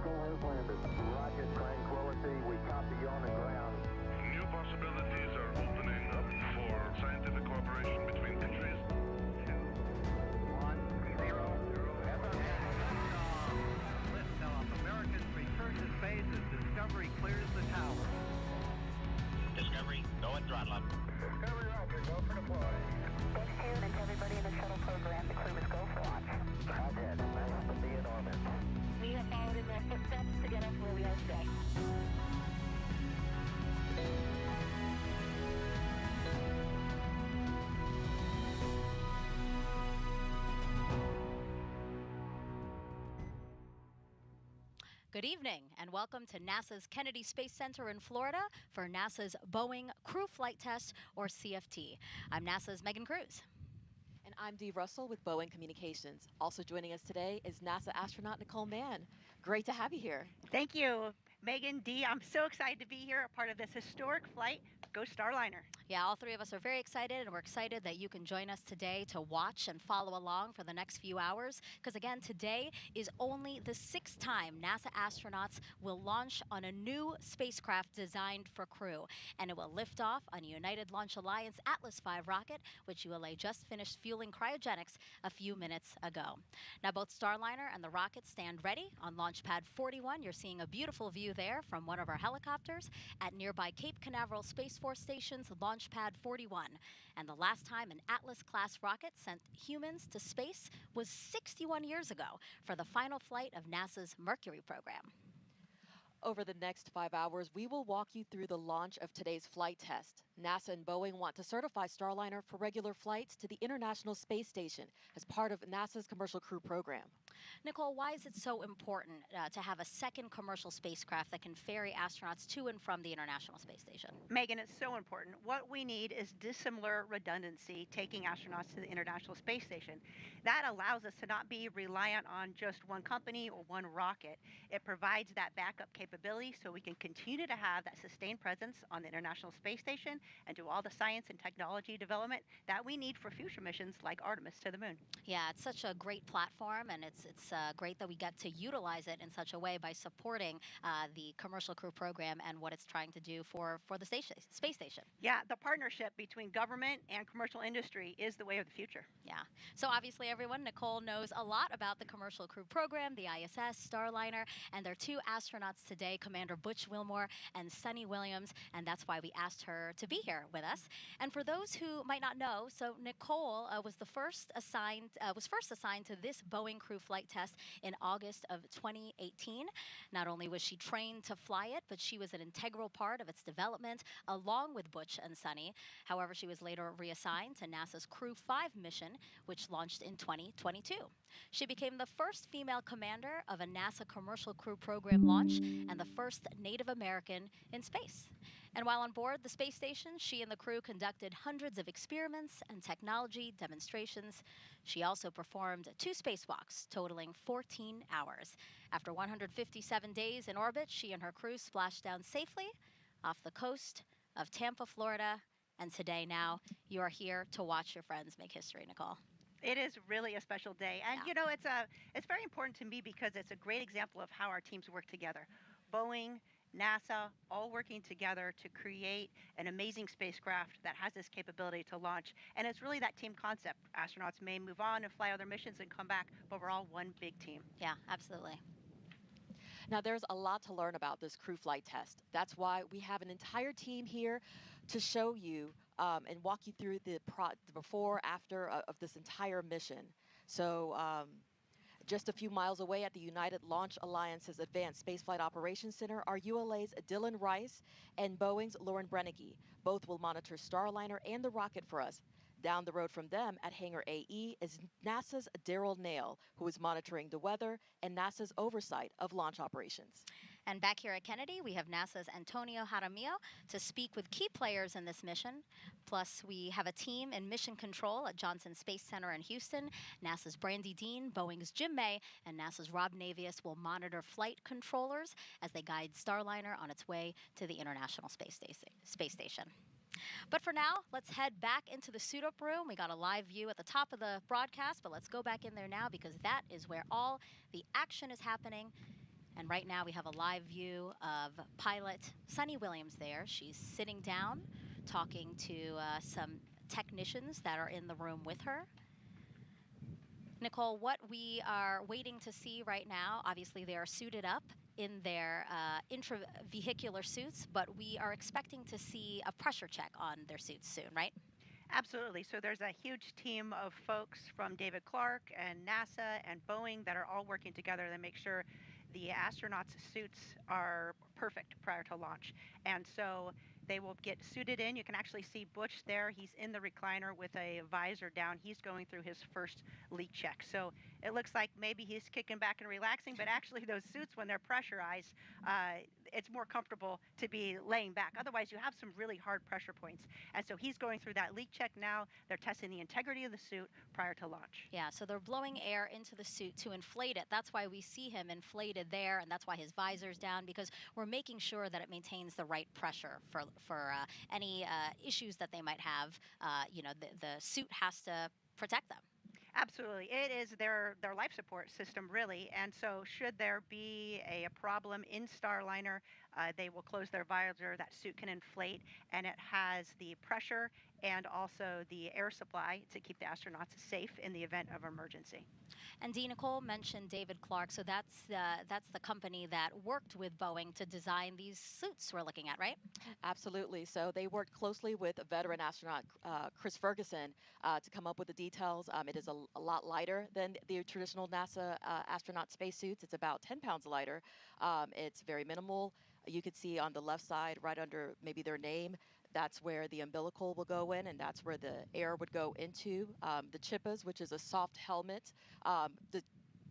Eagle has landed. Roger, Tranquility. We copy you on the ground. New possibilities are opening up for scientific cooperation between countries. 2, 1, 0. Liftoff. Americans return to space as Discovery clears the tower. Discovery, go and throttle up. Discovery, Roger. Go for deploy. H2 and to everybody in the shuttle program, the crew is go for launch. Roger. Nice to be in orbit. We have followed in their footsteps to get us where we are today. Good evening and welcome to NASA's Kennedy Space Center in Florida for NASA's Boeing Crew Flight Test, or CFT. I'm NASA's Megan Cruz. And I'm Dee Russell with Boeing Communications. Also joining us today is NASA astronaut Nicole Mann. Great to have you here. Thank you, Megan, Dee. I'm so excited to be here, a part of this historic flight. Go Starliner. Yeah, all three of us are very excited, and we're excited that you can join us today to watch and follow along for the next few hours. Because again, today is only the 6th time NASA astronauts will launch on a new spacecraft designed for crew. And it will lift off on a United Launch Alliance Atlas V rocket, which ULA just finished fueling cryogenics a few minutes ago. Now, both Starliner and the rocket stand ready on Launchpad 41. You're seeing a beautiful view there from one of our helicopters at nearby Cape Canaveral Space Force Station's Launchpad 41. And the last time an Atlas-class rocket sent humans to space was 61 years ago for the final flight of NASA's Mercury program. Over the next 5 hours, we will walk you through the launch of today's flight test. NASA and Boeing want to certify Starliner for regular flights to the International Space Station as part of NASA's Commercial Crew program. Nicole, why is it so important to have a second commercial spacecraft that can ferry astronauts to and from the International Space Station? Megan, it's so important. What we need is dissimilar redundancy taking astronauts to the International Space Station. That allows us to not be reliant on just one company or one rocket. It provides that backup capability so we can continue to have that sustained presence on the International Space Station and do all the science and technology development that we need for future missions like Artemis to the moon. Yeah, it's such a great platform, and it's great that we get to utilize it in such a way by supporting the Commercial Crew program and what it's trying to do for the space station. Yeah, the partnership between government and commercial industry is the way of the future. Yeah. So obviously, everyone, Nicole knows a lot about the Commercial Crew program, the ISS, Starliner, and their 2 astronauts today, Commander Butch Wilmore and Sunny Williams, and that's why we asked her to be here with us. And for those who might not know, so Nicole was first assigned to this Boeing Crew Flight Test in August of 2018. Not only was she trained to fly it, but she was an integral part of its development along with Butch and Sunny. However, she was later reassigned to NASA's Crew 5 mission, which launched in 2022. She became the first female commander of a NASA Commercial Crew program launch and the first Native American in space. And while on board the space station, she and the crew conducted hundreds of experiments and technology demonstrations. She also performed 2 spacewalks, totaling 14 hours. After 157 days in orbit, she and her crew splashed down safely off the coast of Tampa, Florida. And today now, you are here to watch your friends make history, Nicole. It is really a special day. And, Yeah. you know, it's very important to me because it's a great example of how our teams work together. Boeing, NASA, all working together to create an amazing spacecraft that has this capability to launch. And it's really that team concept. Astronauts may move on and fly other missions and come back, but we're all one big team. Yeah, absolutely. Now, there's a lot to learn about this crew flight test. That's why we have an entire team here to show you and walk you through the before, after of this entire mission. So just a few miles away at the United Launch Alliance's Advanced Spaceflight Operations Center are ULA's Dylan Rice and Boeing's Lauren Brennecke. Both will monitor Starliner and the rocket for us. Down the road from them at Hangar AE is NASA's Daryl Nail, who is monitoring the weather and NASA's oversight of launch operations. And back here at Kennedy, we have NASA's Antonio Jaramillo to speak with key players in this mission. Plus, we have a team in mission control at Johnson Space Center in Houston. NASA's Brandy Dean, Boeing's Jim May, and NASA's Rob Navius will monitor flight controllers as they guide Starliner on its way to the International Space Station. But for now, let's head back into the suit-up room. We got a live view at the top of the broadcast, but let's go back in there now because that is where all the action is happening And right now we have a live view of pilot Sunny Williams there. She's sitting down, talking to some technicians that are in the room with her. Nicole, what we are waiting to see right now, obviously they are suited up in their intravehicular suits, but we are expecting to see a pressure check on their suits soon, right? Absolutely. So there's a huge team of folks from David Clark and NASA and Boeing that are all working together to make sure the astronauts' suits are perfect prior to launch. And so they will get suited in. You can actually see Butch there. He's in the recliner with a visor down. He's going through his first leak check. So it looks like maybe he's kicking back and relaxing, but actually those suits, when they're pressurized, it's more comfortable to be laying back. Otherwise, you have some really hard pressure points. And so he's going through that leak check now. They're testing the integrity of the suit prior to launch. Yeah, so they're blowing air into the suit to inflate it. That's why we see him inflated there, and that's why his visor's down, because we're making sure that it maintains the right pressure for any issues that they might have. The suit has to protect them. Absolutely. It is their life support system, really. And so should there be a problem in Starliner, they will close their visor. That suit can inflate, and it has the pressure and also the air supply to keep the astronauts safe in the event of emergency. And Dee, Nicole mentioned David Clark, so that's the company that worked with Boeing to design these suits we're looking at, right? Absolutely. So they worked closely with veteran astronaut Chris Ferguson to come up with the details. It is a lot lighter than the traditional NASA astronaut spacesuits. It's about 10 pounds lighter. It's very minimal. You could see on the left side, right under maybe their name, that's where the umbilical will go in, and that's where the air would go into. The chippas, which is a soft helmet. The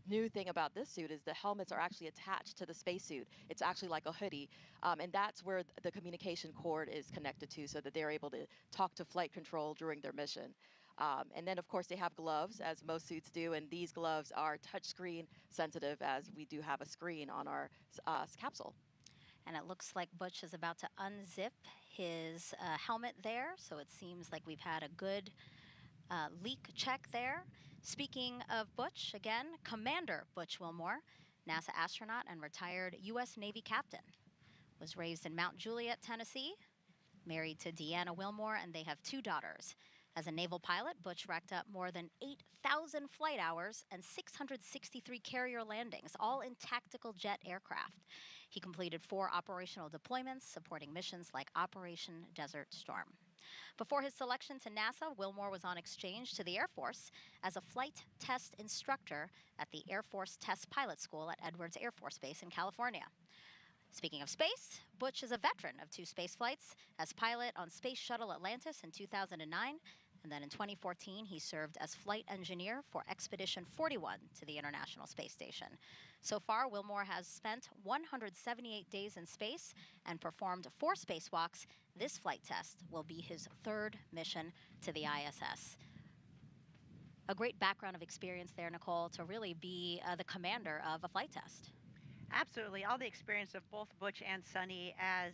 new thing about this suit is the helmets are actually attached to the spacesuit. It's actually like a hoodie, and that's where the communication cord is connected to, so that they're able to talk to flight control during their mission. And then, of course, they have gloves, as most suits do, and these gloves are touchscreen sensitive, as we do have a screen on our capsule. And it looks like Butch is about to unzip his helmet there, so it seems like we've had a good leak check there. Speaking of Butch, again, Commander Butch Wilmore, NASA astronaut and retired U.S. Navy captain, was raised in Mount Juliet, Tennessee, married to Deanna Wilmore, and they have 2 daughters. As a naval pilot, Butch racked up more than 8,000 flight hours and 663 carrier landings, all in tactical jet aircraft. He completed 4 operational deployments, supporting missions like Operation Desert Storm. Before his selection to NASA, Wilmore was on exchange to the Air Force as a flight test instructor at the Air Force Test Pilot School at Edwards Air Force Base in California. Speaking of space, Butch is a veteran of 2 space flights as pilot on Space Shuttle Atlantis in 2009, and then in 2014 he served as flight engineer for Expedition 41 to the International Space Station. So far, Wilmore has spent 178 days in space and performed 4 spacewalks. This flight test will be his 3rd mission to the ISS. A great background of experience there, Nicole, to really be the commander of a flight test. Absolutely. All the experience of both Butch and Sunny as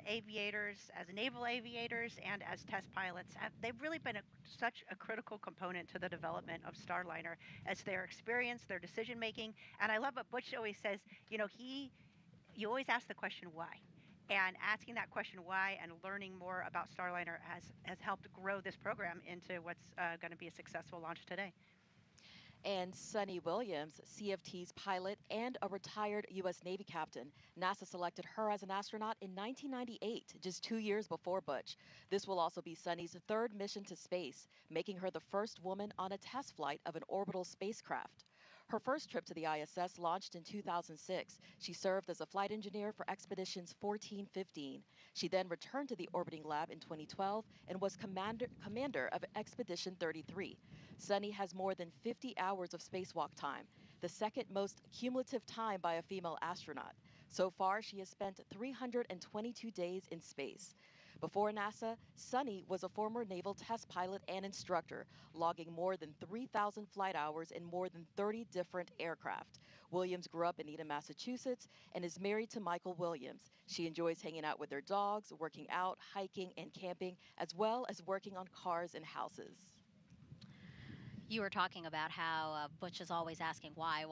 aviators, as naval aviators, and as test pilots, they've really been such a critical component to the development of Starliner, as their experience, their decision making. And I love what Butch always says, you always ask the question why. And asking that question why and learning more about Starliner has helped grow this program into what's going to be a successful launch today. And Sunny Williams, CFT's pilot and a retired U.S. Navy captain. NASA selected her as an astronaut in 1998, just 2 years before Butch. This will also be Sunny's 3rd mission to space, making her the first woman on a test flight of an orbital spacecraft. Her first trip to the ISS launched in 2006. She served as a flight engineer for Expeditions 14-15. She then returned to the orbiting lab in 2012 and was commander of Expedition 33. Sunny has more than 50 hours of spacewalk time, the 2nd most cumulative time by a female astronaut. So far, she has spent 322 days in space. Before NASA, Sunny was a former naval test pilot and instructor, logging more than 3,000 flight hours in more than 30 different aircraft. Williams grew up in Eden, Massachusetts, and is married to Michael Williams. She enjoys hanging out with their dogs, working out, hiking, and camping, as well as working on cars and houses. You were talking about how Butch is always asking why.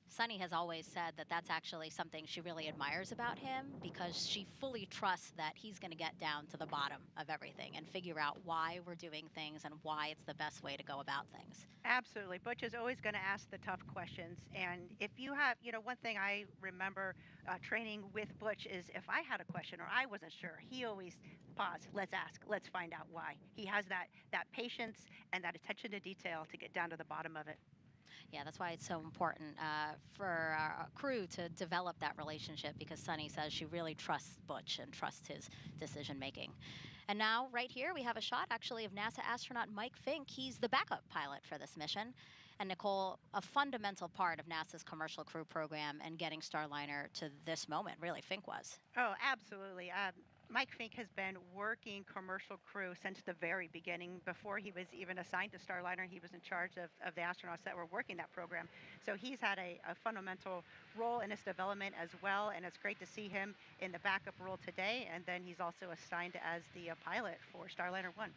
Sunny has always said that that's actually something she really admires about him, because she fully trusts that he's going to get down to the bottom of everything and figure out why we're doing things and why it's the best way to go about things. Absolutely. Butch is always going to ask the tough questions. And if you have, one thing I remember training with Butch is if I had a question or I wasn't sure, he always pause, let's ask, let's find out why. He has that patience and that attention to detail to get down to the bottom of it. Yeah, that's why it's so important for our crew to develop that relationship, because Sunny says she really trusts Butch and trusts his decision making. And now, right here, we have a shot actually of NASA astronaut Mike Fink. He's the backup pilot for this mission. And Nicole, a fundamental part of NASA's commercial crew program and getting Starliner to this moment, really, Fink was. Oh, absolutely. Mike Fink has been working commercial crew since the very beginning. Before he was even assigned to Starliner, he was in charge of the astronauts that were working that program. So he's had a fundamental role in its development as well, and it's great to see him in the backup role today. And then he's also assigned as the pilot for Starliner 1.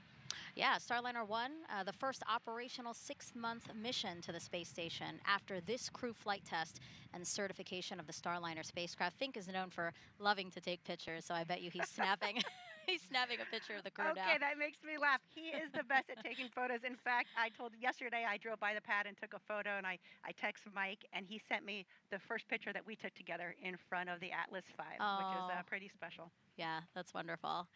Yeah, Starliner 1, the first operational 6-month mission to the space station after this crew flight test and certification of the Starliner spacecraft. Fink is known for loving to take pictures, so I bet you he's snapping. He's snapping a picture of the crew now. Okay, that makes me laugh. He is the best at taking photos. In fact, I told yesterday I drove by the pad and took a photo, and I texted Mike, and he sent me the first picture that we took together in front of the Atlas V, which is pretty special. Yeah, that's wonderful.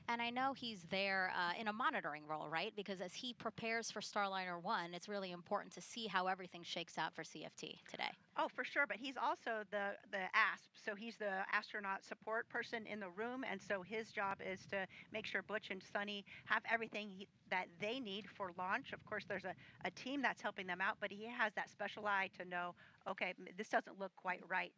And I know he's there in a monitoring role, right? Because as he prepares for Starliner 1, it's really important to see how everything shakes out for CFT today. Oh, for sure. But he's also the ASP. So he's the astronaut support person in the room. And so his job is to make sure Butch and Sunny have everything that they need for launch. Of course, there's a team that's helping them out, but he has that special eye to know, okay, this doesn't look quite right.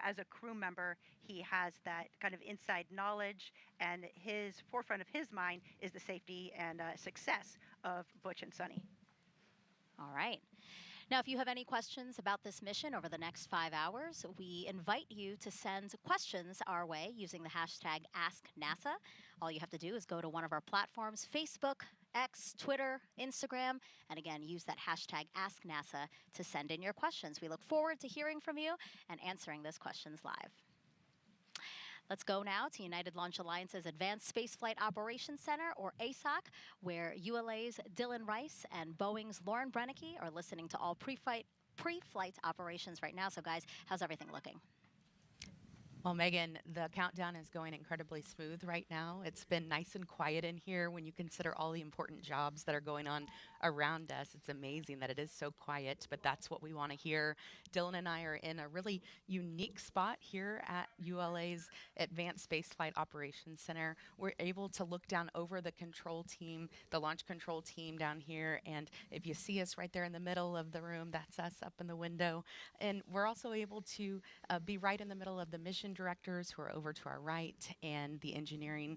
As a crew member, he has that kind of inside knowledge, and his forefront of his mind is the safety and success of Butch and Sunny. All right. Now, if you have any questions about this mission over the next 5 hours, we invite you to send questions our way using the hashtag AskNASA. All you have to do is go to one of our platforms, Facebook, X, Twitter, Instagram, and again, use that hashtag AskNASA to send in your questions. We look forward to hearing from you and answering those questions live. Let's go now to United Launch Alliance's Advanced Spaceflight Operations Center, or ASOC, where ULA's Dylan Rice and Boeing's Lauren Brennicke are listening to all pre-flight operations right now. So guys, how's everything looking? Well, Megan, the countdown is going incredibly smooth right now. It's been nice and quiet in here when you consider all the important jobs that are going on around us. It's amazing that it is so quiet, but that's what we want to hear. Dylan and I are in a really unique spot here at ULA's Advanced Spaceflight Operations Center. We're able to look down over the control team, the launch control team down here, and if you see us right there in the middle of the room, that's us up in the window. And we're also able to be right in the middle of the mission directors who are over to our right, and the engineering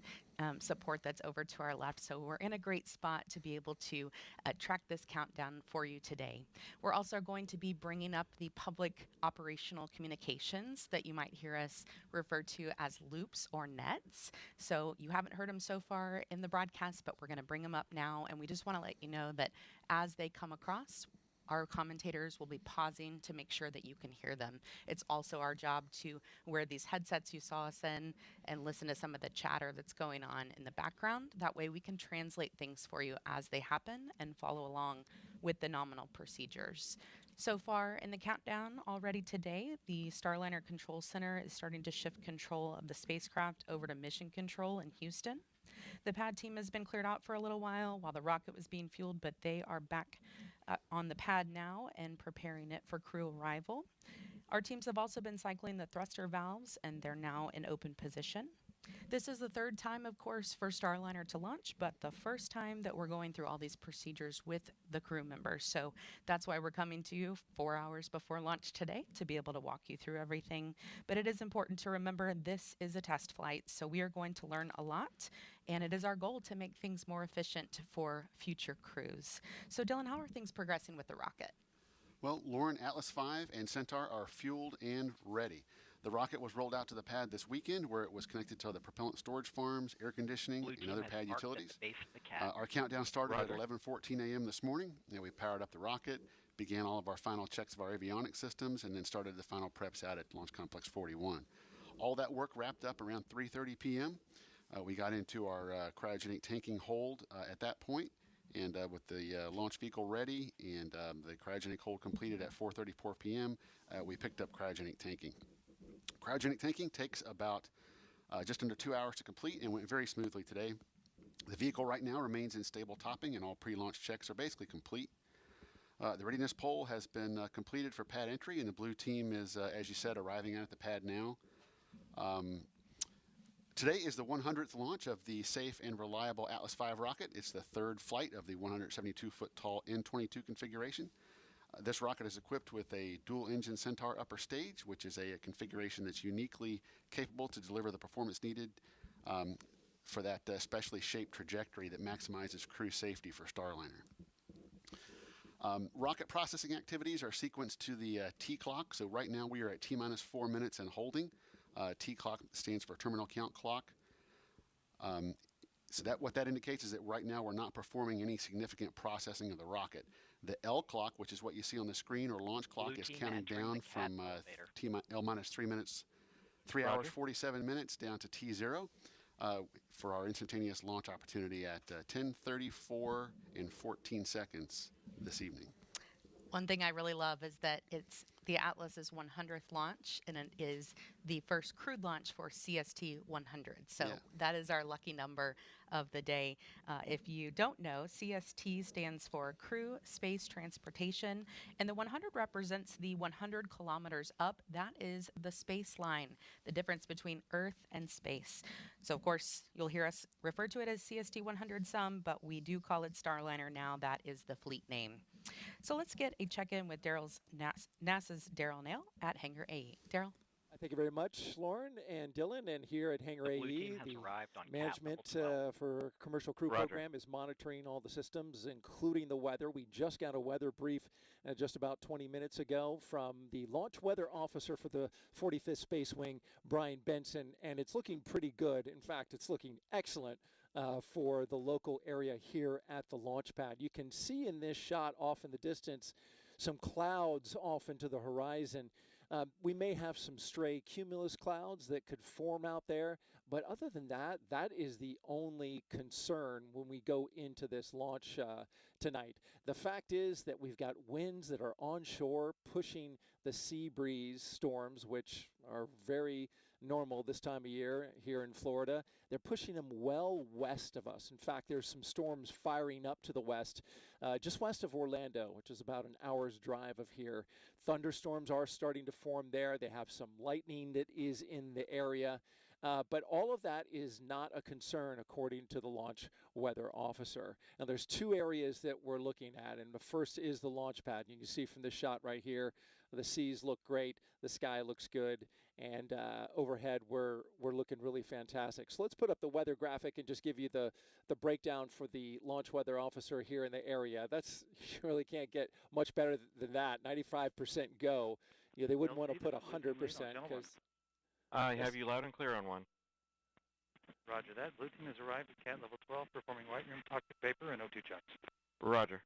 support that's over to our left. So we're in a great spot to be able to track this countdown for you today. We're also going to be bringing up the public operational communications that you might hear us refer to as loops or nets. So you haven't heard them so far in the broadcast, but we're going to bring them up now. And we just want to let you know that as they come across, our commentators will be pausing to make sure that you can hear them. It's also our job to wear these headsets you saw us in and listen to some of the chatter that's going on in the background. That way we can translate things for you as they happen and follow along with the nominal procedures. So far in the countdown already today, the Starliner Control Center is starting to shift control of the spacecraft over to mission control in Houston. The pad team has been cleared out for a little while the rocket was being fueled, but they are back on the pad now and preparing it for crew arrival. Our teams have also been cycling the thruster valves, and they're now in open position. This is the third time, of course, for Starliner to launch, but the first time that we're going through all these procedures with the crew members. So that's why we're coming to you 4 hours before launch today to be able to walk you through everything. But it is important to remember this is a test flight, so we are going to learn a lot, and it is our goal to make things more efficient for future crews. So Dylan, how are things progressing with the rocket? Well, Lauren, Atlas V and Centaur are fueled and ready. The rocket was rolled out to the pad this weekend, where it was connected to the propellant storage farms, air conditioning, and other pad utilities. Our countdown started at 11:14 a.m. this morning, and we powered up the rocket, began all of our final checks of our avionics systems, and then started the final preps out at Launch Complex 41. All that work wrapped up around 3:30 p.m. We got into our cryogenic tanking hold at that point, and with the launch vehicle ready and the cryogenic hold completed at 4:34 p.m., we picked up cryogenic tanking. Cryogenic tanking takes about just under 2 hours to complete and went very smoothly today. The vehicle right now remains in stable topping, and all pre-launch checks are basically complete. The readiness poll has been completed for pad entry, and the blue team is, as you said, arriving at the pad now. Today is the 100th launch of the safe and reliable Atlas V rocket. It's the third flight of the 172-foot tall N22 configuration. This rocket is equipped with a dual-engine Centaur upper stage, which is a configuration that's uniquely capable to deliver the performance needed for that specially shaped trajectory that maximizes crew safety for Starliner. Rocket processing activities are sequenced to the T clock. So right now we are at T-minus 4 minutes and holding. T clock stands for terminal count clock. So what that indicates is that right now we're not performing any significant processing of the rocket. The L clock, which is what you see on the screen, or launch clock, is counting down from L-minus 3 minutes, 3 hours 47 minutes down to T0 for our instantaneous launch opportunity at 10:34 and 14 seconds this evening. One thing I really love is that it's the Atlas's 100th launch, and it is the first crewed launch for CST 100. So that is our lucky number of the day. If you don't know, CST stands for Crew Space Transportation, and the 100 represents the 100 kilometers up. That is the space line, the difference between Earth and space. So, of course, you'll hear us refer to it as CST 100 some, but we do call it Starliner now. That is the fleet name. So let's get a check-in with NASA's Daryl Nail at Hangar AE. Daryl? Thank you very much, Lauren and Dylan. And here at Hangar AE, the management for Commercial Crew Program is monitoring all the systems, including the weather. We just got a weather brief just about 20 minutes ago from the launch weather officer for the 45th Space Wing, Brian Benson, and it's looking pretty good. In fact, it's looking excellent for the local area here at the launch pad. You can see in this shot off in the distance some clouds off into the horizon. We may have some stray cumulus clouds that could form out there, but other than that, that is the only concern when we go into this launch tonight. The fact is that we've got winds that are onshore pushing the sea breeze storms, which are very normal this time of year here in Florida. They're pushing them well west of us. In fact, there's some storms firing up to the west, just west of Orlando, which is about an hour's drive of here. Thunderstorms are starting to form there. They have some lightning that is in the area. But all of that is not a concern, according to the launch weather officer. Now, there's two areas that we're looking at, and the first is the launch pad. You can see from this shot right here, the seas look great, the sky looks good, and overhead we're looking really fantastic. So let's put up the weather graphic and just give you the breakdown for the launch weather officer here in the area. That's, you really can't get much better than that. 95% go. You know, they wouldn't want to put 100% because I have you loud and clear on one. Roger that. Blue team has arrived at CAT level 12, performing white room toxic vapor and O2 checks. Roger.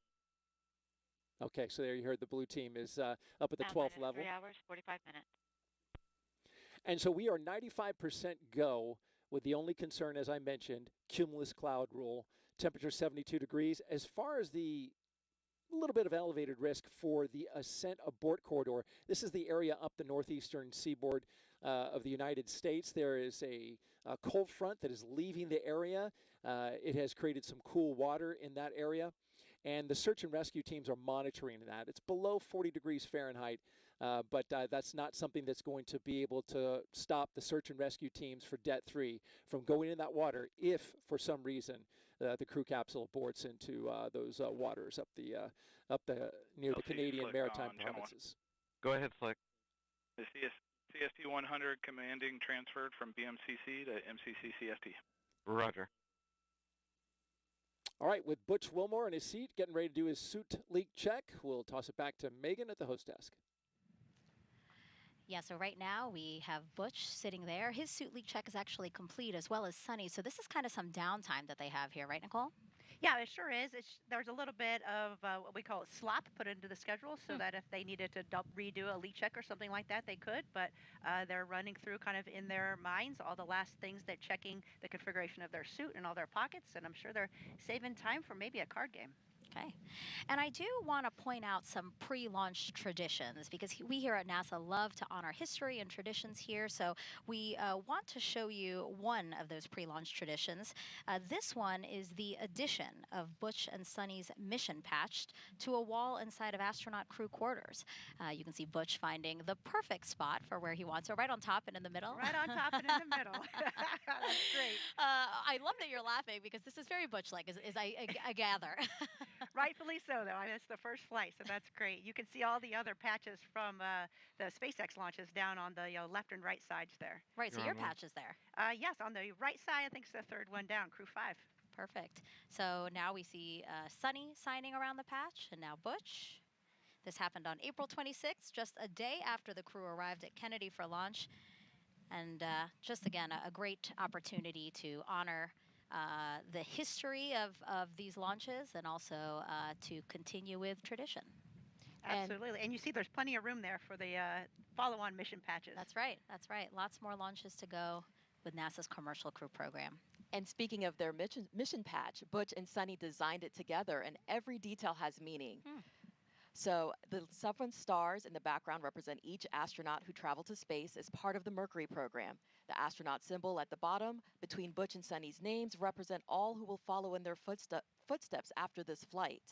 Okay, so there you heard the blue team is up at the 12th level. 3 hours, 45 minutes. And so we are 95% go, with the only concern, as I mentioned, cumulus cloud rule, temperature 72 degrees. As far as the little bit of elevated risk for the ascent abort corridor, this is the area up the northeastern seaboard of the United States. There is a cold front that is leaving the area. It has created some cool water in that area, and the search and rescue teams are monitoring that. It's below 40 degrees Fahrenheit, but that's not something that's going to be able to stop the search and rescue teams for Det 3 from going in that water if, for some reason, the crew capsule aborts into those waters up near the Canadian Maritime Provinces. Go ahead, Slick. The CST 100 commanding transferred from BMCC to MCC CST. Roger. All right, with Butch Wilmore in his seat, getting ready to do his suit leak check, we'll toss it back to Megan at the host desk. Yeah, so right now we have Butch sitting there. His suit leak check is actually complete, as well as Sunny. So this is kind of some downtime that they have here, right, Nicole? Yeah, it sure is. There's a little bit of what we call slop put into the schedule so that if they needed to redo a leak check or something like that, they could. But they're running through kind of in their minds all the last things, that checking the configuration of their suit and all their pockets. And I'm sure they're saving time for maybe a card game. Okay. And I do want to point out some pre-launch traditions, because we here at NASA love to honor history and traditions here. So we want to show you one of those pre-launch traditions. This one is the addition of Butch and Sunny's mission patch to a wall inside of astronaut crew quarters. You can see Butch finding the perfect spot for where he wants it, right on top and in the middle. Right on top and in the middle. That's great. I love that you're laughing, because this is very Butch-like, as I gather. Rightfully so, though. It's the first flight, so that's great. You can see all the other patches from the SpaceX launches down on the left and right sides there. Right, so your patch is there. Yes, on the right side, I think it's the third one down, Crew 5. Perfect. So now we see Sunny signing around the patch, and now Butch. This happened on April 26th, just a day after the crew arrived at Kennedy for launch. And just, again, a great opportunity to honor the history of these launches, and also to continue with tradition. Absolutely. And you see there's plenty of room there for the follow-on mission patches. That's right. That's right. Lots more launches to go with NASA's Commercial Crew Program. And speaking of their mission patch, Butch and Sunny designed it together, and every detail has meaning. So the 7 stars in the background represent each astronaut who traveled to space as part of the Mercury program. The astronaut symbol at the bottom between Butch and Sunny's names represent all who will follow in their footsteps after this flight.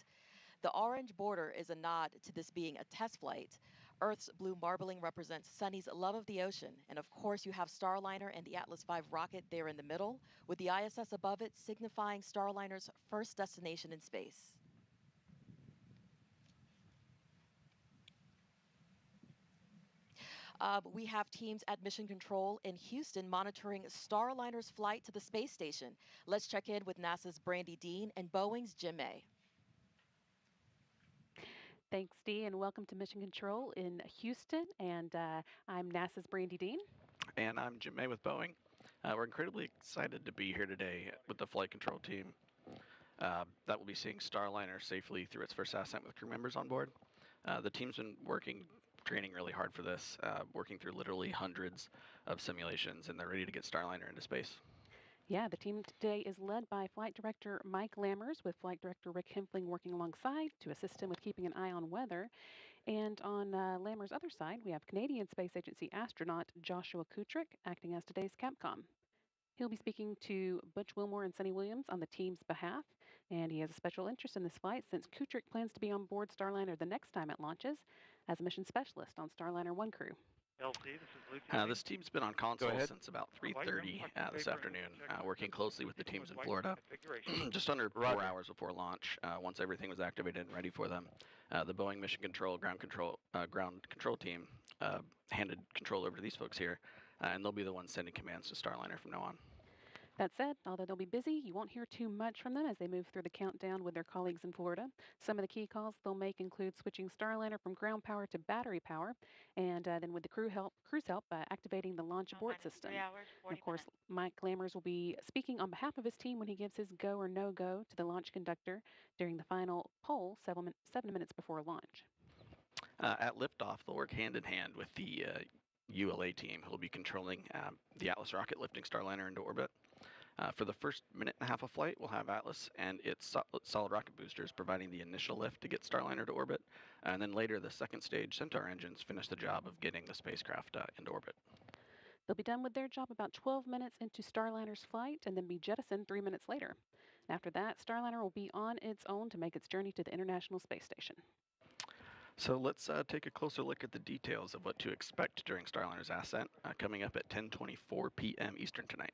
The orange border is a nod to this being a test flight. Earth's blue marbling represents Sunny's love of the ocean. And of course, you have Starliner and the Atlas V rocket there in the middle, with the ISS above it signifying Starliner's first destination in space. We have teams at Mission Control in Houston monitoring Starliner's flight to the space station. Let's check in with NASA's Brandy Dean and Boeing's Jim May. Thanks, Dee, and welcome to Mission Control in Houston. And I'm NASA's Brandy Dean. And I'm Jim May with Boeing. We're incredibly excited to be here today with the flight control team that will be seeing Starliner safely through its first ascent with crew members on board. The team's been training really hard for this, working through literally hundreds of simulations, and they're ready to get Starliner into space. Yeah, the team today is led by Flight Director Mike Lammers, with Flight Director Rick Hempling working alongside to assist him with keeping an eye on weather. And on Lammers' other side, we have Canadian Space Agency astronaut Joshua Kutrick acting as today's Capcom. He'll be speaking to Butch Wilmore and Sunny Williams on the team's behalf, and he has a special interest in this flight since Kutrick plans to be on board Starliner the next time it launches as a mission specialist on Starliner 1 crew. LC, this is Luke. This team's been on console since about 3:30 this afternoon, working closely with the teams in Florida. Just under 4 hours before launch, once everything was activated and ready for them, the Boeing Mission Control ground control team handed control over to these folks here, and they'll be the ones sending commands to Starliner from now on. That said, although they'll be busy, you won't hear too much from them as they move through the countdown with their colleagues in Florida. Some of the key calls they'll make include switching Starliner from ground power to battery power, and then with the crew's help, activating the launch abort system. And of course, Mike Lammers will be speaking on behalf of his team when he gives his go or no-go to the launch conductor during the final poll 7 minutes before launch. At liftoff, they'll work hand in hand with the ULA team, who will be controlling the Atlas rocket lifting Starliner into orbit. For the first minute and a half of flight, we'll have Atlas and its solid rocket boosters providing the initial lift to get Starliner to orbit. And then later, the second stage Centaur engines finish the job of getting the spacecraft into orbit. They'll be done with their job about 12 minutes into Starliner's flight and then be jettisoned 3 minutes later. After that, Starliner will be on its own to make its journey to the International Space Station. So let's take a closer look at the details of what to expect during Starliner's ascent, coming up at 10:24 p.m. Eastern tonight.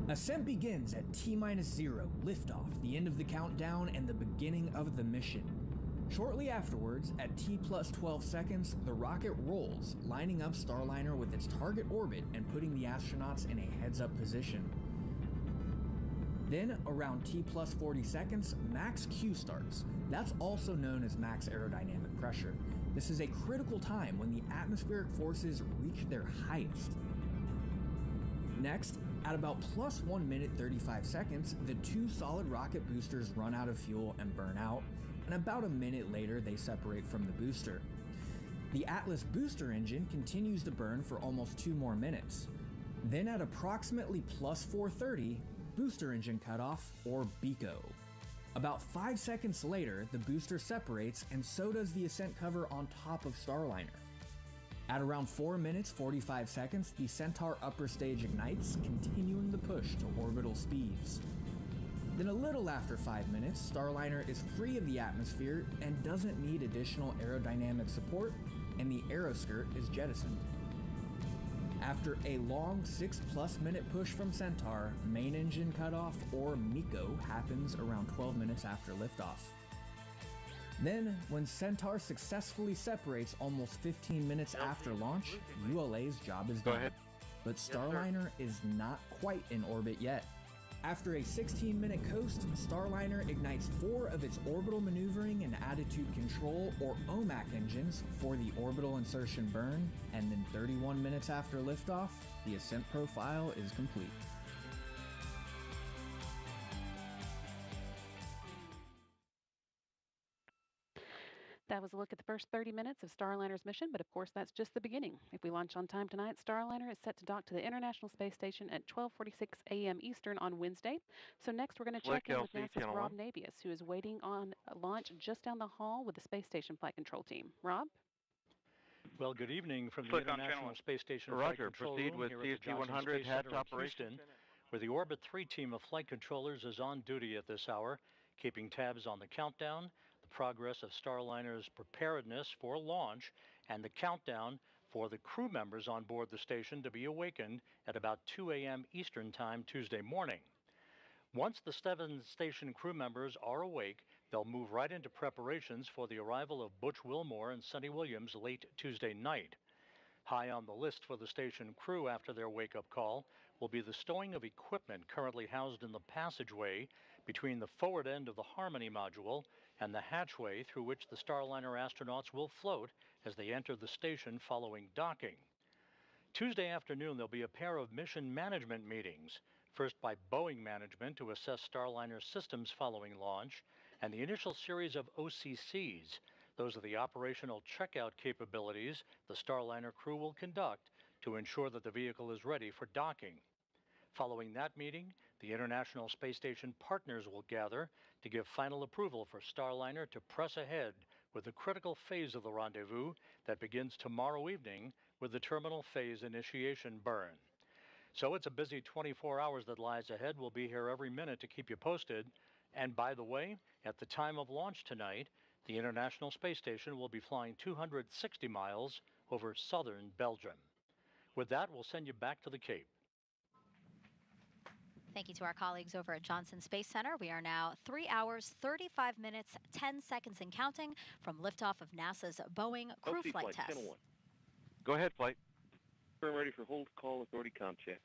Ascent begins at T-0, liftoff, the end of the countdown and the beginning of the mission. Shortly afterwards, at T plus 12 seconds, the rocket rolls, lining up Starliner with its target orbit and putting the astronauts in a heads-up position. Then, around T plus 40 seconds, max Q starts. That's also known as max aerodynamic pressure. This is a critical time when the atmospheric forces reach their highest. Next, at about plus 1 minute 35 seconds, the two solid rocket boosters run out of fuel and burn out, and about a minute later they separate from the booster. The Atlas booster engine continues to burn for almost 2 more minutes. Then at approximately plus 4:30, booster engine cutoff, or BECO. About 5 seconds later, the booster separates, and so does the ascent cover on top of Starliner. At around 4 minutes 45 seconds, the Centaur upper stage ignites, continuing the push to orbital speeds. Then a little after 5 minutes, Starliner is free of the atmosphere and doesn't need additional aerodynamic support, and the aeroskirt is jettisoned. After a long 6+ minute push from Centaur, main engine cutoff, or MECO, happens around 12 minutes after liftoff. Then, when Centaur successfully separates almost 15 minutes after launch, ULA's job is done. But Starliner is not quite in orbit yet. After a 16-minute coast, Starliner ignites 4 of its orbital maneuvering and attitude control, or OMAC engines, for the orbital insertion burn, and then 31 minutes after liftoff, the ascent profile is complete. That was a look at the first 30 minutes of Starliner's mission, but of course that's just the beginning. If we launch on time tonight, Starliner is set to dock to the International Space Station at 12:46 a.m. Eastern on Wednesday. So next we're going to check in with NASA's Rob Nabius, who is waiting on launch just down the hall with the Space Station Flight Control Team. Rob? Well, good evening from the International Space Station Flight Control proceed Room with here at the Johnson CFT-100 Space hatch Center in operation. Houston, where the Orbit 3 team of flight controllers is on duty at this hour, keeping tabs on the countdown, the progress of Starliner's preparedness for launch, and the countdown for the crew members on board the station to be awakened at about 2 a.m. Eastern Time Tuesday morning. Once the 7 station crew members are awake, they'll move right into preparations for the arrival of Butch Wilmore and Sonny Williams late Tuesday night. High on the list for the station crew after their wake-up call will be the stowing of equipment currently housed in the passageway between the forward end of the Harmony module and the hatchway through which the Starliner astronauts will float as they enter the station following docking. Tuesday afternoon, there'll be a pair of mission management meetings, first by Boeing management to assess Starliner systems following launch, and the initial series of OCCs. Those are the operational checkout capabilities the Starliner crew will conduct to ensure that the vehicle is ready for docking. Following that meeting, the International Space Station partners will gather to give final approval for Starliner to press ahead with the critical phase of the rendezvous that begins tomorrow evening with the terminal phase initiation burn. So it's a busy 24 hours that lies ahead. We'll be here every minute to keep you posted. And by the way, at the time of launch tonight, the International Space Station will be flying 260 miles over southern Belgium. With that, we'll send you back to the Cape. Thank you to our colleagues over at Johnson Space Center. We are now 3 hours, 35 minutes, 10 seconds and counting from liftoff of NASA's Boeing Crew Flight Test. Go ahead, flight. Firm ready for hold call authority com check.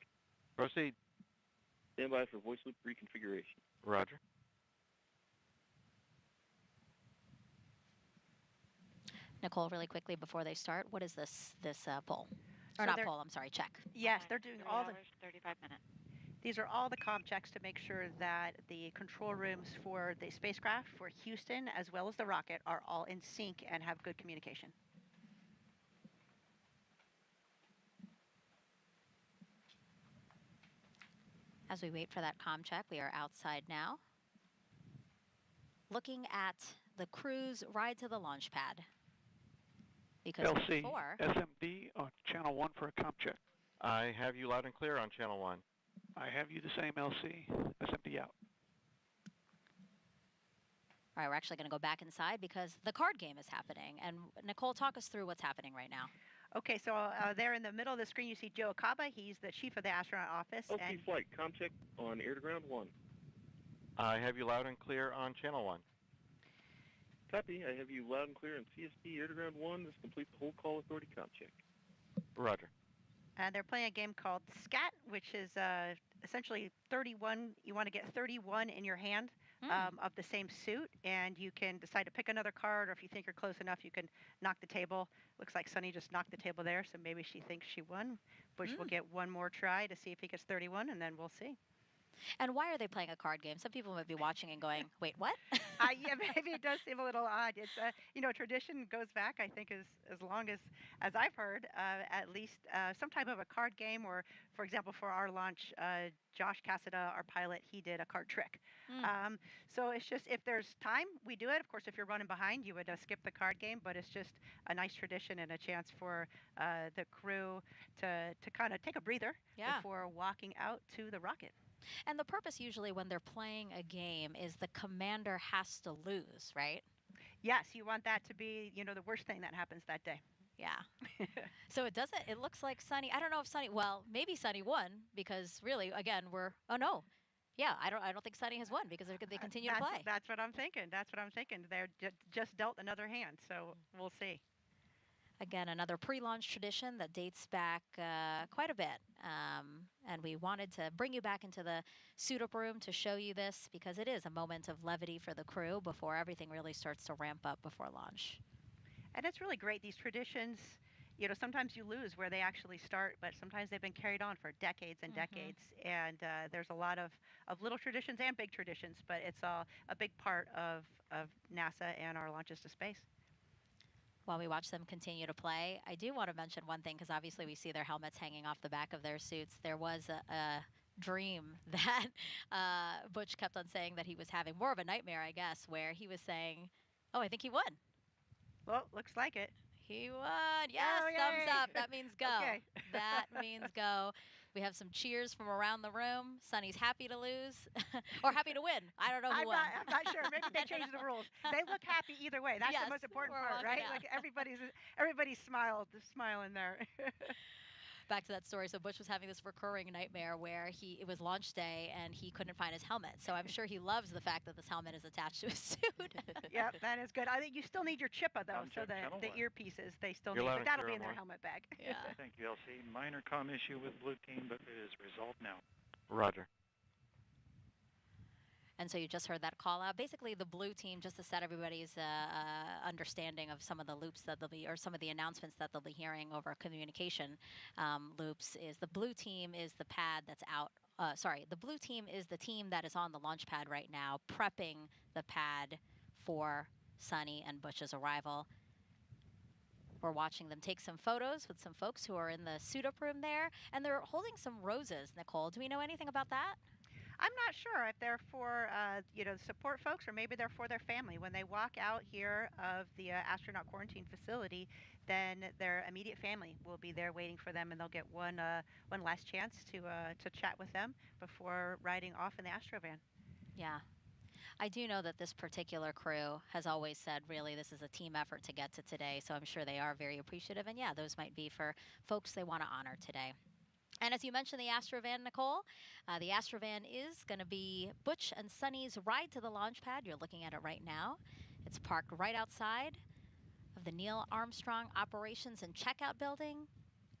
Proceed. Stand by for voice loop reconfiguration. Roger. Nicole, really quickly before they start, what is this poll? Or not poll, I'm sorry, check. Yes, they're doing all the 35 minutes. These are all the comm checks to make sure that the control rooms for the spacecraft, for Houston, as well as the rocket, are all in sync and have good communication. As we wait for that comm check, we are outside now, looking at the crew's ride to the launch pad. Because before, SMD on channel 1 for a comm check. I have you loud and clear on channel 1. I have you the same, LC. SMD out. All right, we're actually going to go back inside because the card game is happening. And Nicole, talk us through what's happening right now. Okay, so there in the middle of the screen, you see Joe Acaba. He's the chief of the astronaut office. OT flight, comm check on air to ground 1. I have you loud and clear on channel 1. Copy. I have you loud and clear on CST air-to-ground 1. This completes the hold call authority comp check. Roger. And they're playing a game called SCAT, which is essentially 31. You want to get 31 in your hand of the same suit, and you can decide to pick another card, or if you think you're close enough, you can knock the table. Looks like Sunny just knocked the table there, so maybe she thinks she won. Butch will get one more try to see if he gets 31, and then we'll see. And why are they playing a card game? Some people might be watching and going, wait, what? Yeah, maybe it does seem a little odd. It's tradition goes back, I think, as long as I've heard, at least some type of a card game, or, for example, for our launch, Josh Cassada, our pilot, he did a card trick. So it's just, if there's time, we do it. Of course, if you're running behind, you would skip the card game, but it's just a nice tradition and a chance for the crew to kind of take a breather before walking out to the rocket. And the purpose usually when they're playing a game is the commander has to lose, right? Yes, you want that to be, the worst thing that happens that day. Yeah. So it looks like Sunny, I don't know if Sunny, well, maybe Sunny won, because really, again, yeah, I don't think Sunny has won, because they continue to play. That's what I'm thinking. They're just dealt another hand, so we'll see. Again, another pre-launch tradition that dates back quite a bit. And we wanted to bring you back into the suit-up room to show you this, because it is a moment of levity for the crew before everything really starts to ramp up before launch. And it's really great, these traditions. Sometimes you lose where they actually start, but sometimes they've been carried on for decades and decades. And there's a lot of little traditions and big traditions, but it's a big part of NASA and our launches to space. While we watch them continue to play, I do want to mention one thing, because obviously we see their helmets hanging off the back of their suits. There was a dream that Butch kept on saying that he was having, more of a nightmare, I guess, where he was saying, oh, I think he won. Well, looks like it. He won. Yes, thumbs up. That means go. Okay. That means go. We have some cheers from around the room. Sunny's happy to lose or happy to win. I don't know who won. I'm not sure. Maybe they changed the rules. They look happy either way. That's the most important part, right? Like everybody's smiling there. Back to that story. So Butch was having this recurring nightmare where it was launch day and he couldn't find his helmet. So I'm sure he loves the fact that this helmet is attached to his suit. Yep, that is good. I think you still need your chippa though, so the earpieces they still need, but that'll be in their helmet bag. Yeah. Thank you, LC. Minor comm issue with blue team, but it is resolved now. Roger. And so you just heard that call out. Basically, the blue team, just to set everybody's understanding of some of the loops that they'll be, or some of the announcements that they'll be hearing over communication loops, is the blue team is the pad that's out. The blue team is the team that is on the launch pad right now, prepping the pad for Sunny and Butch's arrival. We're watching them take some photos with some folks who are in the suit-up room there, and they're holding some roses, Nicole. Do we know anything about that? I'm not sure if they're for, support folks, or maybe they're for their family. When they walk out here of the astronaut quarantine facility, then their immediate family will be there waiting for them, and they'll get one last chance to chat with them before riding off in the Astrovan. Yeah. I do know that this particular crew has always said, really, this is a team effort to get to today, so I'm sure they are very appreciative. And yeah, those might be for folks they want to honor today. And as you mentioned, the Astrovan, Nicole, the Astrovan is going to be Butch and Sunny's ride to the launch pad. You're looking at it right now. It's parked right outside of the Neil Armstrong Operations and Checkout Building.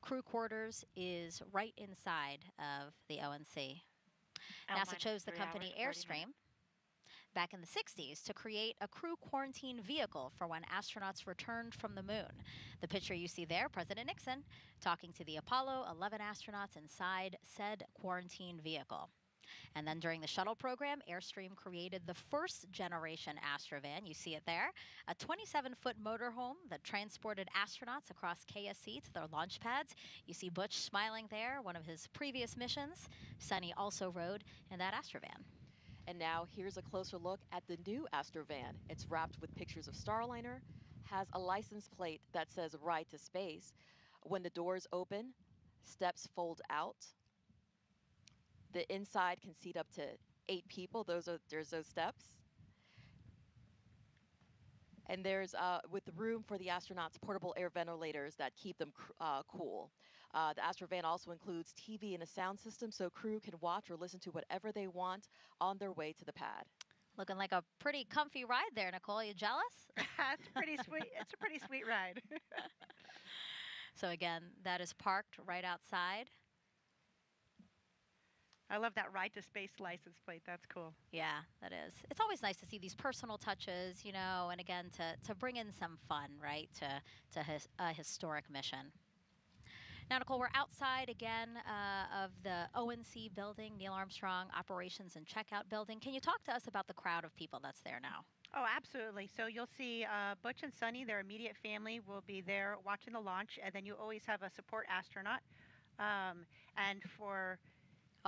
Crew quarters is right inside of the ONC. NASA chose the company Airstream back in the 60s to create a crew quarantine vehicle for when astronauts returned from the moon. The picture you see there, President Nixon talking to the Apollo 11 astronauts inside said quarantine vehicle. And then during the shuttle program, Airstream created the first generation Astrovan. You see it there, a 27-foot motorhome that transported astronauts across KSC to their launch pads. You see Butch smiling there, one of his previous missions. Sunny also rode in that Astrovan. And now here's a closer look at the new Astrovan. It's wrapped with pictures of Starliner, has a license plate that says Ride to Space. When the doors open, steps fold out. The inside can seat up to 8 people. There's those steps. And there's, with the room for the astronauts, portable air ventilators that keep them cool. The Astrovan also includes TV and a sound system, so crew can watch or listen to whatever they want on their way to the pad. Looking like a pretty comfy ride there, Nicole. You jealous? It's pretty sweet. It's a pretty sweet ride. So again, that is parked right outside. I love that ride to space license plate. That's cool. Yeah, that is. It's always nice to see these personal touches, you know, and again, to bring in some fun, right, to a historic mission. Now, Nicole, we're outside again of the ONC building, Neil Armstrong Operations and Checkout building. Can you talk to us about the crowd of people that's there now? Oh, absolutely. So you'll see Butch and Sunny, their immediate family, will be there watching the launch, and then you always have a support astronaut. And for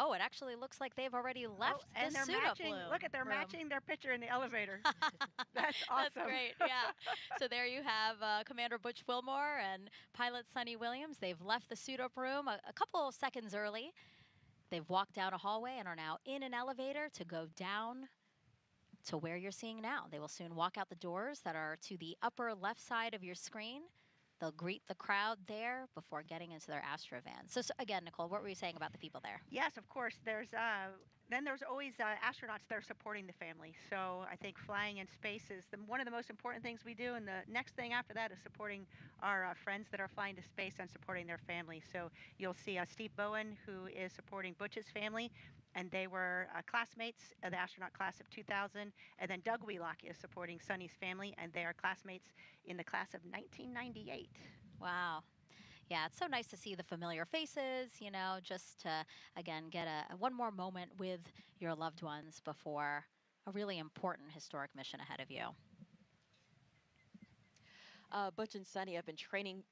Oh, it actually looks like they've already left and the they're suit-up matching. room. Look at they're matching their picture in the elevator. That's awesome. That's great. Yeah. So there you have Commander Butch Wilmore and pilot Sunny Williams. They've left the suit-up room a couple of seconds early. They've walked down a hallway and are now in an elevator to go down to where you're seeing now. They will soon walk out the doors that are to the upper left side of your screen. They'll greet the crowd there before getting into their Astrovan. So again, Nicole, what were you saying about the people there? Yes, of course. There's always astronauts there supporting the family. So I think flying in space is one of the most important things we do. And the next thing after that is supporting our friends that are flying to space and supporting their family. So you'll see Steve Bowen, who is supporting Butch's family, and they were classmates of the astronaut class of 2000. And then Doug Wheelock is supporting Sunny's family, and they are classmates in the class of 1998. Wow. Yeah, it's so nice to see the familiar faces, you know, just to, again, get one more moment with your loved ones before a really important historic mission ahead of you. Butch and Sunny have been training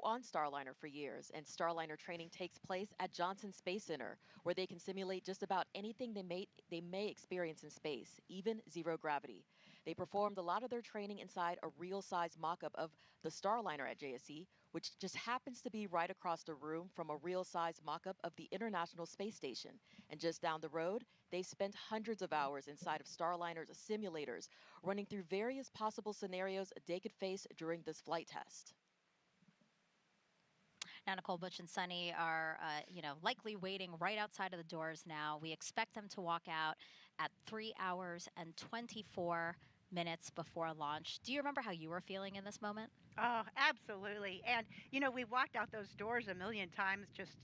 on Starliner for years, and Starliner training takes place at Johnson Space Center, where they can simulate just about anything they may experience in space, even zero gravity. They performed a lot of their training inside a real-size mock-up of the Starliner at JSC, which just happens to be right across the room from a real-size mock-up of the International Space Station. And just down the road, they spent hundreds of hours inside of Starliner's simulators, running through various possible scenarios they could face during this flight test. Now, Nicole, Butch and Sunny are, likely waiting right outside of the doors now. We expect them to walk out at 3 hours and 24 minutes before launch. Do you remember how you were feeling in this moment? Oh, absolutely. And, you know, we walked out those doors a million times just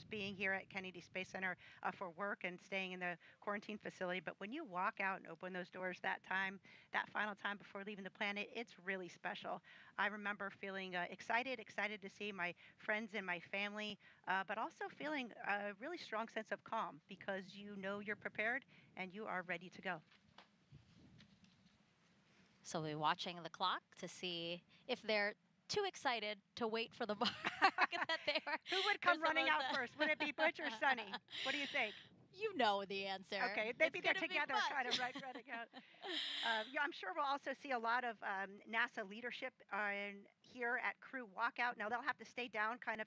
being here at Kennedy Space Center for work and staying in the quarantine facility. But when you walk out and open those doors that final time before leaving the planet, it's really special. I remember feeling excited to see my friends and my family, but also feeling a really strong sense of calm because you know you're prepared and you are ready to go. So we'll be watching the clock to see if they're too excited to wait for the mark that they were. Who would come running out first? Would it be Butch or Sunny? What do you think? You know the answer. Okay, they'd be there together, kind of running out. Yeah, I'm sure we'll also see a lot of NASA leadership here at Crew Walkout. Now they'll have to stay down kind of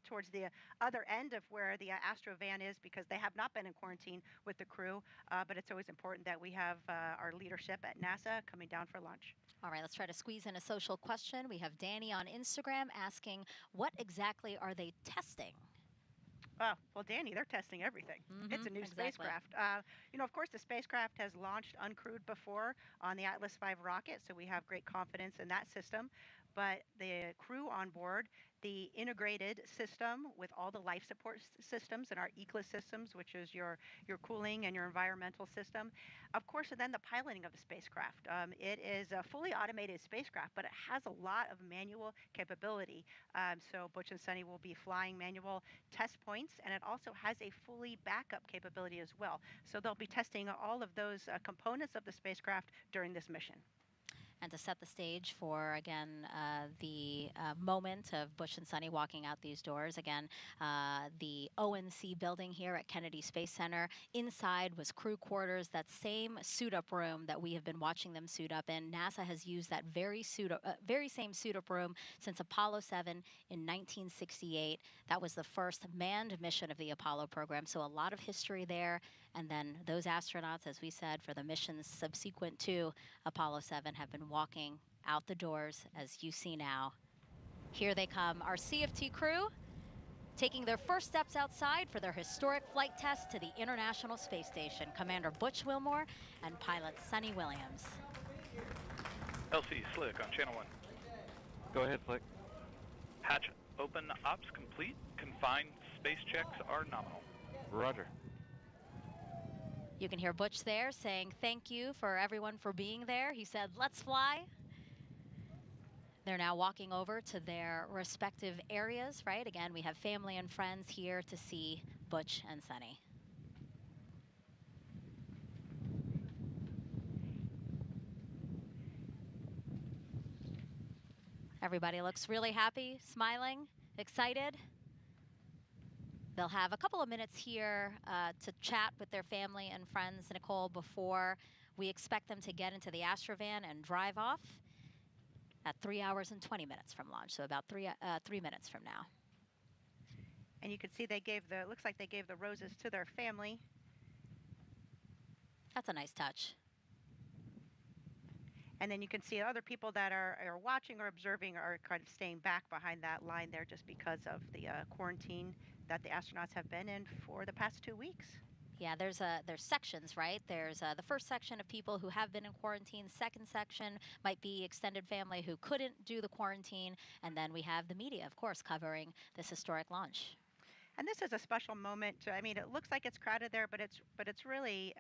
towards the other end of where the Astrovan is because they have not been in quarantine with the crew. But it's always important that we have our leadership at NASA coming down for lunch. All right, let's try to squeeze in a social question. We have Danny on Instagram asking, what exactly are they testing? Well, Danny, they're testing everything. It's a new spacecraft. Of course, the spacecraft has launched uncrewed before on the Atlas V rocket, so we have great confidence in that system. But the crew on board, the integrated system with all the life support systems and our egress systems, which is your cooling and your environmental system. Of course, and then the piloting of the spacecraft. It is a fully automated spacecraft, but it has a lot of manual capability. So Butch and Sunny will be flying manual test points, and it also has a fully backup capability as well. So they'll be testing all of those components of the spacecraft during this mission. And to set the stage for, again, the moment of Butch and Sunny walking out these doors. Again, the ONC building here at Kennedy Space Center. Inside was crew quarters, that same suit-up room that we have been watching them suit up in. NASA has used that very same suit-up room since Apollo 7 in 1968. That was the first manned mission of the Apollo program, so a lot of history there. And then those astronauts, as we said, for the missions subsequent to Apollo 7 have been walking out the doors, as you see now. Here they come, our CFT crew, taking their first steps outside for their historic flight test to the International Space Station, Commander Butch Wilmore and pilot Sunny Williams. LC Slick on channel 1. Go ahead, Flick. Hatch open, ops complete. Confined space checks are nominal. Roger. You can hear Butch there saying thank you for everyone for being there. He said, let's fly. They're now walking over to their respective areas, right? Again, we have family and friends here to see Butch and Sunny. Everybody looks really happy, smiling, excited. They'll have a couple of minutes here to chat with their family and friends, Nicole, before we expect them to get into the Astrovan and drive off at 3 hours and 20 minutes from launch, so about 3 minutes from now. And you can see they gave the, looks like they gave the roses to their family. That's a nice touch. And then you can see other people that are watching or observing are kind of staying back behind that line there just because of the quarantine that the astronauts have been in for the past 2 weeks. Yeah, there's sections, right? There's the first section of people who have been in quarantine. Second section might be extended family who couldn't do the quarantine. And then we have the media, of course, covering this historic launch. And this is a special moment. I mean, it looks like it's crowded there, but it's really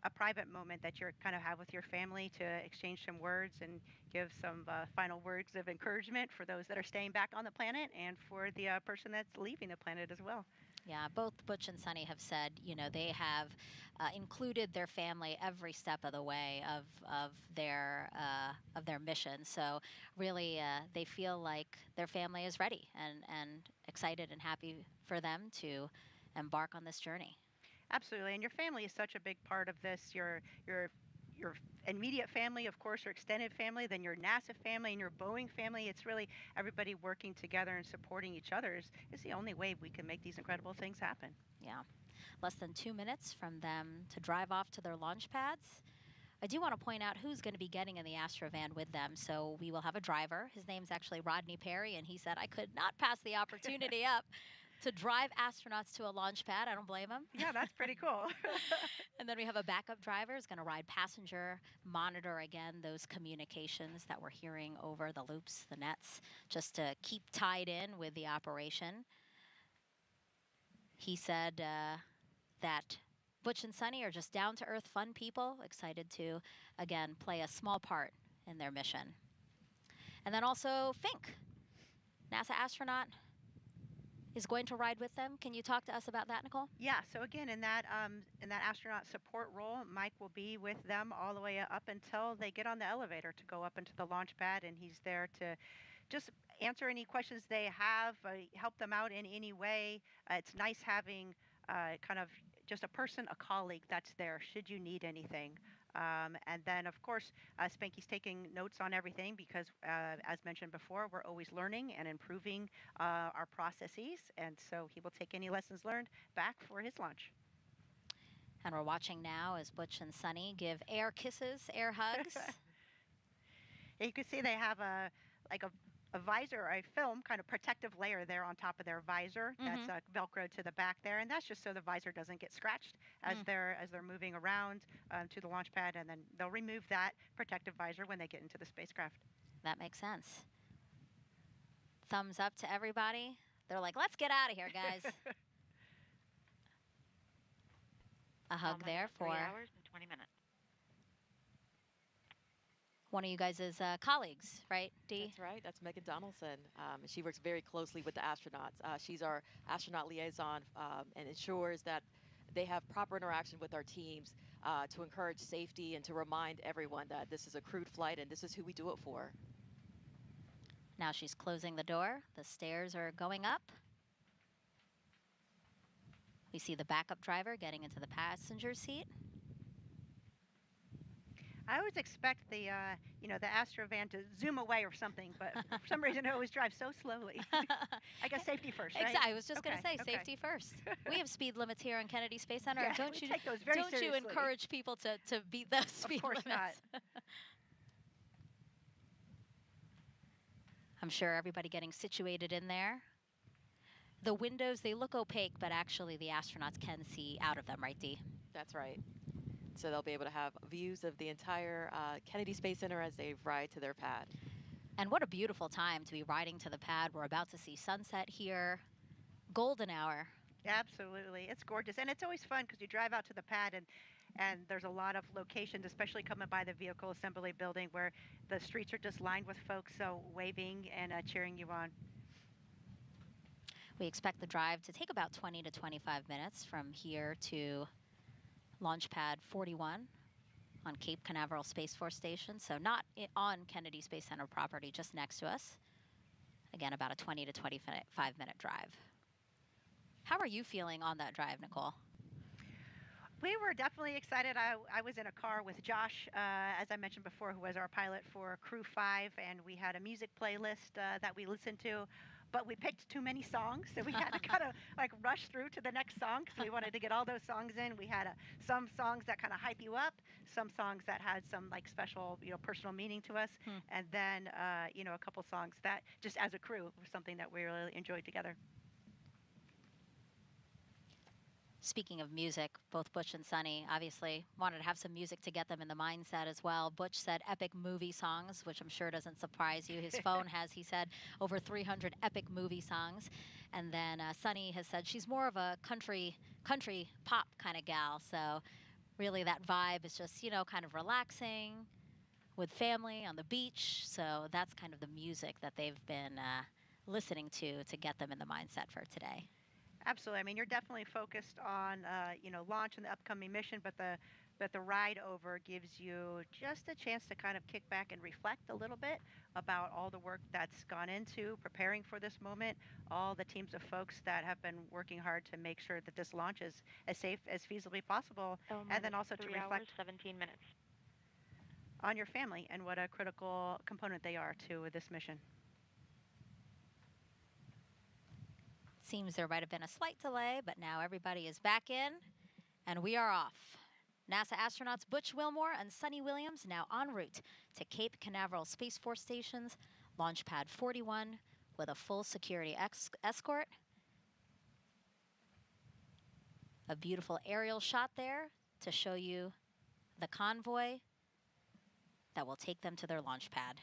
a private moment that you're kind of have with your family to exchange some words and give some final words of encouragement for those that are staying back on the planet and for the person that's leaving the planet as well. Yeah, both Butch and Sunny have said, you know, they have included their family every step of the way of their mission. So really, they feel like their family is ready and excited and happy for them to embark on this journey. Absolutely, and your family is such a big part of this. Your immediate family, of course, your extended family, then your NASA family and your Boeing family. It's really everybody working together and supporting each other is the only way we can make these incredible things happen. Yeah, less than 2 minutes from them to drive off to their launch pads. I do want to point out who's going to be getting in the Astrovan with them. So we will have a driver. His name's actually Rodney Perry, and he said, I could not pass the opportunity up to drive astronauts to a launch pad. I don't blame him. Yeah, that's pretty cool. And then we have a backup driver who's going to ride passenger, monitor again those communications that we're hearing over the loops, the nets, just to keep tied in with the operation. He said that Butch and Sunny are just down-to-earth fun people, excited to, again, play a small part in their mission. And then also Fink, NASA astronaut, is going to ride with them. Can you talk to us about that, Nicole? Yeah, so again, in that astronaut support role, Mike will be with them all the way up until they get on the elevator to go up into the launch pad, and he's there to just answer any questions they have, help them out in any way. It's nice having kind of just a person, a colleague that's there should you need anything. And then, of course, Spanky's taking notes on everything because, as mentioned before, we're always learning and improving our processes. And so he will take any lessons learned back for his launch. And we're watching now as Butch and Sunny give air kisses, air hugs. You can see they have a visor, a film kind of protective layer there on top of their visor. That's Velcro to the back there, and that's just so the visor doesn't get scratched as they're moving around to the launch pad, and then they'll remove that protective visor when they get into the spacecraft. That makes sense. Thumbs up to everybody. They're like, let's get out of here, guys. A hug there for 3 hours and 20 minutes. One of you guys' colleagues, right, Dee? That's right. That's Megan Donaldson. She works very closely with the astronauts. She's our astronaut liaison and ensures that they have proper interaction with our teams to encourage safety and to remind everyone that this is a crewed flight and this is who we do it for. Now she's closing the door. The stairs are going up. We see the backup driver getting into the passenger seat. I always expect the Astrovan to zoom away or something, but for some reason it always drives so slowly. I guess safety first, right? Exactly. I was just going to say safety first. We have speed limits here on Kennedy Space Center. Yeah, don't you take those very seriously. You encourage people to beat those speed limits? Of course not. I'm sure everybody getting situated in there. the windows, they look opaque, but actually the astronauts can see out of them, right, Dee? That's right. So they'll be able to have views of the entire Kennedy Space Center as they ride to their pad. And what a beautiful time to be riding to the pad. We're about to see sunset here. Golden hour. Absolutely. It's gorgeous. And it's always fun because you drive out to the pad and there's a lot of locations, especially coming by the vehicle assembly building, where the streets are just lined with folks waving and cheering you on. We expect the drive to take about 20 to 25 minutes from here to Launchpad 41 on Cape Canaveral Space Force Station. So not on Kennedy Space Center property, just next to us. Again, about a 20 to 25 minute drive. How are you feeling on that drive, Nicole? We were definitely excited. I was in a car with Josh, as I mentioned before, who was our pilot for Crew 5, and we had a music playlist that we listened to, but we picked too many songs, so we had to kind of like rush through to the next song because we wanted to get all those songs in. We had some songs that kind of hype you up, some songs that had some like special, personal meaning to us, and then, a couple songs that just as a crew were something that we really enjoyed together. Speaking of music, both Butch and Sunny obviously wanted to have some music to get them in the mindset as well. Butch said epic movie songs, which I'm sure doesn't surprise you. His phone has, he said, over 300 epic movie songs. And then Sunny has said she's more of a country pop kind of gal. So really that vibe is just, kind of relaxing with family on the beach. So that's kind of the music that they've been listening to get them in the mindset for today. Absolutely. I mean, you're definitely focused on, launch and the upcoming mission, but the ride over gives you just a chance to kind of kick back and reflect a little bit about all the work that's gone into preparing for this moment, all the teams of folks that have been working hard to make sure that this launch is as safe as feasibly possible, and then also to reflect 17 minutes. on your family and what a critical component they are to this mission. Seems there might have been a slight delay, but now everybody is back in, and we are off. NASA astronauts Butch Wilmore and Sunny Williams now en route to Cape Canaveral Space Force Station's Launchpad 41 with a full security escort. A beautiful aerial shot there to show you the convoy that will take them to their launch pad.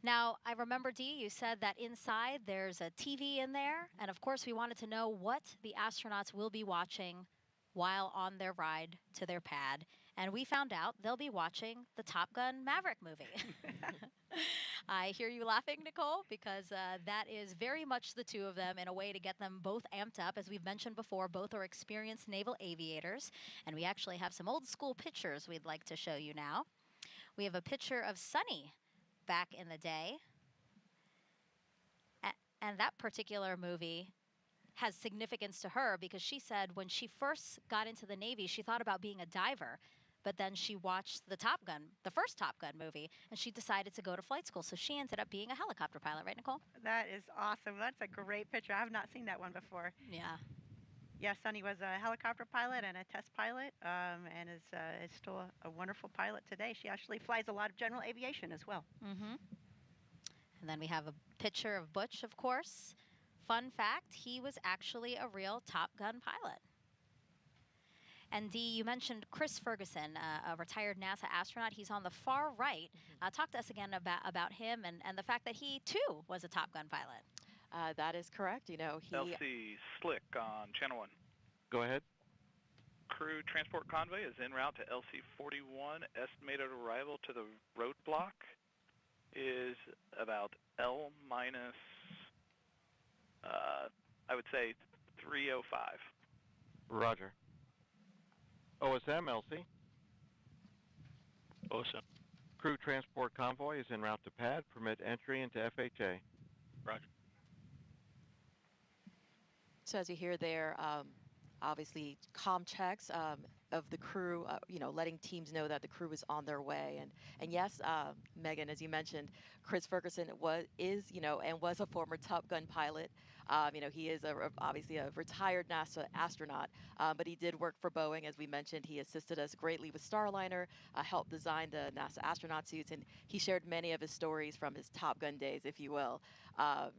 Now, I remember, Dee, you said that inside there's a TV in there, and of course we wanted to know what the astronauts will be watching while on their ride to their pad, and we found out they'll be watching the Top Gun Maverick movie. I hear you laughing, Nicole, because that is very much the two of them in a way to get them both amped up. As we've mentioned before, both are experienced naval aviators, and we actually have some old school pictures we'd like to show you now. We have a picture of Sunny back in the day. And that particular movie has significance to her because she said when she first got into the Navy, she thought about being a diver, but then she watched the first Top Gun movie, and she decided to go to flight school. So she ended up being a helicopter pilot, right, Nicole? That is awesome. That's a great picture. I have not seen that one before. Yeah. Yeah, Sunny was a helicopter pilot and a test pilot, and is still a wonderful pilot today. She actually flies a lot of general aviation as well. Mm-hmm. And then we have a picture of Butch, of course. Fun fact, he was actually a real Top Gun pilot. And Dee, you mentioned Chris Ferguson, a retired NASA astronaut. He's on the far right. Talk to us again about him and the fact that he, too, was a Top Gun pilot. That is correct. LC Slick on Channel 1. Go ahead. Crew transport convoy is en route to LC-41. Estimated arrival to the roadblock is about L minus, I would say, 3:05. Roger. OSM, LC. OSM. Crew transport convoy is en route to pad. Permit entry into FHA. Roger. So as you hear there, obviously comm checks of the crew, letting teams know that the crew is on their way. And yes, Megan, as you mentioned, Chris Ferguson is a former Top Gun pilot. He is obviously a retired NASA astronaut, but he did work for Boeing, as we mentioned. He assisted us greatly with Starliner, helped design the NASA astronaut suits, and he shared many of his stories from his Top Gun days, if you will,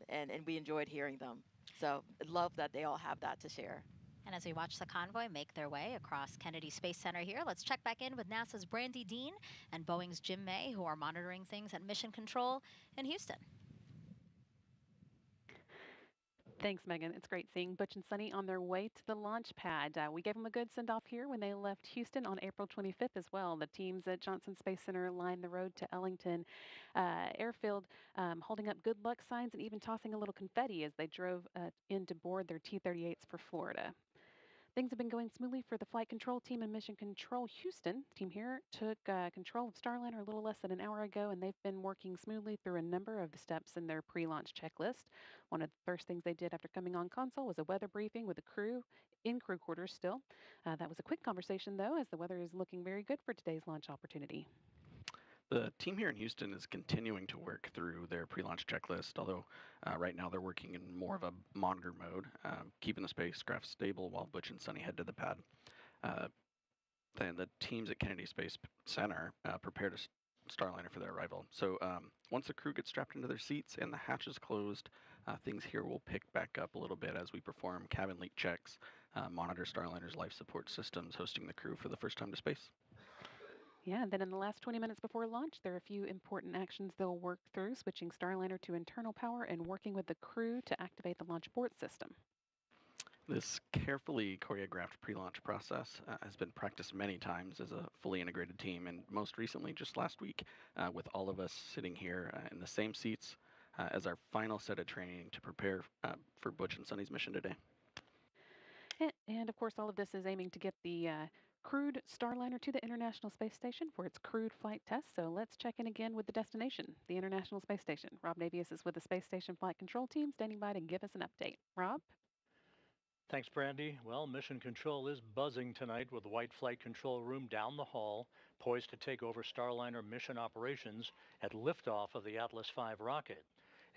and we enjoyed hearing them. So love that they all have that to share. And as we watch the convoy make their way across Kennedy Space Center here, let's check back in with NASA's Brandy Dean and Boeing's Jim May, who are monitoring things at Mission Control in Houston. Thanks, Megan. It's great seeing Butch and Sunny on their way to the launch pad. We gave them a good send-off here when they left Houston on April 25th as well. The teams at Johnson Space Center lined the road to Ellington Airfield, holding up good luck signs and even tossing a little confetti as they drove in to board their T-38s for Florida. Things have been going smoothly for the flight control team in Mission Control Houston. The team here took control of Starliner a little less than an hour ago, and they've been working smoothly through a number of the steps in their pre-launch checklist. One of the first things they did after coming on console was a weather briefing with the crew in crew quarters still. That was a quick conversation, though, as the weather is looking very good for today's launch opportunity. The team here in Houston is continuing to work through their pre-launch checklist, although right now they're working in more of a monitor mode, keeping the spacecraft stable while Butch and Sunny head to the pad. Then the teams at Kennedy Space Center prepared a Starliner for their arrival. So once the crew gets strapped into their seats and the hatches closed, things here will pick back up a little bit as we perform cabin leak checks, monitor Starliner's life support systems, hosting the crew for the first time to space. Yeah, and then in the last 20 minutes before launch, there are a few important actions they'll work through, switching Starliner to internal power and working with the crew to activate the launch abort system. This carefully choreographed pre-launch process has been practiced many times as a fully integrated team, and most recently just last week with all of us sitting here in the same seats as our final set of training to prepare for Butch and Sunny's mission today. And of course, all of this is aiming to get the crewed Starliner to the International Space Station for its crewed flight test. So let's check in again with the destination, the International Space Station. Rob Navius is with the Space Station Flight Control Team, standing by to give us an update. Rob? Thanks, Brandy. Well, Mission Control is buzzing tonight with the White Flight Control Room down the hall, poised to take over Starliner mission operations at liftoff of the Atlas V rocket.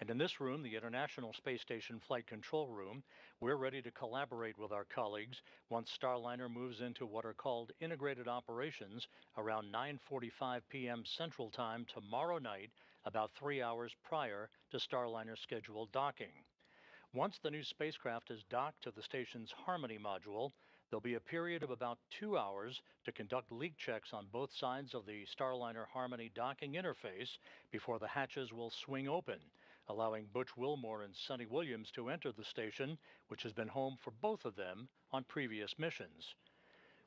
And in this room, the International Space Station Flight Control Room, we're ready to collaborate with our colleagues once Starliner moves into what are called integrated operations around 9:45 p.m. Central Time tomorrow night, about 3 hours prior to Starliner's scheduled docking. Once the new spacecraft is docked to the station's Harmony module, there'll be a period of about 2 hours to conduct leak checks on both sides of the Starliner Harmony docking interface before the hatches will swing open, allowing Butch Wilmore and Sunny Williams to enter the station, which has been home for both of them on previous missions.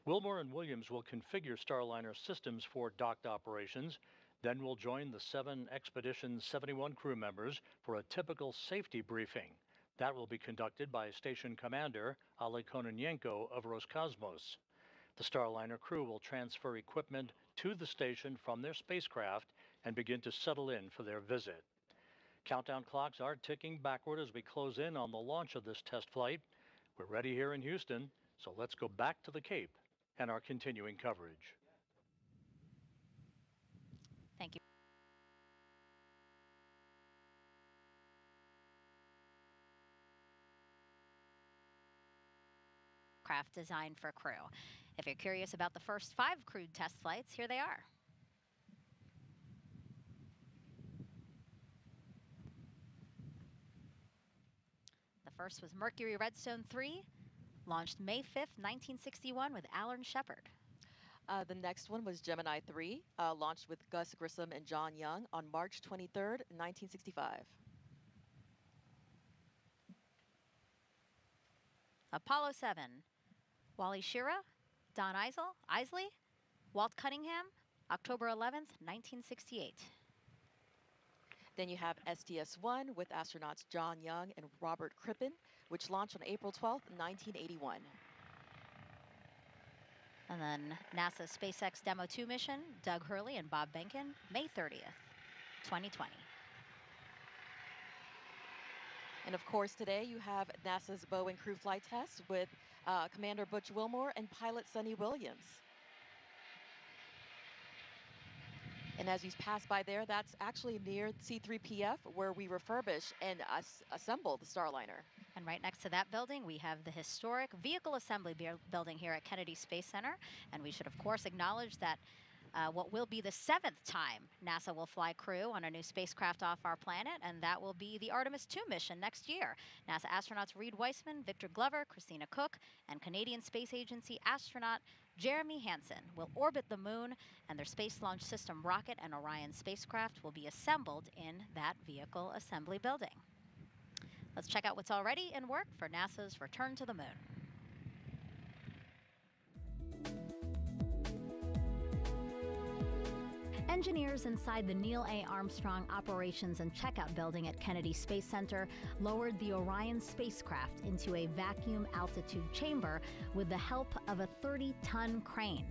Wilmore and Williams will configure Starliner systems for docked operations, then will join the 7 Expedition 71 crew members for a typical safety briefing. That will be conducted by Station Commander Ali Kononenko of Roscosmos. The Starliner crew will transfer equipment to the station from their spacecraft and begin to settle in for their visit. Countdown clocks are ticking backward as we close in on the launch of this test flight. We're ready here in Houston, so let's go back to the Cape and our continuing coverage. Thank you. Craft designed for crew. If you're curious about the first 5 crewed test flights, here they are. The first was Mercury Redstone 3, launched May 5th, 1961 with Alan Shepard. The next one was Gemini 3, launched with Gus Grissom and John Young on March 23rd, 1965. Apollo 7, Wally Schirra, Don Isley, Walt Cunningham, October 11th, 1968. Then you have STS-1 with astronauts John Young and Robert Crippen, which launched on April 12th, 1981. And then NASA's SpaceX Demo 2 mission, Doug Hurley and Bob Behnken, May 30th, 2020. And of course, today you have NASA's Boeing Crew Flight Test with Commander Butch Wilmore and pilot Sonny Williams. And as you pass by there, that's actually near C3PF where we refurbish and assemble the Starliner. And right next to that building, we have the historic Vehicle Assembly Building here at Kennedy Space Center. And we should, of course, acknowledge that what will be the 7th time NASA will fly crew on a new spacecraft off our planet, and that will be the Artemis II mission next year. NASA astronauts Reed Weissman, Victor Glover, Christina Cook, and Canadian Space Agency astronaut Jeremy Hansen will orbit the moon, and their Space Launch System rocket and Orion spacecraft will be assembled in that Vehicle Assembly Building. Let's check out what's already in work for NASA's return to the moon. Engineers inside the Neil A. Armstrong Operations and Checkout Building at Kennedy Space Center lowered the Orion spacecraft into a vacuum altitude chamber with the help of a 30-ton crane.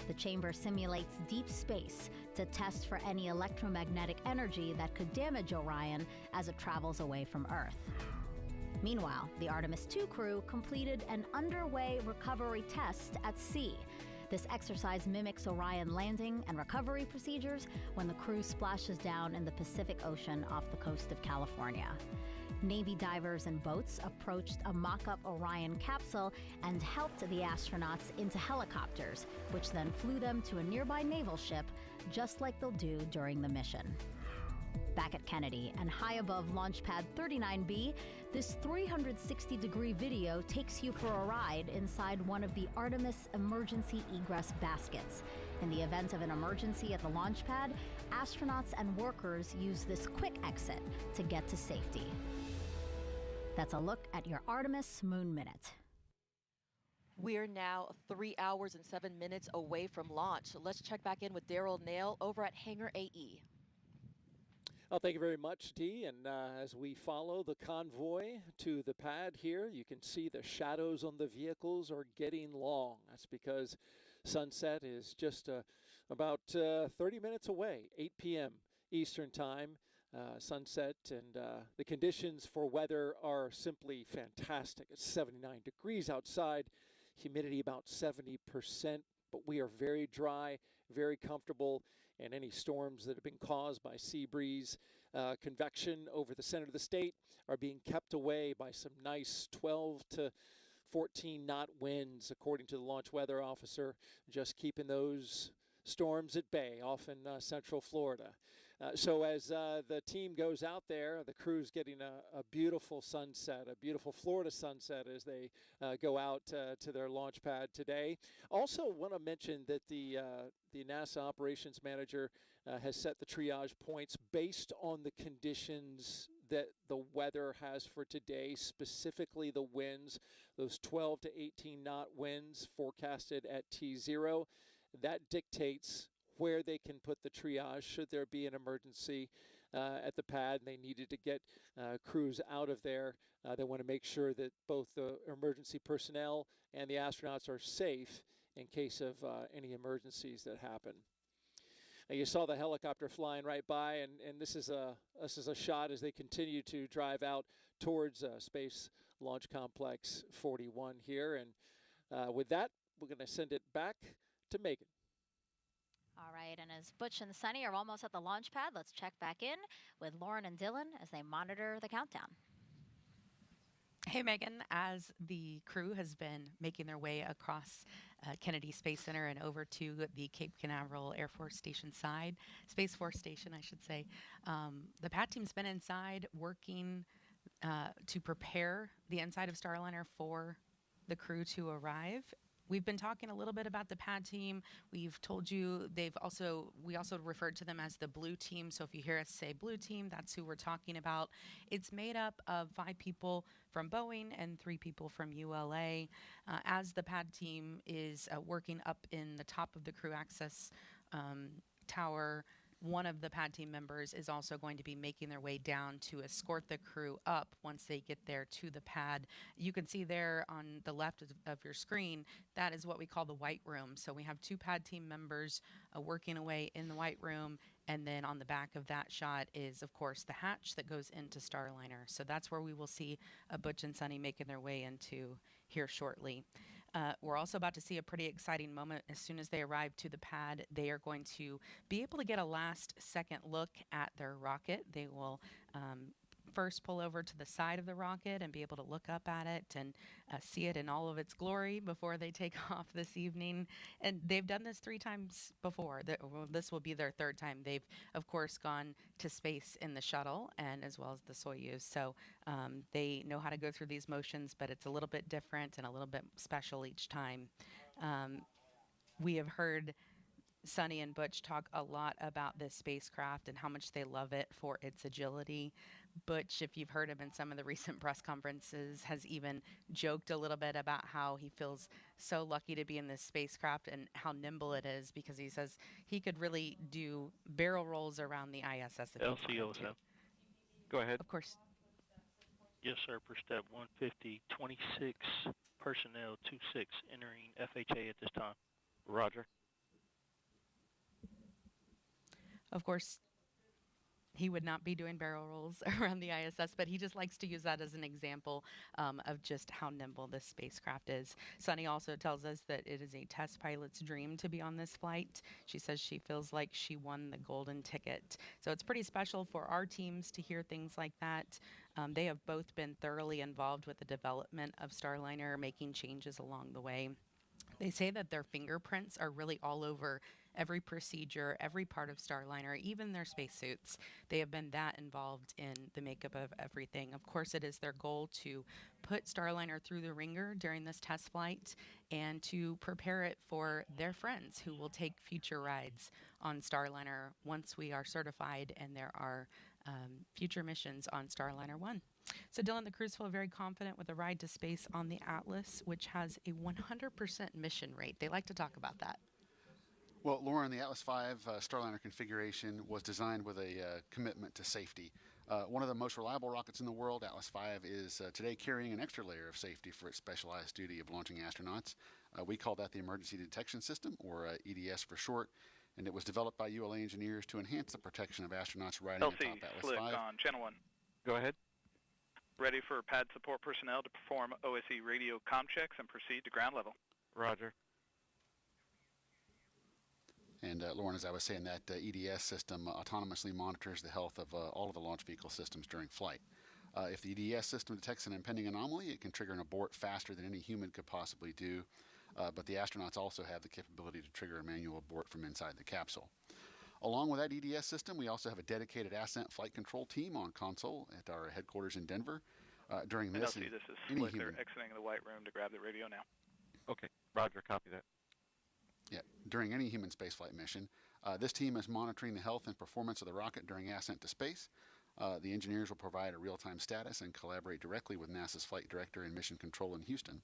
The chamber simulates deep space to test for any electromagnetic energy that could damage Orion as it travels away from Earth. Meanwhile, the Artemis II crew completed an underway recovery test at sea. This exercise mimics Orion landing and recovery procedures when the crew splashes down in the Pacific Ocean off the coast of California. Navy divers and boats approached a mock-up Orion capsule and helped the astronauts into helicopters, which then flew them to a nearby naval ship, just like they'll do during the mission. Back at Kennedy and high above Launchpad 39B, this 360-degree video takes you for a ride inside one of the Artemis emergency egress baskets. In the event of an emergency at the launch pad, astronauts and workers use this quick exit to get to safety. That's a look at your Artemis Moon Minute. We're now 3 hours and 7 minutes away from launch. So let's check back in with Daryl Nail over at Hangar AE. Well, thank you very much, Dee. And as we follow the convoy to the pad here, you can see the shadows on the vehicles are getting long. That's because sunset is just about 30 minutes away, 8 p.m. Eastern Time. Sunset, and the conditions for weather are simply fantastic. It's 79 degrees outside, humidity about 70%, but we are very dry, very comfortable, and any storms that have been caused by sea breeze, convection over the center of the state are being kept away by some nice 12 to 14 knot winds, according to the launch weather officer, just keeping those storms at bay off in central Florida. So as the team goes out there, the crew's getting a beautiful sunset, a beautiful Florida sunset as they go out to their launch pad today. Also want to mention that the NASA operations manager has set the triage points based on the conditions that the weather has for today, specifically the winds, those 12 to 18 knot winds forecasted at T0. That dictates where they can put the triage should there be an emergency at the pad and they needed to get crews out of there. They want to make sure that both the emergency personnel and the astronauts are safe in case of any emergencies that happen. Now you saw the helicopter flying right by, and this is a shot as they continue to drive out towards Space Launch Complex 41 here. And with that, we're going to send it back to Megan. All right, and as Butch and Sonny are almost at the launch pad, let's check back in with Lauren and Dylan as they monitor the countdown. Hey, Megan, as the crew has been making their way across Kennedy Space Center and over to the Cape Canaveral Air Force Station side, Space Force Station, I should say, the pad team's been inside working to prepare the inside of Starliner for the crew to arrive. We've been talking a little bit about the pad team. We've told you we also referred to them as the blue team. So if you hear us say blue team, that's who we're talking about. It's made up of 5 people from Boeing and 3 people from ULA. As the pad team is working up in the top of the crew access tower, one of the pad team members is also going to be making their way down to escort the crew up once they get there to the pad. You can see there on the left of your screen, that is what we call the white room. So we have 2 pad team members working away in the white room, And then on the back of that shot is, of course, the hatch that goes into Starliner. So that's where we will see Butch and Sunny making their way into here shortly. We're also about to see a pretty exciting moment. As soon as they arrive to the pad, they are going to be able to get a last second look at their rocket. They will first pull over to the side of the rocket and be able to look up at it and see it in all of its glory before they take off this evening. And they've done this 3 times before. This will be their 3rd time. They've, of course, gone to space in the shuttle and as well as the Soyuz. So they know how to go through these motions, but it's a little bit different and a little bit special each time. We have heard Sunny and Butch talk a lot about this spacecraft and how much they love it for its agility. Butch, if you've heard him in some of the recent press conferences, has even joked a little bit about how he feels so lucky to be in this spacecraft and how nimble it is, because he says he could really do barrel rolls around the ISS if he wanted to. Go ahead. Of course. Yes, sir. Per step 150, 26 personnel, 26 entering FHA at this time. Roger. Of course, he would not be doing barrel rolls around the ISS, but he just likes to use that as an example of just how nimble this spacecraft is. Sunny also tells us that it is a test pilot's dream to be on this flight. She says she feels like she won the golden ticket. So it's pretty special for our teams to hear things like that. They have both been thoroughly involved with the development of Starliner, making changes along the way. They say that their fingerprints are really all over every procedure, every part of Starliner, even their spacesuits. They have been that involved in the makeup of everything. Of course, it is their goal to put Starliner through the ringer during this test flight and to prepare it for their friends who will take future rides on Starliner once we are certified and there are future missions on Starliner 1. So Dylan, the crews feel very confident with a ride to space on the Atlas, which has a 100% mission rate. They like to talk about that. Well, Lauren, the Atlas V Starliner configuration was designed with a commitment to safety. One of the most reliable rockets in the world, Atlas V, is today carrying an extra layer of safety for its specialized duty of launching astronauts. We call that the Emergency Detection System, or EDS for short, and it was developed by ULA engineers to enhance the protection of astronauts riding atop Atlas Slick V. on Channel 1. Go ahead. Ready for pad support personnel to perform OSE radio comm checks and proceed to ground level. Roger. And Lauren, as I was saying, that EDS system autonomously monitors the health of all of the launch vehicle systems during flight. If the EDS system detects an impending anomaly, it can trigger an abort faster than any human could possibly do. But the astronauts also have the capability to trigger a manual abort from inside the capsule. Along with that EDS system, we also have a dedicated ascent flight control team on console at our headquarters in Denver. During this, this is Slick. They're exiting the white room to grab the radio now. Okay, Roger, copy that. Yeah, during any human spaceflight mission, this team is monitoring the health and performance of the rocket during ascent to space. The engineers will provide a real-time status and collaborate directly with NASA's flight director and mission control in Houston.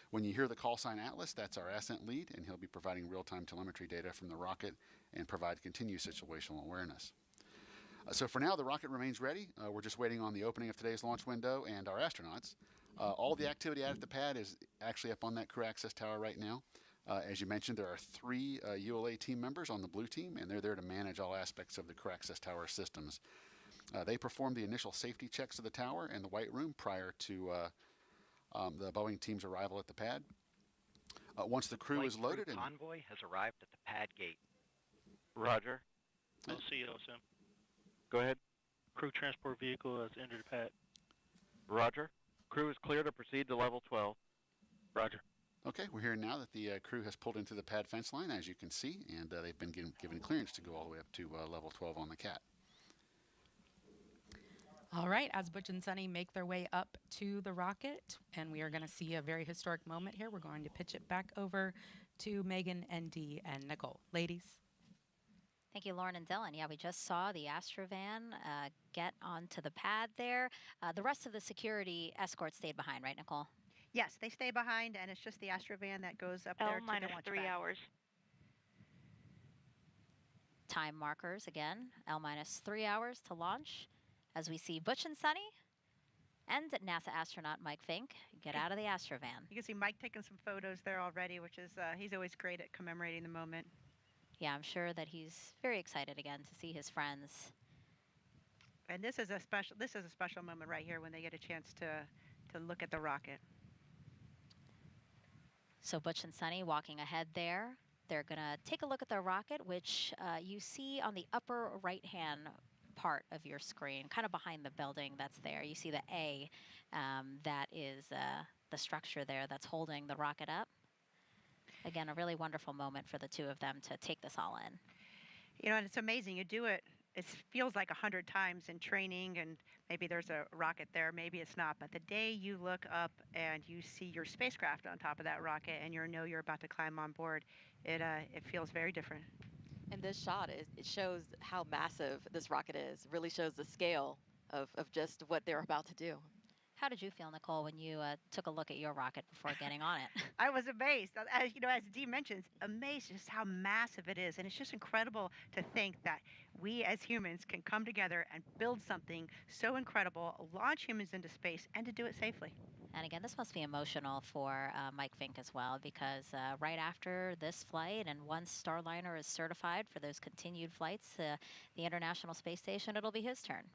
When you hear the call sign Atlas, that's our ascent lead, and he'll be providing real-time telemetry data from the rocket and provide continued situational awareness. So for now, the rocket remains ready. We're just waiting on the opening of today's launch window and our astronauts. All the activity out at the pad is actually up on that crew access tower right now. As you mentioned, there are 3 ULA team members on the blue team, and they're there to manage all aspects of the crew access tower systems. They perform the initial safety checks of the tower and the white room prior to the Boeing team's arrival at the pad. Once the crew is loaded, and convoy has arrived at the pad gate. Roger. LCOSM. Go ahead. Crew transport vehicle has entered the pad. Roger. Crew is clear to proceed to level 12. Roger. Okay, we're hearing now that the crew has pulled into the pad fence line, as you can see, and they've been given clearance to go all the way up to level 12 on the CAT. All right, as Butch and Sunny make their way up to the rocket, and we are going to see a very historic moment here, we're going to pitch it back over to Megan, ND, and Nicole. Ladies. Thank you, Lauren and Dylan. Yeah, we just saw the Astrovan get onto the pad there. The rest of the security escort stayed behind, right, Nicole? Yes, they stay behind, and it's just the Astrovan that goes up there to the launch pad. L-3 hours. Time markers again, L-3 hours to launch. As we see Butch and Sunny and NASA astronaut Mike Fink get out of the Astrovan. You can see Mike taking some photos there already, which is, he's always great at commemorating the moment. yeah, I'm sure that he's very excited again to see his friends. And this is a special moment right here when they get a chance to look at the rocket. So Butch and Sunny walking ahead there. They're going to take a look at the rocket, which you see on the upper right-hand part of your screen, kind of behind the building that's there. You see the A, that is the structure there that's holding the rocket up. Again, a really wonderful moment for the two of them to take this all in. You know, and it's amazing. You do it, it feels like 100 times in training, and maybe there's a rocket there, maybe it's not. But the day you look up and you see your spacecraft on top of that rocket and you know you're about to climb on board, it feels very different. And this shot, it shows how massive this rocket is. It really shows the scale of just what they're about to do. How did you feel, Nicole, when you took a look at your rocket before getting on it? I was amazed. As you know, as Dee mentions, amazed just how massive it is. And it's just incredible to think that we as humans can come together and build something so incredible, launch humans into space, and to do it safely. And again, this must be emotional for Mike Fink as well, because right after this flight, and once Starliner is certified for those continued flights to the International Space Station, it'll be his turn.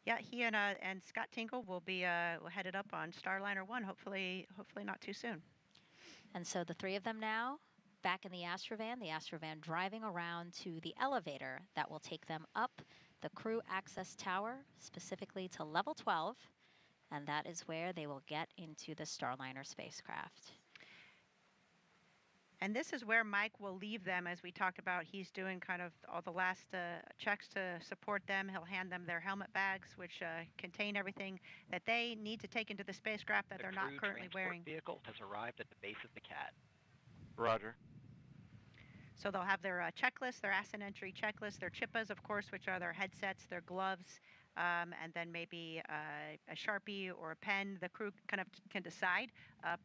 Yeah, he and Scott Tingle will be headed up on Starliner 1, hopefully not too soon. And so the three of them now back in the Astrovan driving around to the elevator that will take them up the crew access tower, specifically to level 12, and that is where they will get into the Starliner spacecraft. And this is where Mike will leave them, as we talked about. He's doing kind of all the last checks to support them. He'll hand them their helmet bags, which contain everything that they need to take into the spacecraft that they're not currently wearing. The vehicle has arrived at the base of the CAT. Roger. So they'll have their checklist, their ascent entry checklist, their chippas, of course, which are their headsets, their gloves, and then maybe a Sharpie or a pen. The crew kind of can decide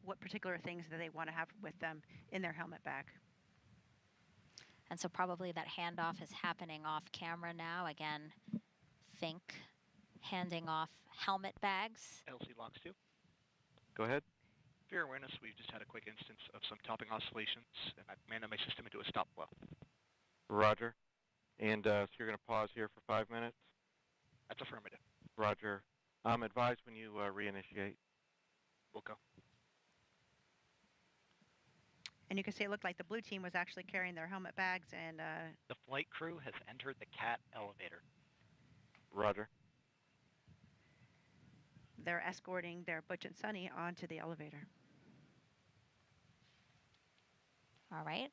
what particular things that they want to have with them in their helmet bag. And so probably that handoff is happening off camera now. Again, Fink handing off helmet bags. LC Locks 2. Go ahead. For your awareness, we've just had a quick instance of some topping oscillations, and I've commanded my system into a stop flow. Roger. And so you're going to pause here for 5 minutes? That's affirmative. Roger. Advise when you reinitiate. We'll go. And you can see it looked like the blue team was actually carrying their helmet bags, and the flight crew has entered the CAT elevator. Roger. They're escorting their Butch and Sunny onto the elevator. All right.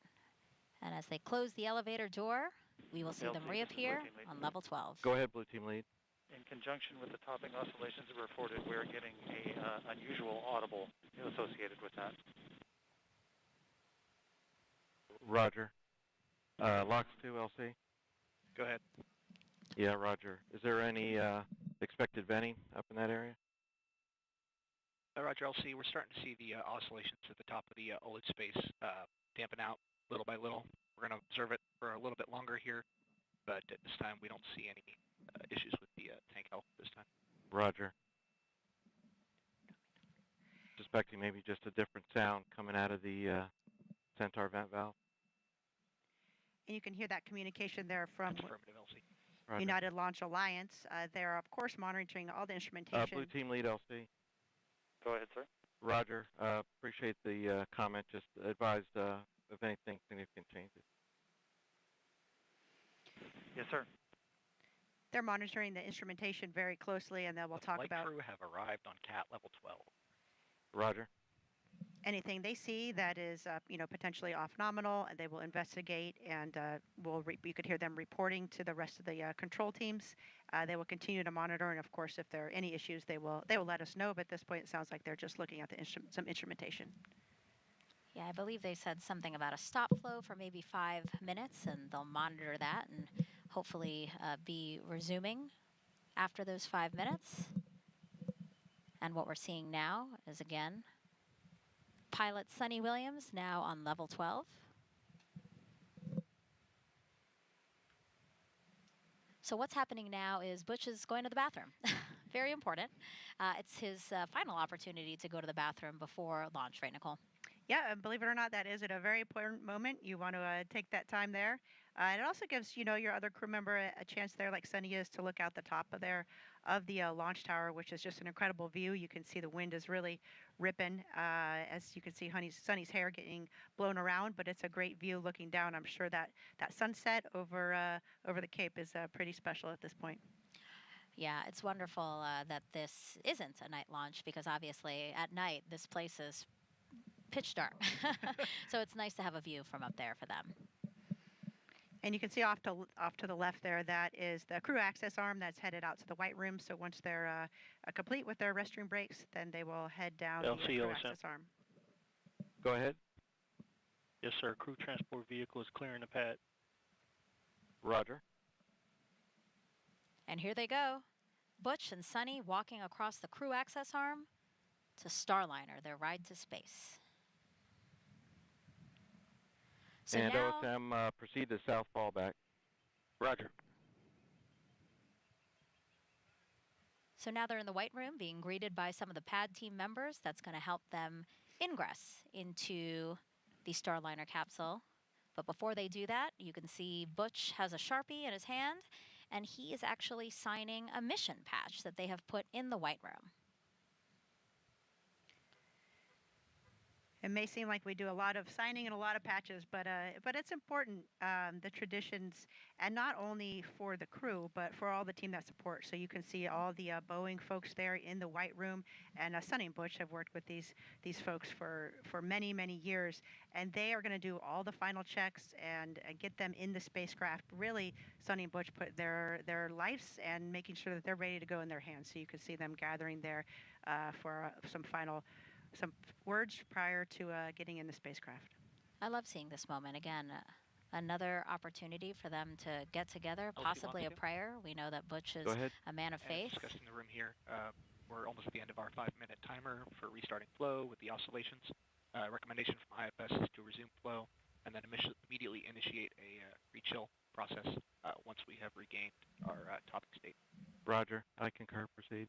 And as they close the elevator door, we will see them reappear on level 12. Go ahead, Blue Team Lead. In conjunction with the topping oscillations that were reported, we're getting a unusual audible associated with that. Roger. Locks 2, LC. Go ahead. Yeah, Roger. Is there any expected venting up in that area? Roger, LC. We're starting to see the oscillations at the top of the OLED space dampen out little by little. We're going to observe it for a little bit longer here, but at this time we don't see any issues with the tank health this time. Roger. Suspecting maybe just a different sound coming out of the Centaur vent valve. And you can hear that communication there from Roger. United Launch Alliance. They're, of course, monitoring all the instrumentation. Blue Team Lead, LC. Go ahead, sir. Roger. Appreciate the comment. Just advised if anything significant changes. Yes, sir. They're monitoring the instrumentation very closely, and then we'll talk about... The flight crew have arrived on CAT level 12. Roger. Anything they see that is, potentially off-nominal, and they will investigate, and you could hear them reporting to the rest of the control teams. They will continue to monitor, and of course, if there are any issues, they will let us know. But at this point, it sounds like they're just looking at some instrumentation. Yeah, I believe they said something about a stop flow for maybe 5 minutes, and they'll monitor that and hopefully be resuming after those 5 minutes. And what we're seeing now is, again, pilot Sunny Williams now on level 12. So what's happening now is Butch is going to the bathroom. Very important. It's his final opportunity to go to the bathroom before launch, right, Nicole? Yeah, and believe it or not, that is at a very important moment. You want to take that time there. And it also gives, your other crew member a chance there, like Sunny is, to look out the top of the launch tower, which is just an incredible view. You can see the wind is really ripping, as you can see Sunny's hair getting blown around, but it's a great view looking down. I'm sure that sunset over the Cape is pretty special at this point. Yeah, it's wonderful that this isn't a night launch, because obviously at night this place is pitch dark. So it's nice to have a view from up there for them. And you can see off to the left there, that is the crew access arm that's headed out to the white room. So once they're complete with their restroom breaks, then they will head down the crew access arm. Go ahead. Yes, sir. Crew transport vehicle is clearing the pad. Roger. And here they go. Butch and Sunny walking across the crew access arm to Starliner, their ride to space. So and now, OSM, proceed to south fallback. Roger. So now they're in the white room being greeted by some of the pad team members. That's going to help them ingress into the Starliner capsule. But before they do that, you can see Butch has a Sharpie in his hand, and he is actually signing a mission patch that they have put in the white room. It may seem like we do a lot of signing and a lot of patches, but it's important, the traditions, and not only for the crew, but for all the team that supports. So you can see all the Boeing folks there in the white room, and Sunny and Butch have worked with these folks for many, many years, and they are going to do all the final checks and get them in the spacecraft. Really, Sunny and Butch put their lives and making sure that they're ready to go in their hands. So you can see them gathering there for some words prior to getting in the spacecraft. I love seeing this moment. Again, another opportunity for them to get together, possibly a prayer. We know that Butch is a man of faith. Discussing the room here, we're almost at the end of our 5-minute timer for restarting flow with the oscillations. Recommendation from IFS is to resume flow and then immediately initiate a re-chill process once we have regained our topic state. Roger. I concur. Proceed.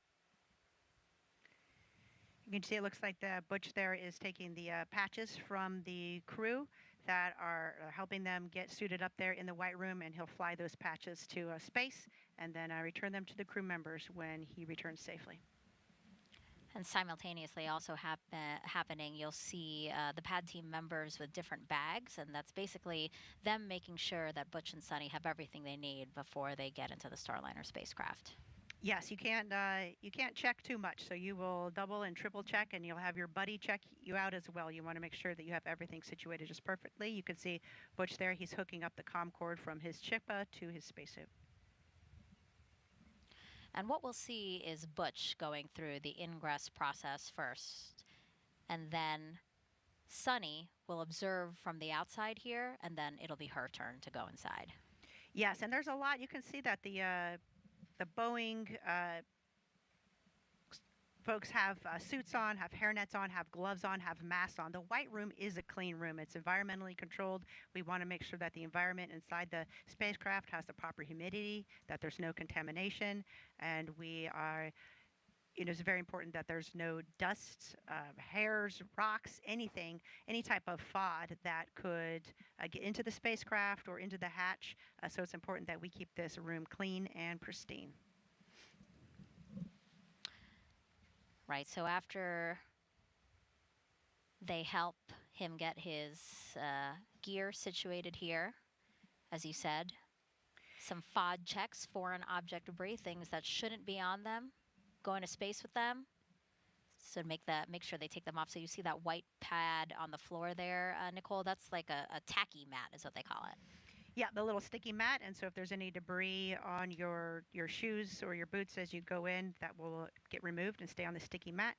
You can see it looks like the Butch there is taking the patches from the crew that are helping them get suited up there in the white room, and he'll fly those patches to space and then return them to the crew members when he returns safely. And simultaneously also happening, you'll see the pad team members with different bags, and that's basically them making sure that Butch and Sunny have everything they need before they get into the Starliner spacecraft. Yes, you can't check too much, so you will double and triple check, and you'll have your buddy check you out as well. You want to make sure that you have everything situated just perfectly. You can see Butch there, he's hooking up the comm cord from his Chippa to his spacesuit. And what we'll see is Butch going through the ingress process first, and then Sunny will observe from the outside here, and then it'll be her turn to go inside. Yes, and there's a lot. You can see that the Boeing folks have suits on, have hairnets on, have gloves on, have masks on. The white room is a clean room. It's environmentally controlled. We want to make sure that the environment inside the spacecraft has the proper humidity, that there's no contamination, and we are, it's very important that there's no dust, hairs, rocks, anything, any type of FOD that could get into the spacecraft or into the hatch. So it's important that we keep this room clean and pristine. Right, so after they help him get his gear situated here, as you said, some FOD checks, foreign object debris, things that shouldn't be on them, go into space with them. So make sure they take them off. So you see that white pad on the floor there, Nicole, that's like a tacky mat is what they call it. Yeah, the little sticky mat, and so if there's any debris on your shoes or your boots as you go in, that will get removed and stay on the sticky mat.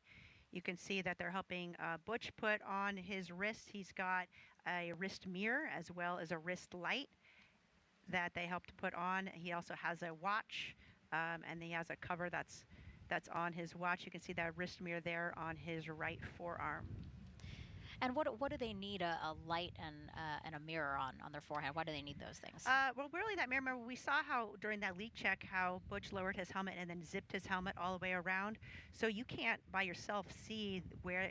You can see that they're helping Butch put on his wrist. He's got a wrist mirror as well as a wrist light that they helped put on. He also has a watch, and he has a cover that's on his watch. You can see that wrist mirror there on his right forearm. And what do they need a light and a mirror on their forehead? Why do they need those things? Well, really that mirror, remember we saw how during that leak check how Butch lowered his helmet and then zipped his helmet all the way around. So you can't by yourself see where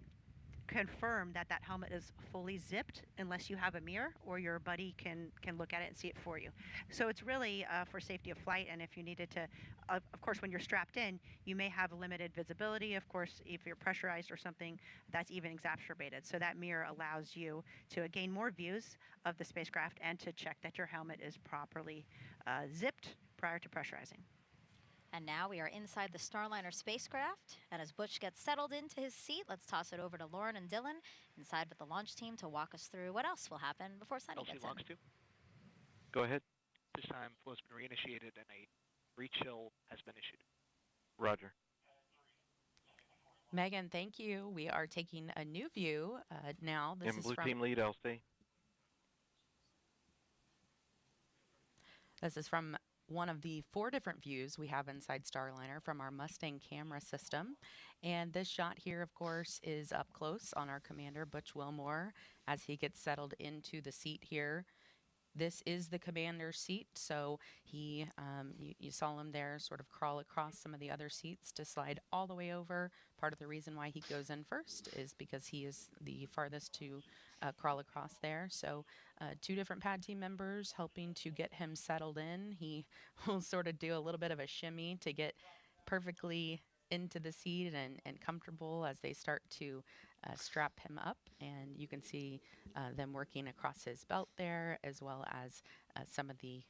confirm that that helmet is fully zipped unless you have a mirror or your buddy can look at it and see it for you. So it's really for safety of flight, and if you needed to, of course, when you're strapped in, you may have limited visibility. Of course, if you're pressurized or something, that's even exacerbated. So that mirror allows you to gain more views of the spacecraft and to check that your helmet is properly zipped prior to pressurizing. And now we are inside the Starliner spacecraft. And as Butch gets settled into his seat, let's toss it over to Lauren and Dylan inside with the launch team to walk us through what else will happen before Sunny gets in. Go ahead. This time, flow's been reinitiated and a rechill has been issued. Roger. Megan, thank you. We are taking a new view now. This is Blue from team lead, LC. This is from one of the 4 different views we have inside Starliner from our Mustang camera system. And this shot here, of course, is up close on our commander, Butch Wilmore, as he gets settled into the seat here. This is the commander's seat, so he, you saw him there sort of crawl across some of the other seats to slide all the way over. Part of the reason why he goes in first is because he is the farthest to crawl across there. So 2 different pad team members helping to get him settled in. He will sort of do a little bit of a shimmy to get perfectly into the seat and comfortable as they start to strap him up, and you can see them working across his belt there, as well as some of the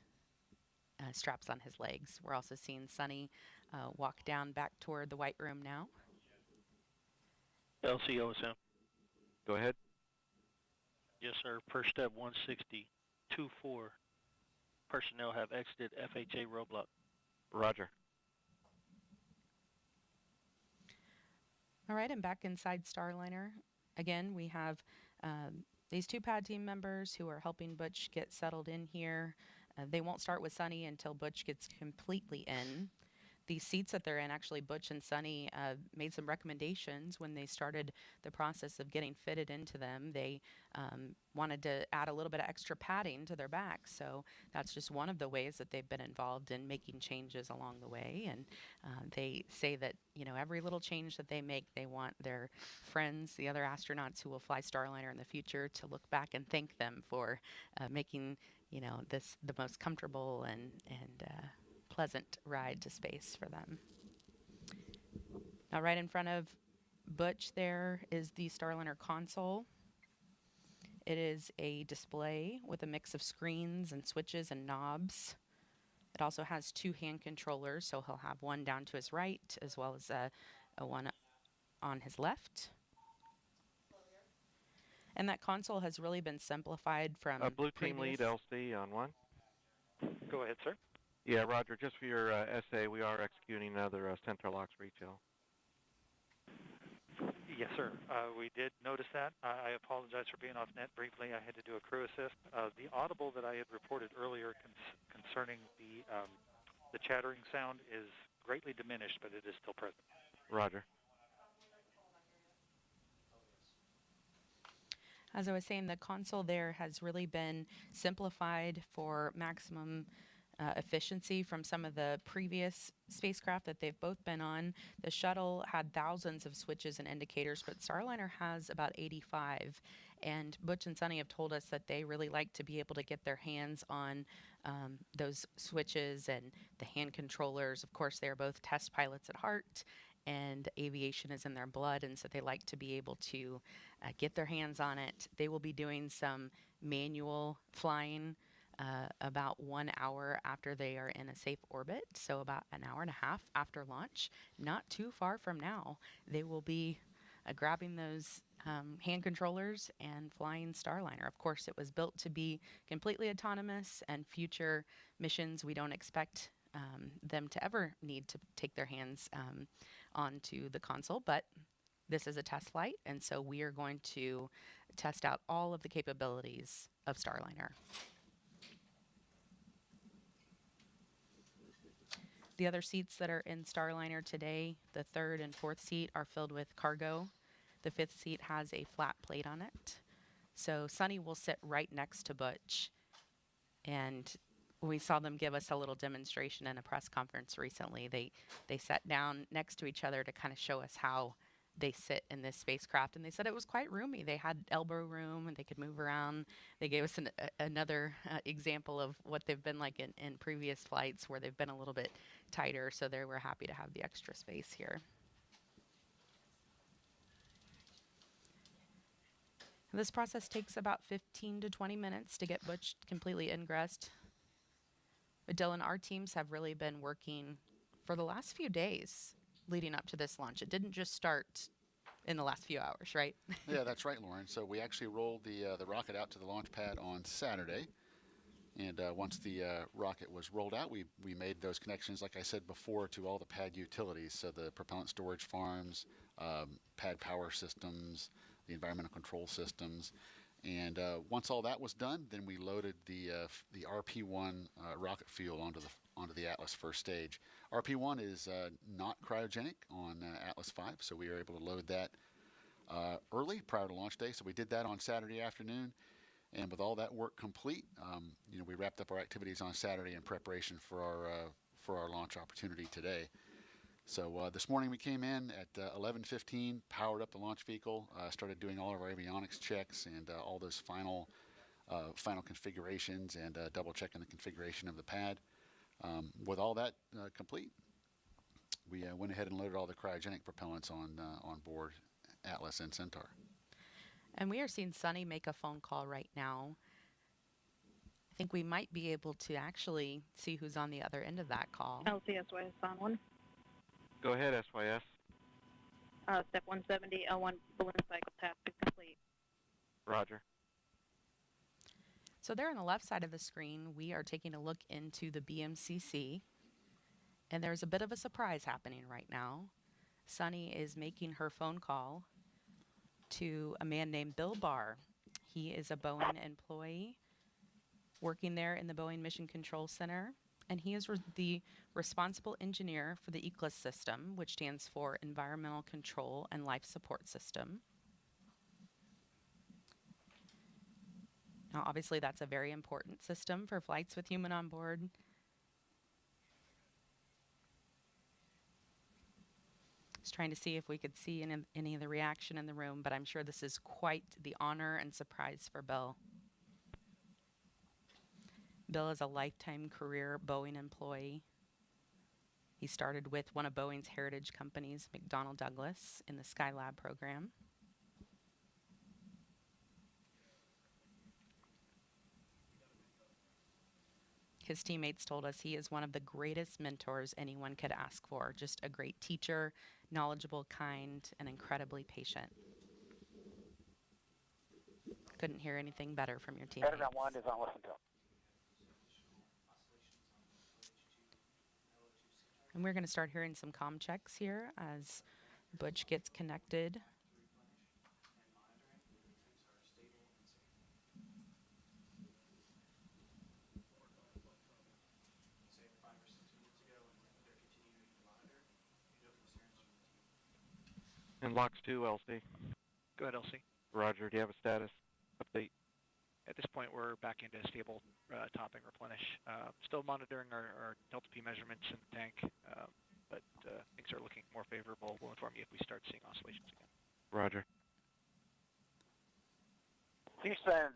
straps on his legs. We're also seeing Sunny walk down back toward the white room now. LCOSM. Go ahead. Yes, sir. Per step 160.24. Personnel have exited FHA roadblock. Roger. All right, and back inside Starliner. Again, we have these 2 pad team members who are helping Butch get settled in here. They won't start with Sunny until Butch gets completely in. These seats that they're in, actually, Butch and Sunny made some recommendations when they started the process of getting fitted into them. They wanted to add a little bit of extra padding to their backs, so that's just one of the ways that they've been involved in making changes along the way. And they say that, you know, every little change that they make, they want their friends, the other astronauts who will fly Starliner in the future, to look back and thank them for making, you know, this the most comfortable and pleasant ride to space for them. Now, right in front of Butch there is the Starliner console. It is a display with a mix of screens and switches and knobs. It also has 2 hand controllers, so he'll have one down to his right as well as a one on his left. And that console has really been simplified from Blue team lead, LC on 1. Go ahead, sir. Yeah, Roger. Just for your essay, we are executing another Centaur LOX rechill. Yes, sir. We did notice that. I apologize for being off net briefly. I had to do a crew assist. The audible that I had reported earlier concerning the chattering sound is greatly diminished, but it is still present. Roger. As I was saying, the console there has really been simplified for maximum efficiency from some of the previous spacecraft that they've both been on. The shuttle had thousands of switches and indicators, but Starliner has about 85. And Butch and Sunny have told us that they really like to be able to get their hands on those switches and the hand controllers. Of course, they're both test pilots at heart, and aviation is in their blood, and so they like to be able to get their hands on it. They will be doing some manual flying about 1 hour after they are in a safe orbit, so about an hour and a half after launch. Not too far from now, they will be grabbing those hand controllers and flying Starliner. Of course, it was built to be completely autonomous, and future missions we don't expect them to ever need to take their hands onto the console, but this is a test flight, and so we are going to test out all of the capabilities of Starliner. The other seats that are in Starliner today, the 3rd and 4th seat, are filled with cargo. The 5th seat has a flat plate on it. So Sunny will sit right next to Butch. And we saw them give us a little demonstration in a press conference recently. They sat down next to each other to kind of show us how they sit in this spacecraft, and they said it was quite roomy. They had elbow room and they could move around. They gave us another example of what they've been like in previous flights where they've been a little bit tighter, so they were happy to have the extra space here. This process takes about 15 to 20 minutes to get Butch completely ingressed. But Dylan, our teams have really been working for the last few days leading up to this launch. It didn't just start in the last few hours, right? Yeah, that's right, Lauren. So we actually rolled the rocket out to the launch pad on Saturday. And once the rocket was rolled out, we made those connections, like I said before, to all the pad utilities. So the propellant storage farms, pad power systems, the environmental control systems. And once all that was done, then we loaded the RP-1 rocket fuel onto the Atlas first stage. RP-1 is not cryogenic on Atlas V, so we were able to load that early prior to launch day. So we did that on Saturday afternoon, and with all that work complete, we wrapped up our activities on Saturday in preparation for our launch opportunity today. So this morning we came in at 11:15, powered up the launch vehicle, started doing all of our avionics checks and all those final configurations and double checking the configuration of the pad. With all that complete, we went ahead and loaded all the cryogenic propellants on board Atlas and Centaur. And we are seeing Sunny make a phone call right now. I think we might be able to actually see who's on the other end of that call. LCSY on 1. Go ahead, SYS. Step 170, L1 balloon cycle task is complete. Roger. So there on the left side of the screen, we are taking a look into the BMCC. And there's a bit of a surprise happening right now. Sunny is making her phone call to a man named Bill Barr. He is a Boeing employee working there in the Boeing Mission Control Center. And he is the responsible engineer for the egress system, which stands for Environmental Control and Life Support System. Now, obviously, that's a very important system for flights with human on board. Just trying to see if we could see any of the reaction in the room, but I'm sure this is quite the honor and surprise for Bill. Bill is a lifetime career Boeing employee. He started with one of Boeing's heritage companies, McDonnell Douglas, in the Skylab program. His teammates told us he is one of the greatest mentors anyone could ask for. Just a great teacher, knowledgeable, kind, and incredibly patient. Couldn't hear anything better from your teammates. Editor 1 is on listen to. And we're going to start hearing some comm checks here as Butch gets connected. And LOX 2, LC. Go ahead, LC. Roger, do you have a status update? At this point, we're back into stable topping replenish. Still monitoring our delta P measurements in the tank, but things are looking more favorable. We'll inform you if we start seeing oscillations again. Roger. Houston,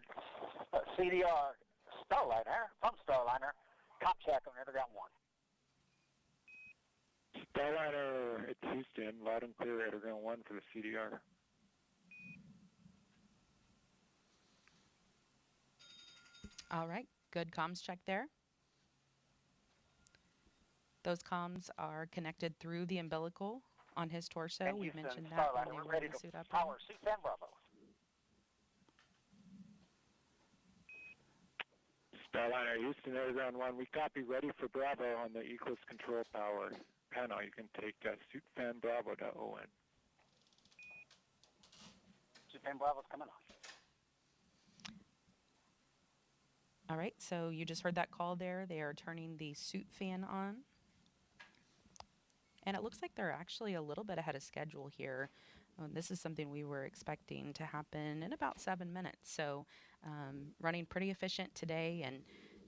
CDR, Starliner, from Starliner, cop check on Underground 1. Starliner, it's Houston, loud and clear, Underground 1 for the CDR. All right, good comms check there. Those comms are connected through the umbilical on his torso. And We Houston, mentioned that Starliner, when they we're were ready in the to suit up. power suit and Bravo. Starliner, Houston, Underground 1, we copy, ready for Bravo on the egress control power panel. You can take suit fan Bravo to ON. Suit fan Bravo's coming on. All right, so you just heard that call there. They are turning the suit fan on. And it looks like they're actually a little bit ahead of schedule here. This is something we were expecting to happen in about 7 minutes. So running pretty efficient today and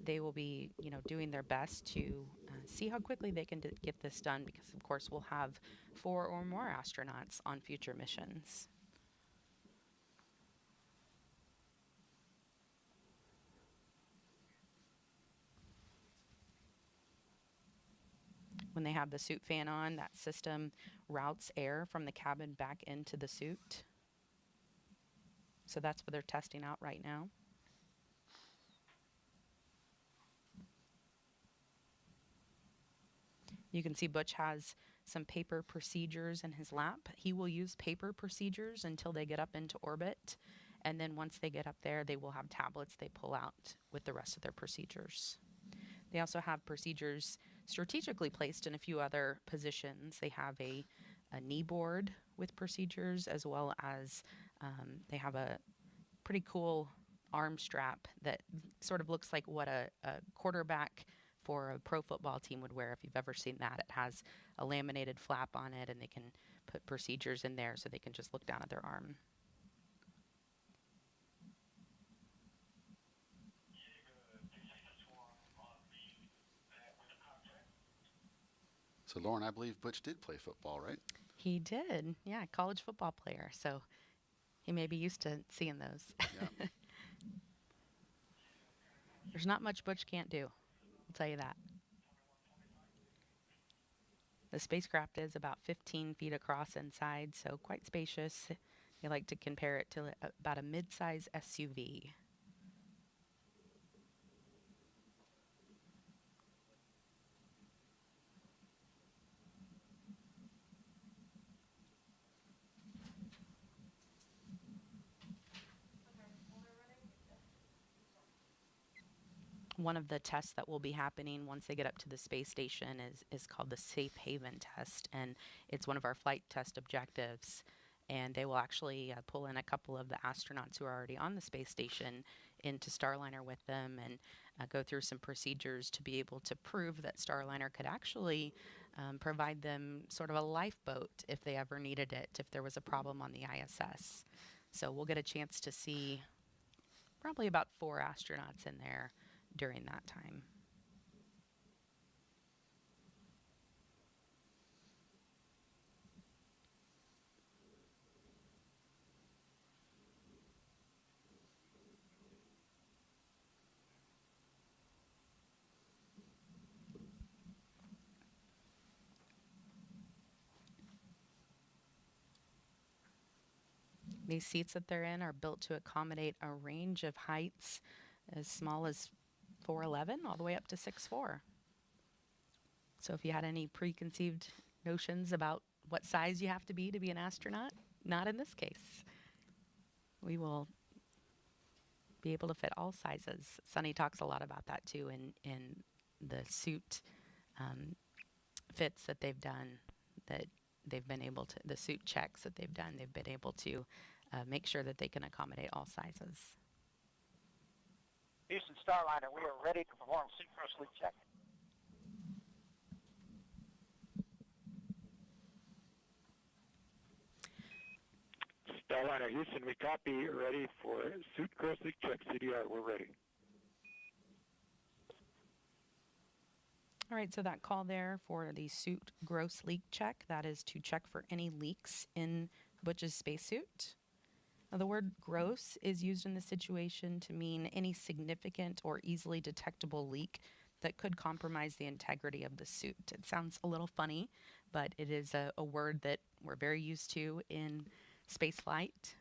they will be, doing their best to see how quickly they can get this done, because of course we'll have 4 or more astronauts on future missions. When they have the suit fan on, that system routes air from the cabin back into the suit. So that's what they're testing out right now. You can see Butch has some paper procedures in his lap. He will use paper procedures until they get up into orbit. And then once they get up there, they will have tablets they pull out with the rest of their procedures. They also have procedures strategically placed in a few other positions. They have a knee board with procedures, as well as they have a pretty cool arm strap that sort of looks like what a quarterback for a pro football team would wear, if you've ever seen that. It has a laminated flap on it, and they can put procedures in there so they can just look down at their arm. So, Lauren, I believe Butch did play football, right? He did, yeah, college football player. So he may be used to seeing those. Yeah. There's not much Butch can't do, I'll tell you that. The spacecraft is about 15 feet across inside, so quite spacious. They like to compare it to about a mid-size SUV. One of the tests that will be happening once they get up to the space station is called the Safe Haven test, and it's one of our flight test objectives. And they will actually pull in a couple of the astronauts who are already on the space station into Starliner with them, and go through some procedures to be able to prove that Starliner could actually provide them sort of a lifeboat if they ever needed it, if there was a problem on the ISS. So we'll get a chance to see probably about 4 astronauts in there during that time. These seats that they're in are built to accommodate a range of heights as small as 4'11" all the way up to 6'4". So if you had any preconceived notions about what size you have to be an astronaut, not in this case. We will be able to fit all sizes. Sunny talks a lot about that too in the suit fits that they've done, that they've been able to, the suit checks that they've done, they've been able to make sure that they can accommodate all sizes. Houston Starliner, we are ready to perform synchronous leak check. Starliner Houston, we copy, ready for suit gross leak check. CDR, we're ready. All right, so that call there for the suit gross leak check, that is to check for any leaks in Butch's spacesuit. Now, the word gross is used in this situation to mean any significant or easily detectable leak that could compromise the integrity of the suit. It sounds a little funny, but it is a word that we're very used to in spaceflight.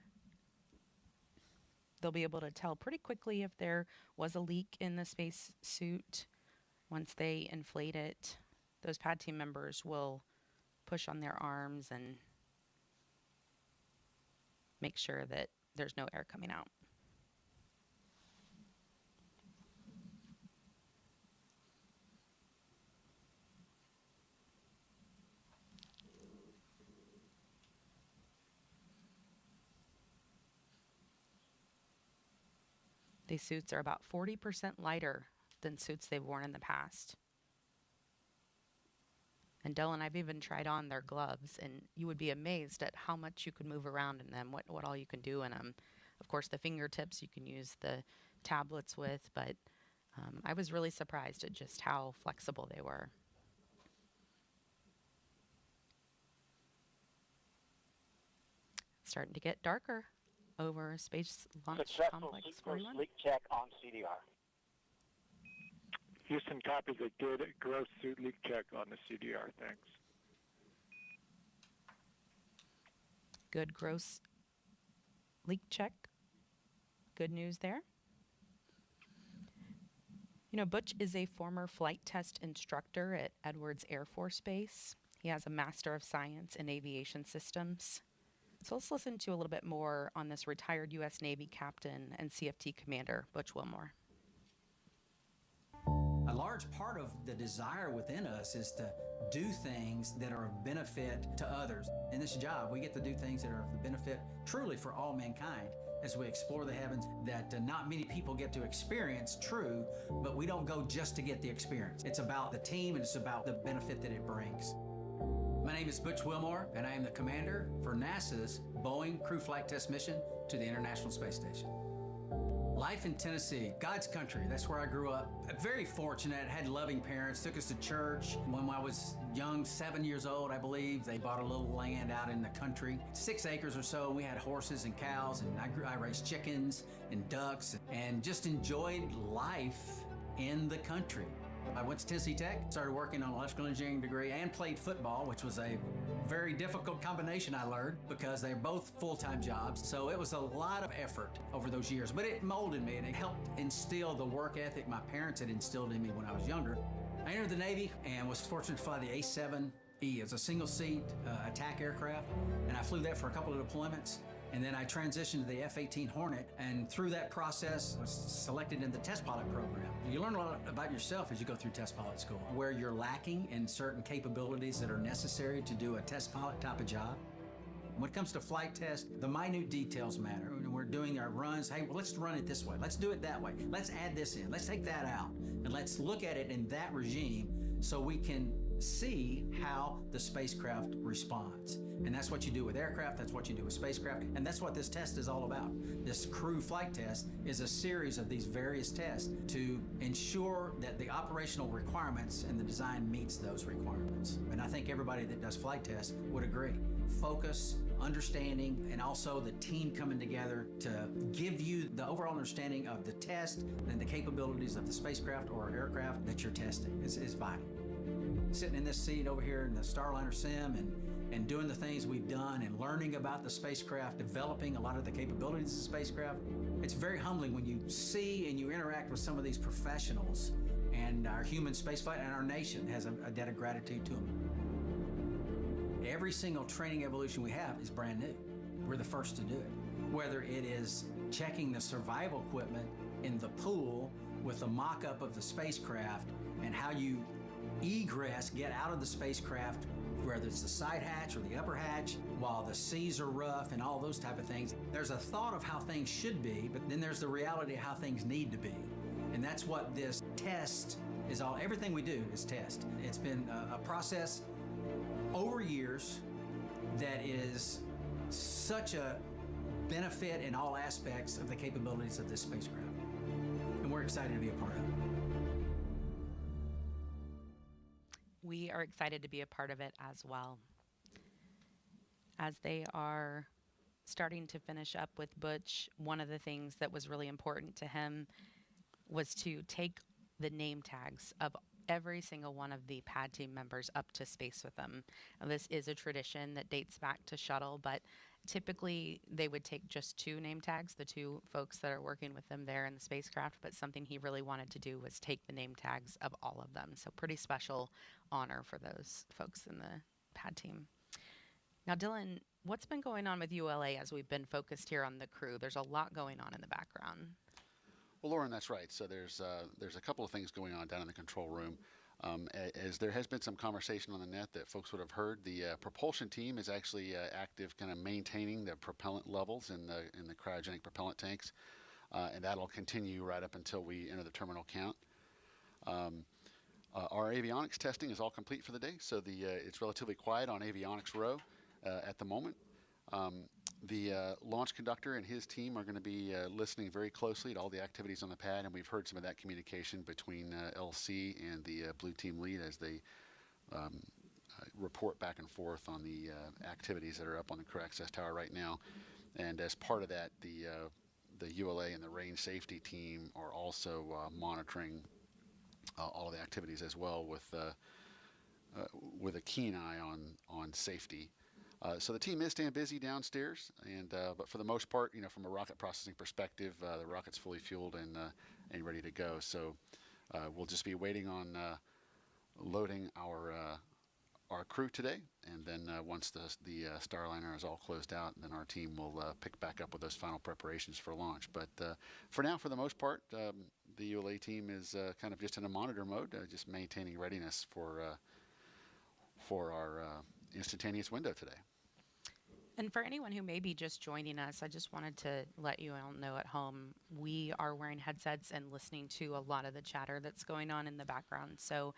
They'll be able to tell pretty quickly if there was a leak in the spacesuit. Once they inflate it, those pad team members will push on their arms and make sure that there's no air coming out. These suits are about 40% lighter than suits they've worn in the past. And Dylan, I've even tried on their gloves, and you would be amazed at how much you could move around in them, what all you can do in them. Of course, the fingertips you can use the tablets with, but I was really surprised at just how flexible they were. It's starting to get darker over Space Launch Complex 41. Leak check on CDR. Houston copies a good gross suit leak check on the CDR. Thanks. Good gross leak check. Good news there. You know, Butch is a former flight test instructor at Edwards Air Force Base. He has a Master of Science in Aviation Systems. So let's listen to a little bit more on this retired U.S. Navy captain and CFT commander, Butch Wilmore. A large part of the desire within us is to do things that are of benefit to others. In this job, we get to do things that are of benefit truly for all mankind as we explore the heavens that not many people get to experience, true, but we don't go just to get the experience. It's about the team and it's about the benefit that it brings. My name is Butch Wilmore, and I am the commander for NASA's Boeing Crew Flight Test mission to the International Space Station. Life in Tennessee, God's country, that's where I grew up. Very fortunate, had loving parents, took us to church. When I was young, 7 years old, I believe, they bought a little land out in the country, 6 acres or so. We had horses and cows, and I raised chickens and ducks, and just enjoyed life in the country. I went to Tennessee Tech, started working on an electrical engineering degree, and played football, which was a very difficult combination, I learned, because they're both full-time jobs. So it was a lot of effort over those years, but it molded me and it helped instill the work ethic my parents had instilled in me when I was younger. I entered the Navy and was fortunate to fly the A-7E. It's a single-seat attack aircraft, and I flew that for a couple of deployments. And then I transitioned to the F-18 Hornet, and through that process, I was selected in the test pilot program. You learn a lot about yourself as you go through test pilot school, where you're lacking in certain capabilities that are necessary to do a test pilot type of job. When it comes to flight test, the minute details matter. When we're doing our runs, hey, well, let's run it this way. Let's do it that way. Let's add this in. Let's take that out. And let's look at it in that regime so we can see how the spacecraft responds. And that's what you do with aircraft, that's what you do with spacecraft, and that's what this test is all about. This crew flight test is a series of these various tests to ensure that the operational requirements and the design meets those requirements. And I think everybody that does flight tests would agree. Focus, understanding, and also the team coming together to give you the overall understanding of the test and the capabilities of the spacecraft or aircraft that you're testing is vital. Sitting in this seat over here in the Starliner sim and doing the things we've done and learning about the spacecraft, developing a lot of the capabilities of the spacecraft, it's very humbling when you see and you interact with some of these professionals, and our human spaceflight and our nation has a debt of gratitude to them. Every single training evolution we have is brand new. We're the first to do it. Whether it is checking the survival equipment in the pool with a mock-up of the spacecraft and how you egress, get out of the spacecraft, whether it's the side hatch or the upper hatch, while the seas are rough and all those type of things. There's a thought of how things should be, but then there's the reality of how things need to be. And that's what this test is all. Everything we do is test. It's been a process over years that is such a benefit in all aspects of the capabilities of this spacecraft. And we're excited to be a part of it. We are excited to be a part of it as well. As they are starting to finish up with Butch, one of the things that was really important to him was to take the name tags of every single one of the pad team members up to space with them. Now, this is a tradition that dates back to shuttle, but typically they would take just 2 name tags, the 2 folks that are working with them there in the spacecraft, but something he really wanted to do was take the name tags of all of them. So pretty special honor for those folks in the pad team. Now, Dylan, what's been going on with ULA as we've been focused here on the crew? There's a lot going on in the background. Well, Lauren, that's right. So there's a couple of things going on down in the control room. As there has been some conversation on the net that folks would have heard, the propulsion team is actually active, kind of maintaining the propellant levels in the cryogenic propellant tanks, and that'll continue right up until we enter the terminal count. Our avionics testing is all complete for the day, so it's relatively quiet on avionics row at the moment. The launch conductor and his team are going to be listening very closely to all the activities on the pad, and we've heard some of that communication between LC and the Blue Team lead as they report back and forth on the activities that are up on the crew access tower right now. And as part of that, the ULA and the range safety team are also monitoring all of the activities as well with a keen eye on safety. So the team is staying busy downstairs, and but for the most part, from a rocket processing perspective, the rocket's fully fueled and ready to go. So we'll just be waiting on loading our crew today, and then once the Starliner is all closed out, then our team will pick back up with those final preparations for launch. But for now, for the most part, the ULA team is kind of just in a monitor mode, just maintaining readiness for our instantaneous window today. And for anyone who may be just joining us, I just wanted to let you all know at home, we are wearing headsets and listening to a lot of the chatter that's going on in the background. So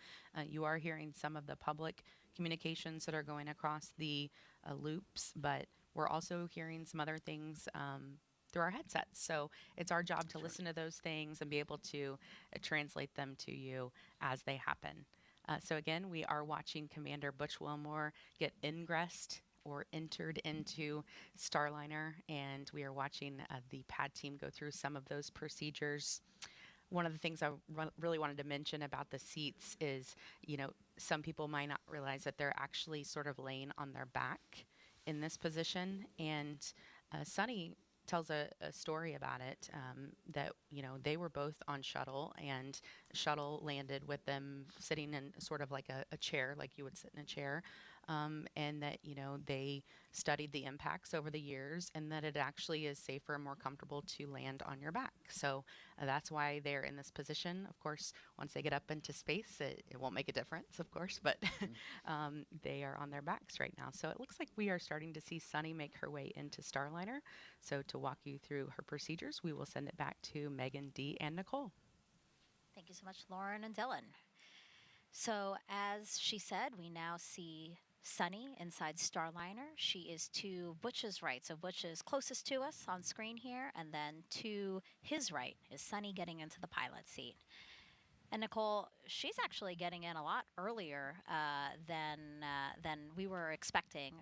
you are hearing some of the public communications that are going across the loops, but we're also hearing some other things through our headsets. So it's our job to listen to those things and be able to translate them to you as they happen. So again, we are watching Commander Butch Wilmore get ingressed or entered into Starliner, and we are watching the pad team go through some of those procedures. One of the things I really wanted to mention about the seats is, some people might not realize that they're actually sort of laying on their back in this position, and Sunny tells a story about it, that, they were both on shuttle, and shuttle landed with them sitting in sort of like a chair, like you would sit in a chair, and that, they studied the impacts over the years, and that it actually is safer and more comfortable to land on your back. So that's why they're in this position. Of course, once they get up into space, it won't make a difference, of course, but they are on their backs right now. So it looks like we are starting to see Sunny make her way into Starliner. So to walk you through her procedures, we will send it back to Megan, Dee, and Nicole. Thank you so much, Lauren and Dylan. So as she said, we now see Sunny inside Starliner. She is to Butch's right. So Butch is closest to us on screen here, and then to his right is Sunny getting into the pilot seat. And Nicole, she's actually getting in a lot earlier than we were expecting.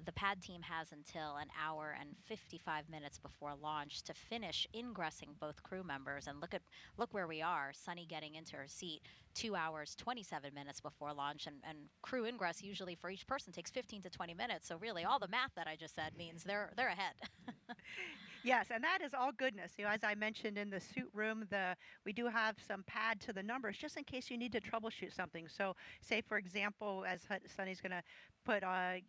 The pad team has until an hour and 55 minutes before launch to finish ingressing both crew members. And look where we are. Sunny getting into her seat 2 hours 27 minutes before launch, and crew ingress usually for each person takes 15 to 20 minutes. So really, all the math that I just said means they're ahead. Yes, and that is all goodness. As I mentioned in the suit room, we do have some pad to the numbers just in case you need to troubleshoot something. So say, for example, as Sunny's going to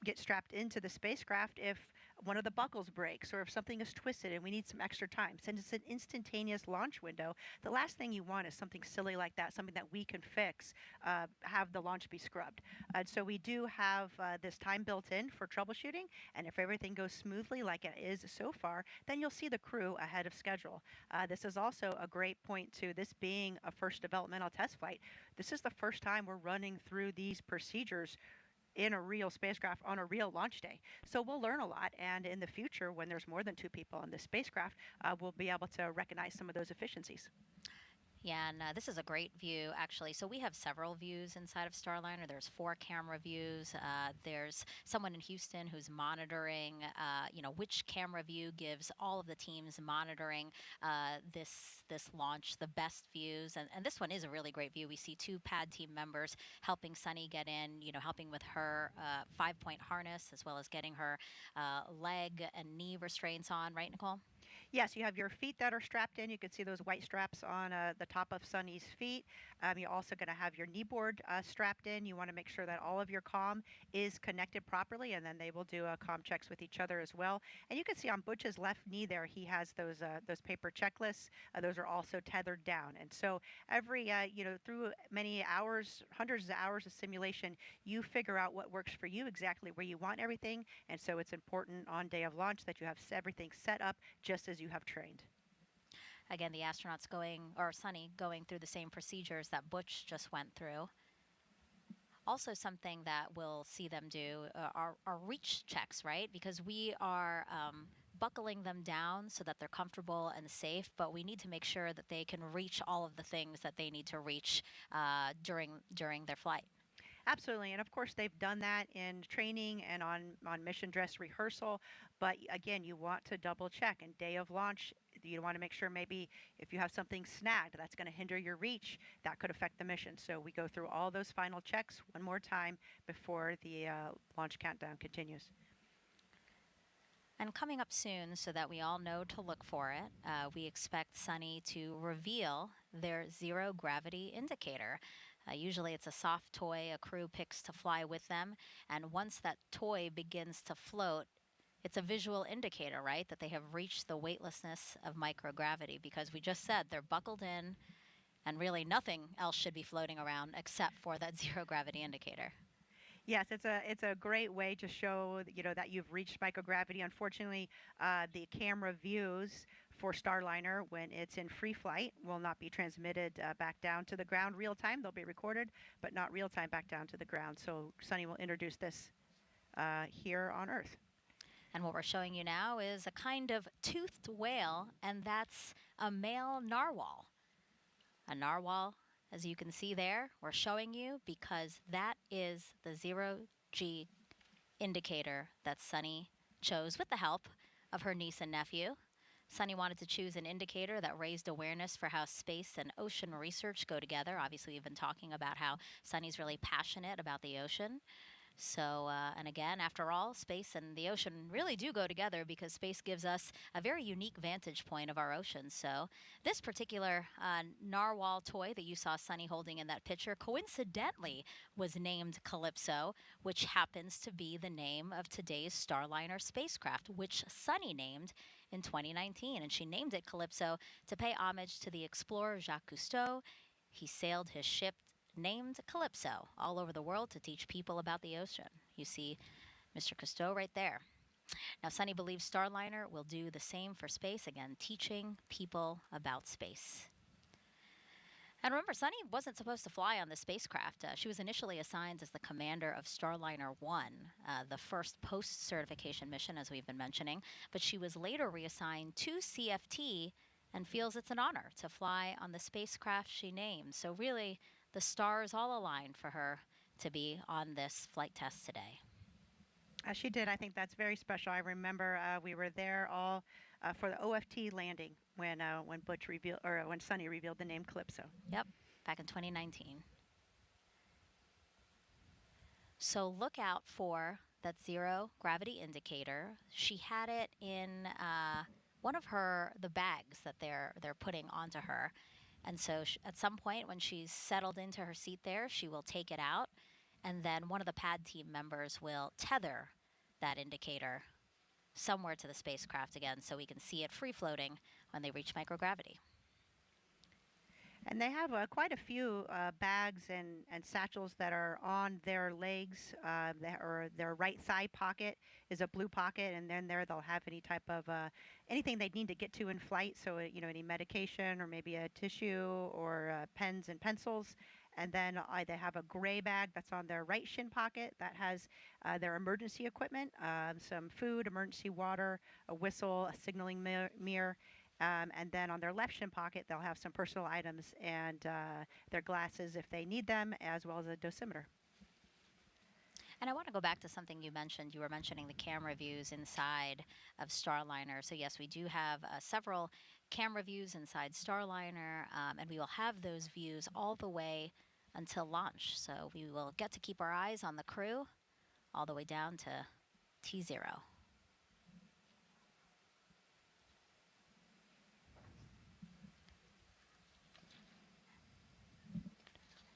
get strapped into the spacecraft, if one of the buckles breaks or if something is twisted and we need some extra time, since it's an instantaneous launch window, the last thing you want is something silly like that, something that we can fix, have the launch be scrubbed. So we do have this time built in for troubleshooting, and if everything goes smoothly like it is so far, then you'll see the crew ahead of schedule. This is also a great point to this being a first developmental test flight. This is the first time we're running through these procedures in a real spacecraft on a real launch day. So we'll learn a lot, and in the future, when there's more than 2 people on the spacecraft, we'll be able to recognize some of those efficiencies. Yeah, and this is a great view, actually. So we have several views inside of Starliner. There's 4 camera views. There's someone in Houston who's monitoring, which camera view gives all of the teams monitoring this launch the best views. And this one is a really great view. We see 2 pad team members helping Sunny get in, helping with her 5-point harness, as well as getting her leg and knee restraints on, right, Nicole? Yes, you have your feet that are strapped in. You can see those white straps on the top of Sunny's feet. You're also going to have your knee board strapped in. You want to make sure that all of your comm is connected properly, and then they will do comm checks with each other as well. And you can see on Butch's left knee there, he has those paper checklists. Those are also tethered down. And so every, through many hours, hundreds of hours of simulation, you figure out what works for you, exactly where you want everything. And so it's important on day of launch that you have everything set up just as you have trained. Again, the astronauts Sunny going through the same procedures that Butch just went through. Also, something that we'll see them do are reach checks, right? Because we are buckling them down so that they're comfortable and safe, but we need to make sure that they can reach all of the things that they need to reach during their flight. Absolutely, and of course they've done that in training and on mission dress rehearsal, but again, you want to double check. And day of launch, you want to make sure maybe if you have something snagged that's going to hinder your reach, that could affect the mission. So we go through all those final checks one more time before the launch countdown continues. And coming up soon, so that we all know to look for it, we expect Sunny to reveal their zero gravity indicator. Usually it's a soft toy a crew picks to fly with them, and once that toy begins to float, it's a visual indicator, right, that they have reached the weightlessness of microgravity, because we just said they're buckled in, and really nothing else should be floating around except for that zero gravity indicator. Yes, it's a great way to show that you've reached microgravity. Unfortunately, the camera views for Starliner when it's in free flight will not be transmitted back down to the ground real time. They'll be recorded, but not real time back down to the ground. So Sunny will introduce this here on Earth. And what we're showing you now is a kind of toothed whale, and that's a male narwhal. A narwhal, as you can see there, we're showing you because that is the zero-G indicator that Sunny chose with the help of her niece and nephew. Sunny wanted to choose an indicator that raised awareness for how space and ocean research go together. Obviously, we've been talking about how Sunny's really passionate about the ocean. So, and again, after all, space and the ocean really do go together, because space gives us a very unique vantage point of our oceans. So this particular narwhal toy that you saw Sunny holding in that picture coincidentally was named Calypso, which happens to be the name of today's Starliner spacecraft, which Sunny named in 2019. And she named it Calypso to pay homage to the explorer Jacques Cousteau. He sailed his ship named Calypso all over the world to teach people about the ocean. You see Mr. Cousteau right there. Now, Sunny believes Starliner will do the same for space, again, teaching people about space. And remember, Sunny wasn't supposed to fly on the spacecraft. She was initially assigned as the commander of Starliner 1, the first post-certification mission, as we've been mentioning, but she was later reassigned to CFT and feels it's an honor to fly on the spacecraft she named. So really, the stars all aligned for her to be on this flight test today. She did. I think that's very special. I remember we were there all for the OFT landing when Butch revealed, or when Sunny revealed the name Calypso. Yep, back in 2019. So look out for that zero gravity indicator. She had it in one of the bags that they're putting onto her. And so at some point when she's settled into her seat there, she will take it out, and then one of the pad team members will tether that indicator somewhere to the spacecraft again, so we can see it free floating when they reach microgravity. And they have quite a few bags and satchels that are on their legs. Their right thigh pocket is a blue pocket, and then there they'll have any type of anything they need to get to in flight. So any medication or maybe a tissue or pens and pencils. And then they have a gray bag that's on their right shin pocket that has their emergency equipment, some food, emergency water, a whistle, a signaling mirror. And then on their left shin pocket, they'll have some personal items and their glasses if they need them, as well as a dosimeter. And I want to go back to something you mentioned. You were mentioning the camera views inside of Starliner. So yes, we do have several camera views inside Starliner, and we will have those views all the way until launch. So we will get to keep our eyes on the crew all the way down to T0.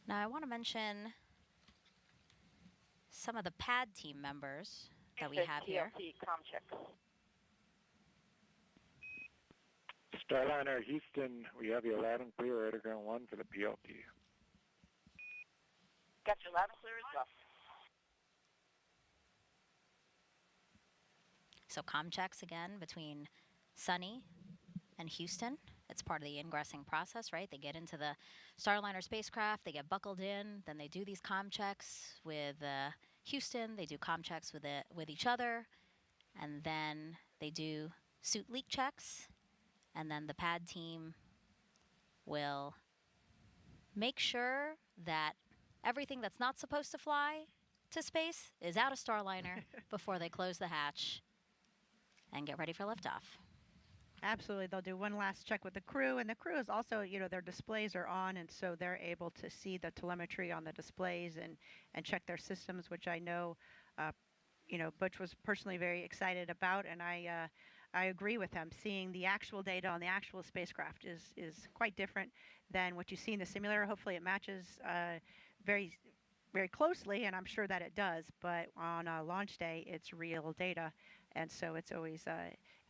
Now I want to mention some of the pad team members that we have here. Starliner Houston, we have you loud and clear, radar ground 1 for the PLT. Got you loud and clear as well. So comm checks again between Sunny and Houston It's part of the ingressing process, right? They get into the Starliner spacecraft, they get buckled in, then they do these comm checks with Houston, they do comm checks with each other, and then they do suit leak checks, and then the pad team will make sure that everything that's not supposed to fly to space is out of Starliner before they close the hatch and get ready for liftoff. Absolutely. They'll do one last check with the crew, and the crew is also, their displays are on, and so they're able to see the telemetry on the displays and check their systems, which I know, Butch was personally very excited about, and I agree with him. Seeing the actual data on the actual spacecraft is quite different than what you see in the simulator. Hopefully it matches very, very closely, and I'm sure that it does, but on launch day, it's real data. And so it's always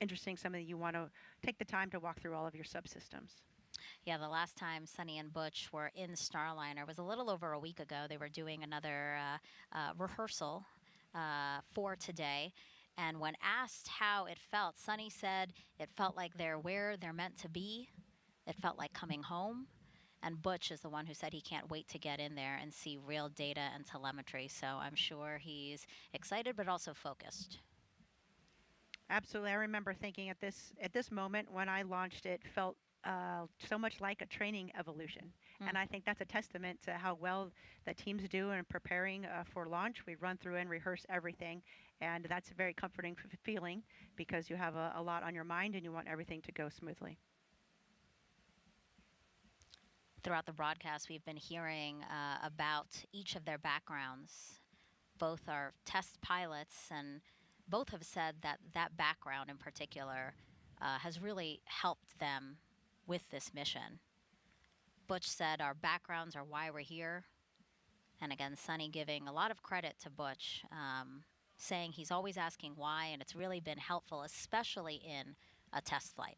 interesting, something you want to take the time to walk through all of your subsystems. Yeah, the last time Sunny and Butch were in Starliner was a little over a week ago. They were doing another rehearsal for today. And when asked how it felt, Sunny said it felt like they're where they're meant to be. It felt like coming home. And Butch is the one who said he can't wait to get in there and see real data and telemetry. So I'm sure he's excited but also focused. Absolutely. I remember thinking at this moment when I launched, it felt so much like a training evolution. And I think that's a testament to how well the teams do in preparing for launch. We run through and rehearse everything, and that's a very comforting feeling because you have a lot on your mind and you want everything to go smoothly. Throughout the broadcast, we've been hearing about each of their backgrounds. Both are test pilots, and both have said that that background in particular has really helped them with this mission. Butch said our backgrounds are why we're here. And again, Sunny giving a lot of credit to Butch, saying he's always asking why, and it's really been helpful, especially in a test flight.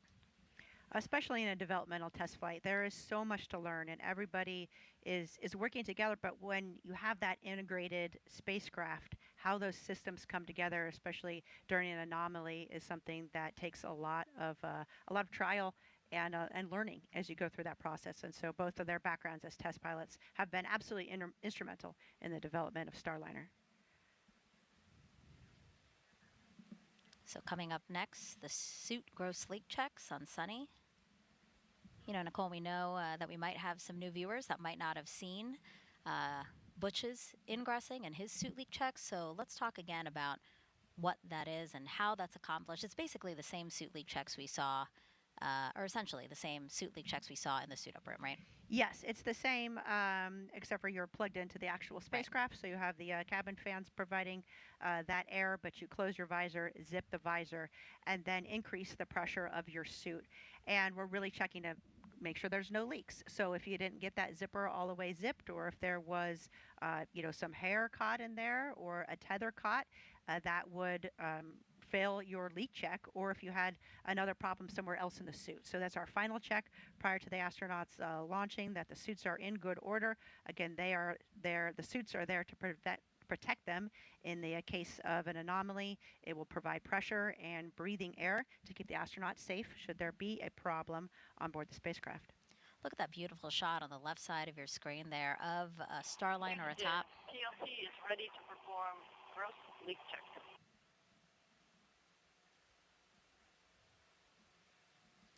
Especially in a developmental test flight, there is so much to learn, and everybody is working together. But when you have that integrated spacecraft, how those systems come together, especially during an anomaly, is something that takes a lot of trial and learning as you go through that process. And so both of their backgrounds as test pilots have been absolutely instrumental in the development of Starliner. So coming up next, the suit gross leak checks on Sunny. Nicole, we know that we might have some new viewers that might not have seen Butch's ingressing and his suit leak checks. So let's talk again about what that is and how that's accomplished. It's basically the same suit leak checks we saw, or essentially the same suit leak checks we saw in the suit up room, right? Yes, it's the same, except for you're plugged into the actual spacecraft. Right. So you have the cabin fans providing that air, but you close your visor, zip the visor, and then increase the pressure of your suit. And we're really checking to make sure there's no leaks. So if you didn't get that zipper all the way zipped, or if there was, some hair caught in there or a tether caught, that would fail your leak check, or if you had another problem somewhere else in the suit. So that's our final check prior to the astronauts launching, that the suits are in good order. Again, the suits are there to protect them in the case of an anomaly. It will provide pressure and breathing air to keep the astronauts safe should there be a problem on board the spacecraft. Look at that beautiful shot on the left side of your screen there of a Starliner atop. TLC is ready to perform gross leak check.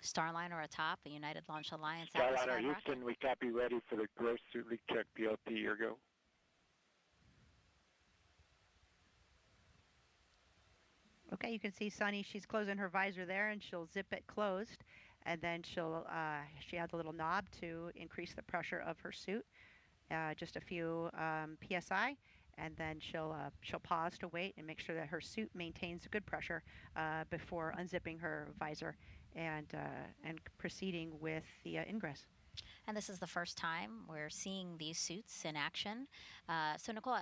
Starliner atop the United Launch Alliance. Starliner Houston, we copy, ready for the gross suit leak check. PLT, your go. Okay, you can see Sunny, she's closing her visor there, and she'll zip it closed, and then she has a little knob to increase the pressure of her suit, just a few PSI, and then she'll pause to wait and make sure that her suit maintains good pressure before unzipping her visor and proceeding with the ingress. And this is the first time we're seeing these suits in action. So Nicole,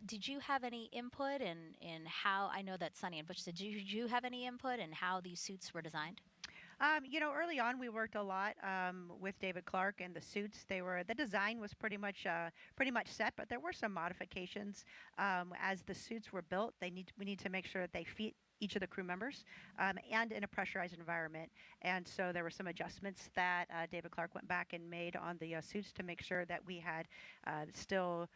did you have any input in how, I know that Sunny and Butch, did you have any input in how these suits were designed? Early on we worked a lot with David Clark and the suits. The design was pretty much set, but there were some modifications as the suits were built. We need to make sure that they fit each of the crew members and in a pressurized environment. And so there were some adjustments that David Clark went back and made on the suits to make sure that we had still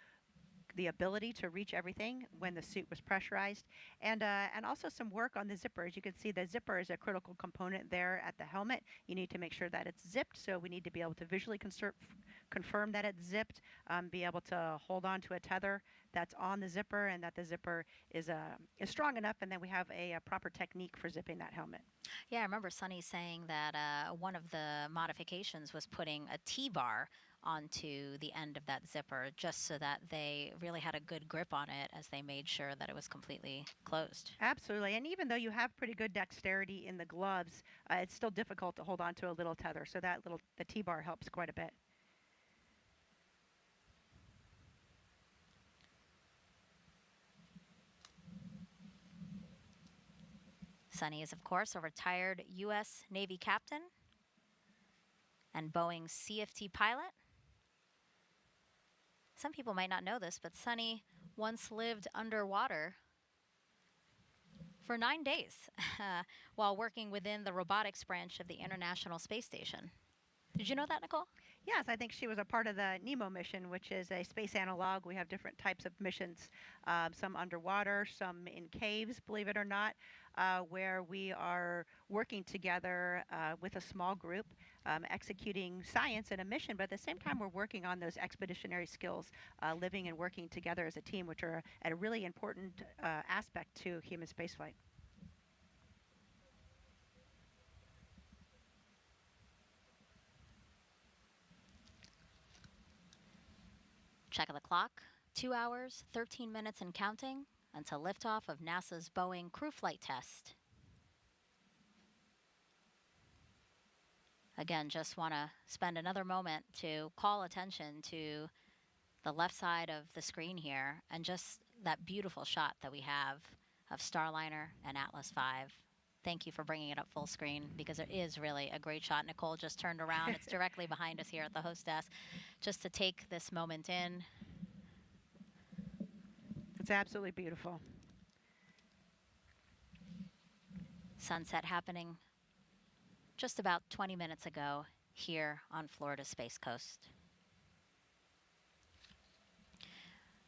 the ability to reach everything when the suit was pressurized, and also some work on the zipper. As you can see, the zipper is a critical component there at the helmet. You need to make sure that it's zipped, so we need to be able to visually confirm that it's zipped, be able to hold on to a tether that's on the zipper, and that the zipper is strong enough, and then we have a proper technique for zipping that helmet. Yeah, I remember Sunny saying that one of the modifications was putting a T-bar onto the end of that zipper just so that they really had a good grip on it as they made sure that it was completely closed. Absolutely, and even though you have pretty good dexterity in the gloves, it's still difficult to hold on to a little tether, so the T-bar helps quite a bit. Sunny is, of course, a retired U.S. Navy captain and Boeing CFT pilot. Some people might not know this, but Sunny once lived underwater for 9 days while working within the robotics branch of the International Space Station. Did you know that, Nicole? Yes, I think she was a part of the NEMO mission, which is a space analog. We have different types of missions, some underwater, some in caves, believe it or not, where we are working together with a small group, executing science in a mission, but at the same time we're working on those expeditionary skills, living and working together as a team, which are a really important aspect to human spaceflight. Check of the clock, 2 hours, 13 minutes and counting until liftoff of NASA's Boeing Crew Flight Test. Again, just want to spend another moment to call attention to the left side of the screen here and just that beautiful shot that we have of Starliner and Atlas V. Thank you for bringing it up full screen because it is really a great shot. Nicole just turned around. It's directly behind us here at the host desk just to take this moment in. It's absolutely beautiful. Sunset happening just about 20 minutes ago here on Florida's Space Coast.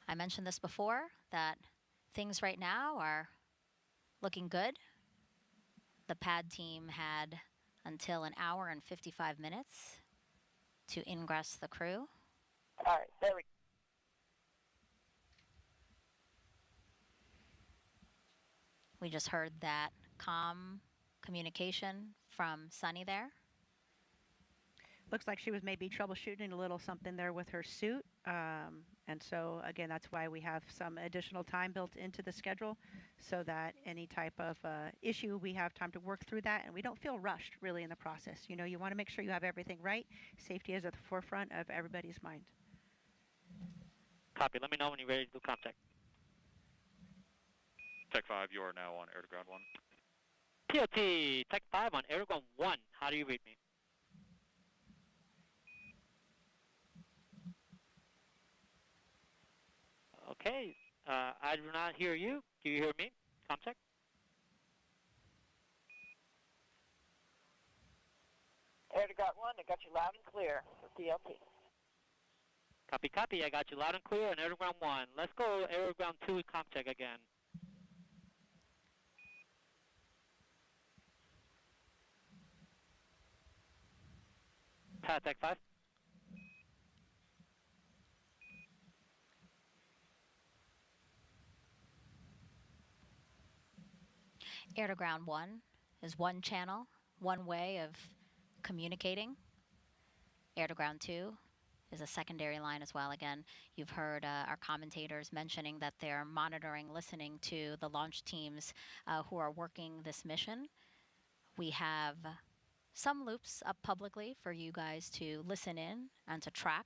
I mentioned this before, that things right now are looking good. The pad team had until 1 hour and 55 minutes to ingress the crew. All right, there we go. We just heard that comm communication from Sunny there. Looks like she was maybe troubleshooting a little something there with her suit. And so, again, that's why we have some additional time built into the schedule so that any type of issue, we have time to work through that and we don't feel rushed really in the process. You know, you want to make sure you have everything right. Safety is at the forefront of everybody's mind. Copy. Let me know when you're ready to do contact. Tech 5, you are now on air to ground 1. POT, Tech 5 on air to ground 1. How do you read me? Okay, I do not hear you. Do you hear me? Contact. Air to ground 1, I got you loud and clear for PLT. Copy, copy. I got you loud and clear on air to ground 1. Let's go air to ground 2 contact again. Tech 5. Air to ground 1 is one channel, one way of communicating. Air to ground 2 is a secondary line as well. Again, you've heard our commentators mentioning that they're monitoring, listening to the launch teams who are working this mission. We have some loops up publicly for you guys to listen in and to track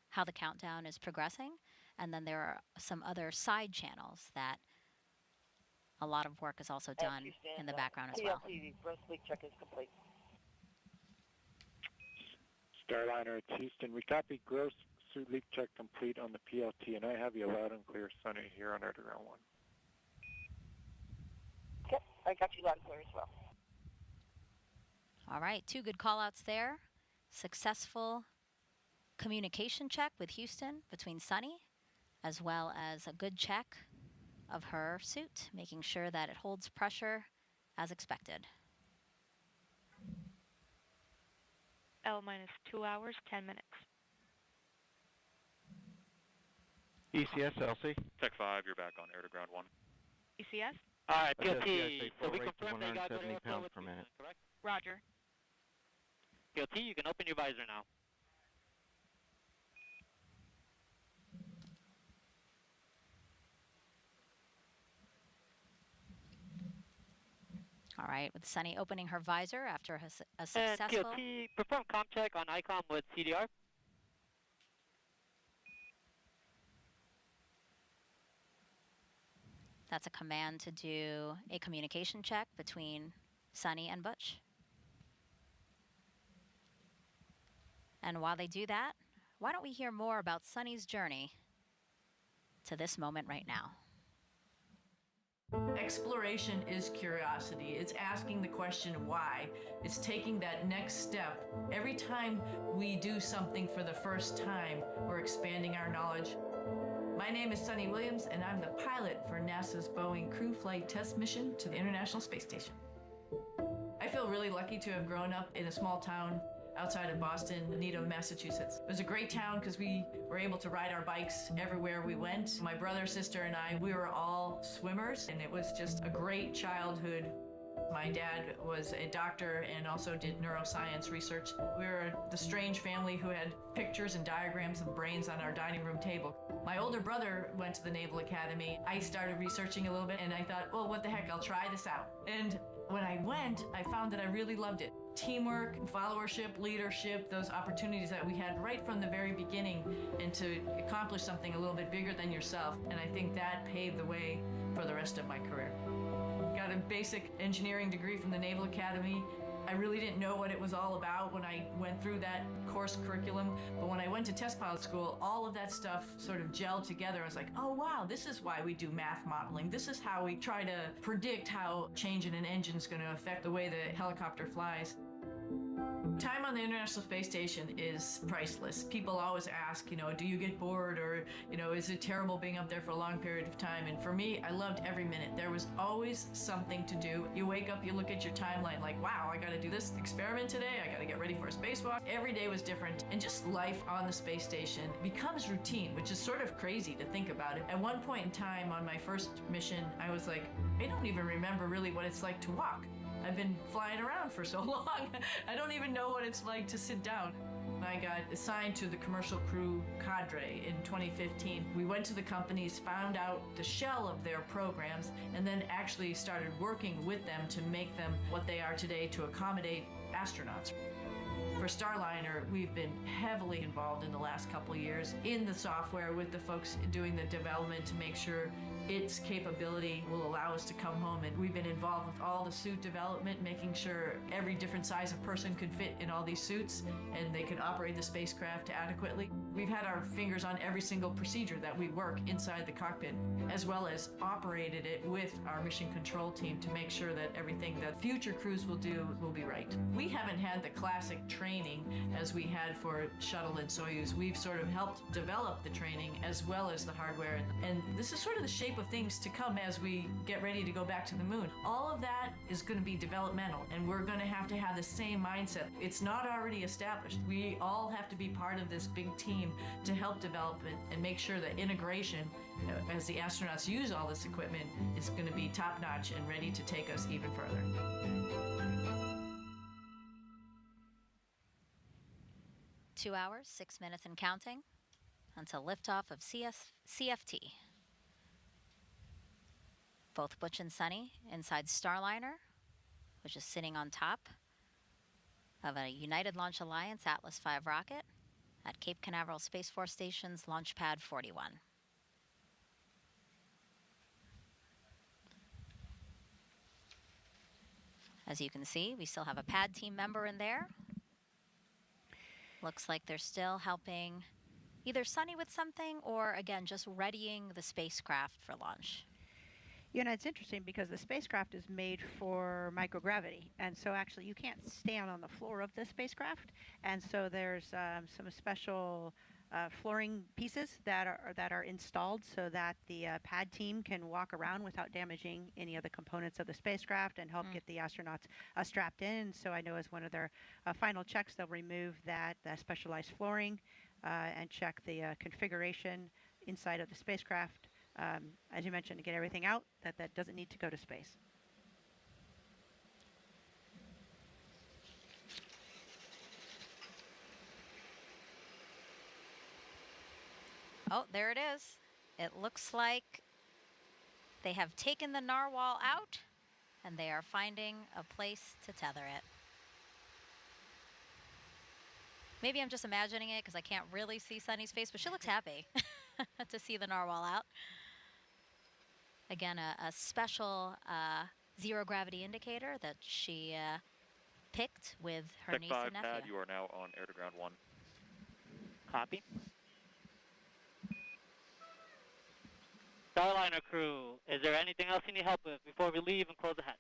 how the countdown is progressing. And then there are some other side channels that a lot of work is also done in the background as well. PLT, gross leak check is complete. Starliner, it's Houston. We copy gross suit leak check complete on the PLT, and I have you loud and clear, Sunny, here on Underground 1. Yep, I got you loud and clear as well. All right, 2 good call-outs there. Successful communication check with Houston between Sunny, as well as a good check of her suit, making sure that it holds pressure as expected. L minus 2 hours, 10 minutes. ECS, LC. Tech 5, you're back on air to ground 1. ECS? All right, That's PLT. So we rate to confirmed they got good 170 airflow pounds with per Houston, minute. correct? Roger. PLT, you can open your visor now. All right, with Sunny opening her visor after a And successful... PLT, perform comm check on ICOM with CDR. That's a command to do a communication check between Sunny and Butch. And while they do that, why don't we hear more about Sunny's journey to this moment right now? Exploration is curiosity. It's asking the question why. It's taking that next step. Every time we do something for the first time, we're expanding our knowledge. My name is Sunny Williams, and I'm the pilot for NASA's Boeing Crew Flight Test mission to the International Space Station. I feel really lucky to have grown up in a small town outside of Boston, Needham, Massachusetts. It was a great town because we were able to ride our bikes everywhere we went. My brother, sister, and I, we were all swimmers, and it was just a great childhood. My dad was a doctor and also did neuroscience research. We were the strange family who had pictures and diagrams of brains on our dining room table. My older brother went to the Naval Academy. I started researching a little bit, and I thought, well, what the heck, I'll try this out. And when I went, I found that I really loved it. Teamwork, followership, leadership, those opportunities that we had right from the very beginning, and to accomplish something a little bit bigger than yourself. And I think that paved the way for the rest of my career. Got a basic engineering degree from the Naval Academy. I really didn't know what it was all about when I went through that course curriculum, but when I went to test pilot school, all of that stuff sort of gelled together. I was like, oh wow, this is why we do math modeling. This is how we try to predict how change in an engine is going to affect the way the helicopter flies. Time on the International Space Station is priceless. People always ask, do you get bored, or, is it terrible being up there for a long period of time? And for me, I loved every minute. There was always something to do. You wake up, you look at your timeline like, wow, I got to do this experiment today. I got to get ready for a spacewalk. Every day was different. And just life on the space station becomes routine, which is sort of crazy to think about it. At one point in time on my first mission, I was like, I don't even remember really what it's like to walk. I've been flying around for so long, I don't even know what it's like to sit down. I got assigned to the commercial crew cadre in 2015. We went to the companies, found out the shell of their programs, and then actually started working with them to make them what they are today to accommodate astronauts. For Starliner, we've been heavily involved in the last couple of years in the software with the folks doing the development to make sure its capability will allow us to come home. And we've been involved with all the suit development, making sure every different size of person could fit in all these suits and they could operate the spacecraft adequately. We've had our fingers on every single procedure that we work inside the cockpit, as well as operated it with our mission control team to make sure that everything that future crews will do will be right. We haven't had the classic training as we had for Shuttle and Soyuz. We've sort of helped develop the training as well as the hardware. And this is sort of the shape of things to come as we get ready to go back to the moon. All of that is going to be developmental, and we're going to have the same mindset. It's not already established. We all have to be part of this big team to help develop it and make sure that integration, as the astronauts use all this equipment, is going to be top-notch and ready to take us even further. 2 hours, 6 minutes and counting until liftoff of CFT. Both Butch and Sunny inside Starliner, which is sitting on top of a United Launch Alliance Atlas V rocket at Cape Canaveral Space Force Station's Launchpad 41. As you can see, we still have a pad team member in there. Looks like they're still helping either Sunny with something or, again, just readying the spacecraft for launch. You know, it's interesting because the spacecraft is made for microgravity, and so actually you can't stand on the floor of the spacecraft, and so there's some special flooring pieces that are installed so that the pad team can walk around without damaging any of the components of the spacecraft and help get the astronauts strapped in. So I know as one of their final checks, they'll remove that specialized flooring and check the configuration inside of the spacecraft. As you mentioned, to get everything out that doesn't need to go to space. Oh, there it is. It looks like they have taken the narwhal out and they are finding a place to tether it. Maybe I'm just imagining it because I can't really see Sunny's face, but she looks happy to see the narwhal out. Again, a special zero gravity indicator that she picked with her niece and nephew. Pad, you are now on air to ground 1. Copy. Starliner crew, is there anything else you need help with before we leave and close the hatch?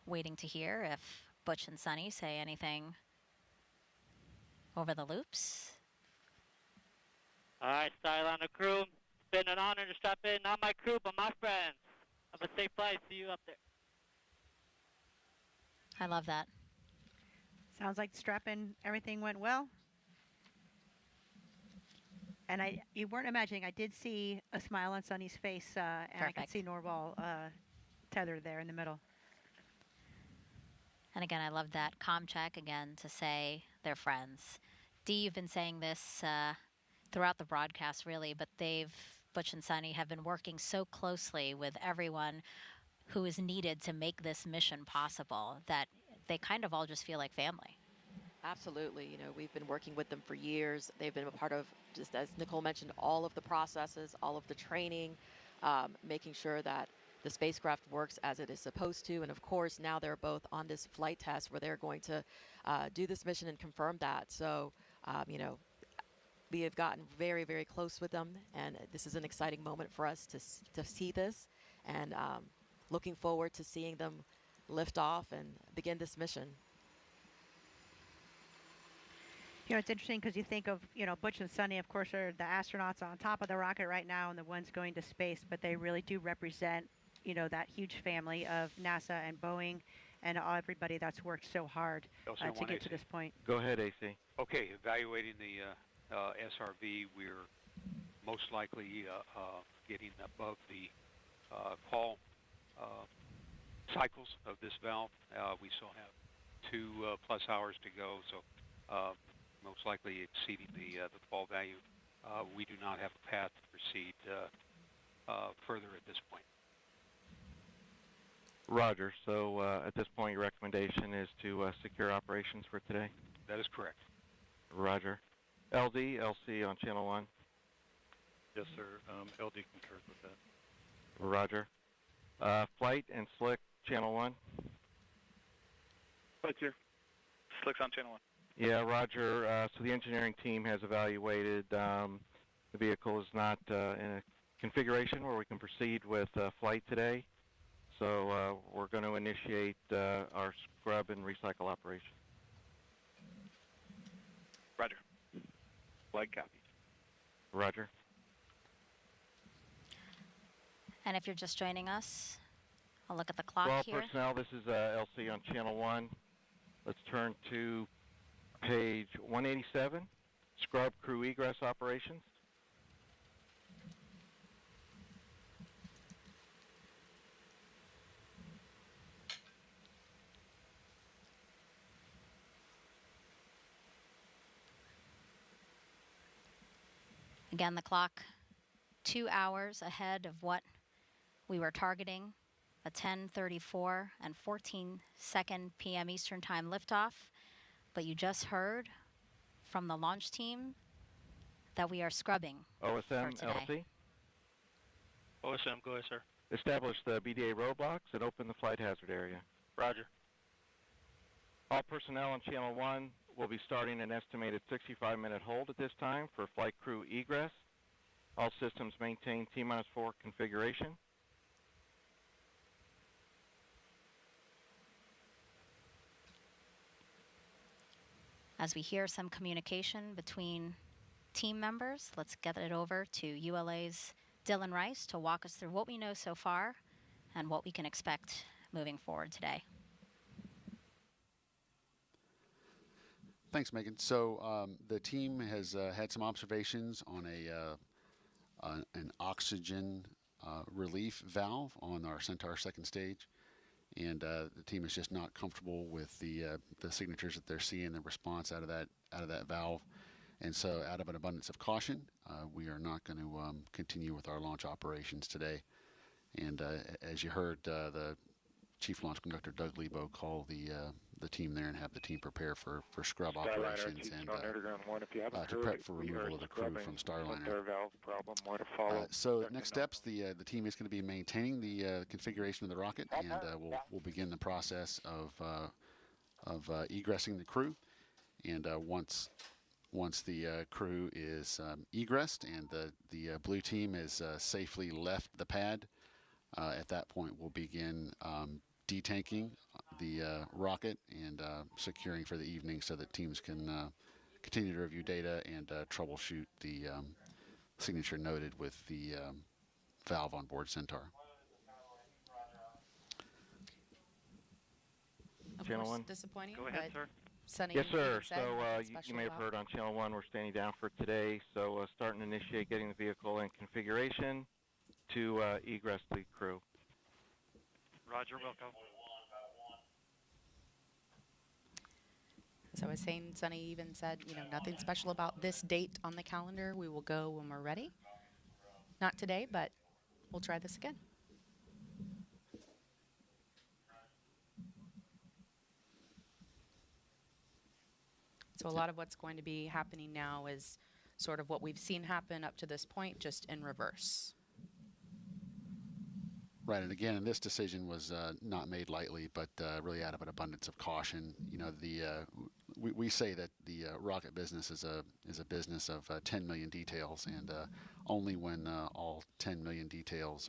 Waiting to hear if Butch and Sunny say anything over the loops. All right, Starliner crew, it's been an honor to strap in, not my crew, but my friends. Have a safe flight. See you up there. I love that. Sounds like strapping, everything went well. And you weren't imagining, I did see a smile on Sunny's face, and Perfect. I could see Norval tethered there in the middle. And again, I love that comm check again to say they're friends. Dee, you've been saying this throughout the broadcast, really, but Butch and Sunny have been working so closely with everyone who is needed to make this mission possible that they kind of all just feel like family. Absolutely. You know, we've been working with them for years. They've been a part of, just as Nicole mentioned, all of the processes, all of the training, making sure that the spacecraft works as it is supposed to. And of course, now they're both on this flight test where they're going to do this mission and confirm that. So, you know, we have gotten very, very close with them. And this is an exciting moment for us to see this. And looking forward to seeing them lift off and begin this mission. You know, it's interesting because you think of, you know, Butch and Sunny, of course, are the astronauts on top of the rocket right now and the ones going to space, but they really do represent, you know, that huge family of NASA and Boeing and everybody that's worked so hard to get to this point. Go ahead, AC. Okay, evaluating the SRV, we're most likely getting above the call cycles of this valve. We still have 2+ hours to go, so most likely exceeding the fall value. We do not have a path to proceed further at this point. Roger. So at this point, your recommendation is to secure operations for today? That is correct. Roger. LD, LC on channel 1. Yes, sir. LD concurs with that. Roger. Flight and Slick, channel 1. Flight here. Slick's on channel 1. Yeah, Roger. So the engineering team has evaluated the vehicle is not in a configuration where we can proceed with flight today. So we're going to initiate our scrub and recycle operation. Roger. Flight copy. Roger. And if you're just joining us, I'll look at the clock Well, here. personnel, this is LC on channel 1. Let's turn to page 187, scrub crew egress operations. Again, the clock 2 hours ahead of what we were targeting, a 10:34 and 14 second p.m. Eastern Time liftoff. But you just heard from the launch team that we are scrubbing OSM, for today. LT. OSM, go ahead, sir. Establish the BDA roadblocks and open the flight hazard area. Roger. All personnel on Channel 1 will be starting an estimated 65-minute hold at this time for flight crew egress. All systems maintain T-4 configuration. As we hear some communication between team members, let's get it over to ULA's Dylan Rice to walk us through what we know so far and what we can expect moving forward today. Thanks, Megan. So the team has had some observations on an oxygen relief valve on our Centaur second stage, and the team is just not comfortable with the signatures that they're seeing, the response out of that valve, and so out of an abundance of caution, we are not going to continue with our launch operations today. And as you heard, the Chief Launch Conductor Doug Lebo call the team there and have the team prepare for scrub operations and to prep for removal of the crew from Starliner. So next steps, the team is going to be maintaining the configuration of the rocket, and we'll begin the process of egressing the crew. And once the crew is egressed and the blue team is safely left the pad, at that point we'll begin detanking the rocket and securing for the evening so that teams can continue to review data and troubleshoot the signature noted with the valve on board Centaur. Channel 1. Disappointing. Go ahead, sir. Sunny, Yes, sir. said, So you may have heard on Channel 1 we're standing down for today. So starting to initiate getting the vehicle in configuration to egress the crew. Roger, Wilco. As I was saying, Sunny even said, nothing special about this date on the calendar. We will go when we're ready. Not today, but we'll try this again. So a lot of what's going to be happening now is sort of what we've seen happen up to this point, just in reverse. Right, and again, this decision was not made lightly, but really out of an abundance of caution. We say that the rocket business is a business of 10 million details, and only when all 10 million details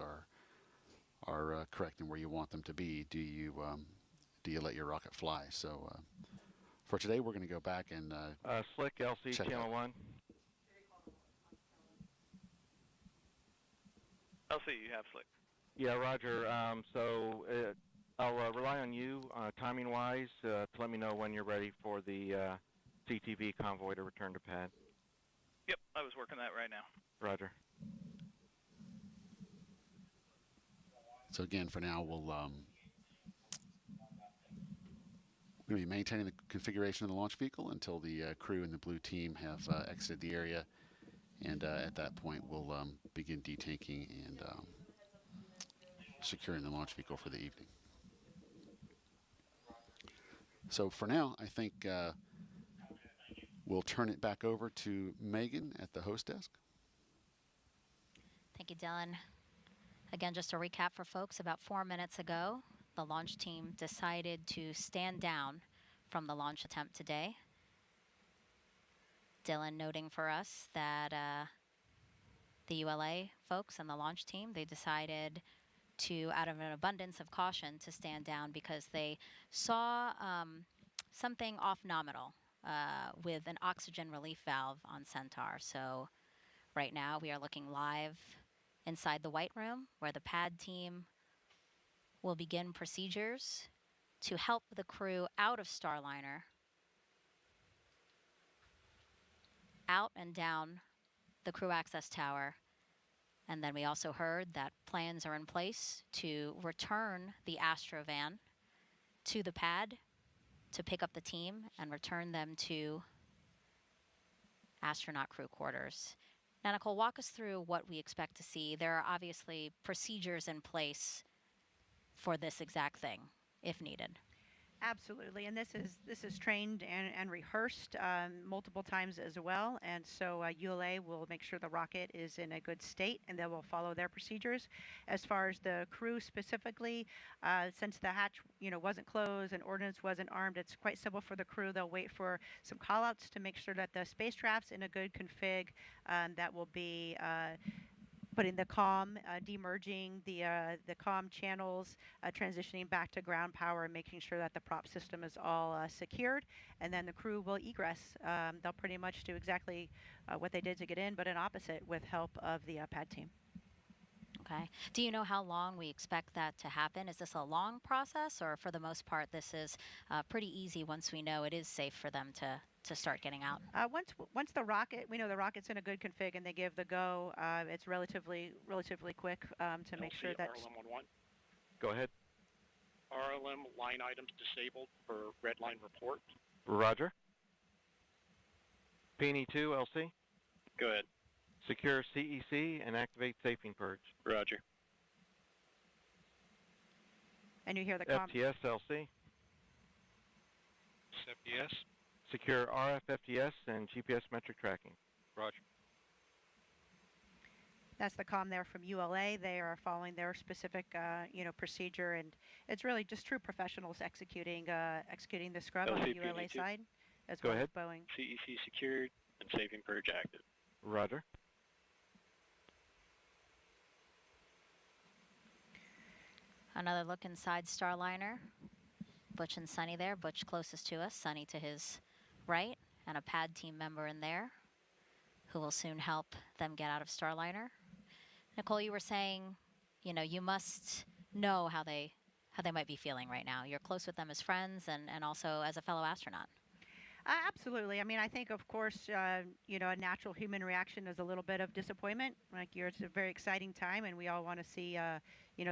are correct and where you want them to be do you let your rocket fly. So for today, we're going to go back and Slick LC Channel 1. LC, you have Slick. Yeah, Roger. So I'll rely on you timing-wise to let me know when you're ready for the CTV convoy to return to pad. Yep, I was working that right now. Roger. So again, for now, we'll going to be maintaining the configuration of the launch vehicle until the crew and the blue team have exited the area, and at that point, we'll begin detanking and securing the launch vehicle for the evening. So for now, I think we'll turn it back over to Megan at the host desk. Thank you, Dylan. Again, just a recap for folks, about 4 minutes ago, the launch team decided to stand down from the launch attempt today. Dylan noting for us that the ULA folks and the launch team, they decided to, out of an abundance of caution, to stand down because they saw something off nominal with an oxygen relief valve on Centaur. So right now we are looking live inside the White Room where the pad team will begin procedures to help the crew out of Starliner, out and down the crew access tower. And then we also heard that plans are in place to return the Astrovan to the pad to pick up the team and return them to astronaut crew quarters. Now, Nicole, walk us through what we expect to see. There are obviously procedures in place for this exact thing, if needed. Absolutely, and this is trained and rehearsed multiple times as well, and so ULA will make sure the rocket is in a good state, and they will follow their procedures. As far as the crew specifically, since the hatch wasn't closed and ordnance wasn't armed, it's quite simple for the crew. They'll wait for some callouts to make sure that the spacecraft's in a good config. That will be putting the comm, demerging the comm channels, transitioning back to ground power, and making sure that the prop system is all secured. And then the crew will egress. They'll pretty much do exactly what they did to get in, but an opposite with help of the pad team. Okay. Do you know how long we expect that to happen? Is this a long process, or for the most part, this is pretty easy once we know it is safe for them to start getting out? Once the rocket, we know the rocket's in a good config and they give the go, it's relatively quick to make sure that... RLM-11. Go ahead. RLM line items disabled for red line report. Roger. P&E2, LC. Good. Secure CEC and activate safety purge. Roger. And you hear the comm... FTS, LC. FTS. Secure RF FTS and GPS metric tracking. Roger. That's the comm there from ULA. They are following their specific, procedure, and it's really just true professionals executing the scrub on the ULA side, as well as Boeing. CEC secured and saving purge active. Roger. Another look inside Starliner. Butch and Sunny there. Butch closest to us, Sunny to his right, and a pad team member in there who will soon help them get out of Starliner. Nicole, you were saying, you must know how they might be feeling right now. You're close with them as friends and also as a fellow astronaut. Absolutely. I mean, I think, of course, a natural human reaction is a little bit of disappointment. It's a very exciting time, and we all want to see,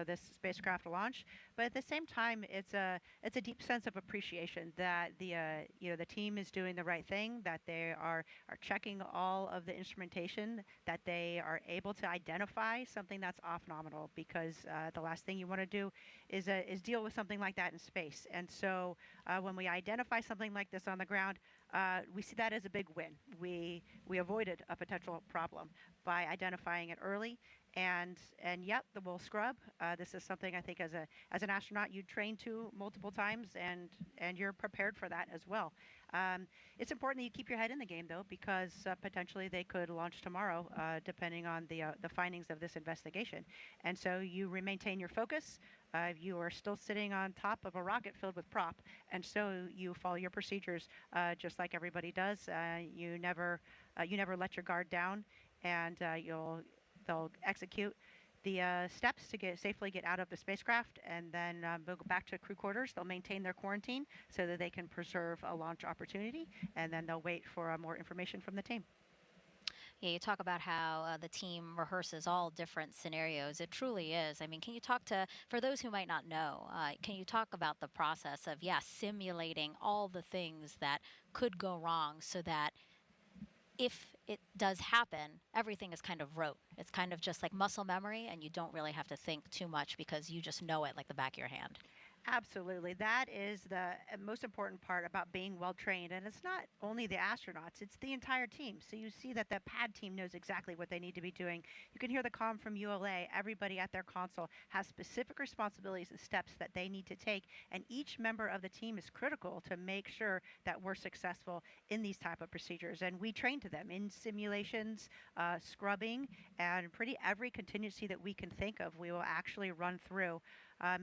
this spacecraft launch. But at the same time, it's a deep sense of appreciation that the team is doing the right thing, that they are checking all of the instrumentation, that they are able to identify something that's off nominal, because the last thing you want to do is deal with something like that in space. And so when we identify something like this on the ground, we see that as a big win. We avoided a potential problem by identifying it early, and yep, the will scrub. This is something I think as an astronaut you train to multiple times, and you're prepared for that as well. It's important that you keep your head in the game, though, because potentially they could launch tomorrow, depending on the findings of this investigation. And so you maintain your focus. You are still sitting on top of a rocket filled with prop, and so you follow your procedures just like everybody does. You never let your guard down, and they'll execute the steps to safely get out of the spacecraft, and then they'll go back to crew quarters. They'll maintain their quarantine so that they can preserve a launch opportunity, and then they'll wait for more information from the team. Yeah, you talk about how the team rehearses all different scenarios. It truly is. I mean, can you talk for those who might not know, can you talk about the process of, simulating all the things that could go wrong so that if it does happen, everything is kind of rote. It's kind of just like muscle memory, and you don't really have to think too much because you just know it like the back of your hand. Absolutely. That is the most important part about being well trained. And it's not only the astronauts, it's the entire team. So you see that the pad team knows exactly what they need to be doing. You can hear the comm from ULA. Everybody at their console has specific responsibilities and steps that they need to take. And each member of the team is critical to make sure that we're successful in these type of procedures. And we train to them in simulations, scrubbing, and pretty every contingency that we can think of, we will actually run through.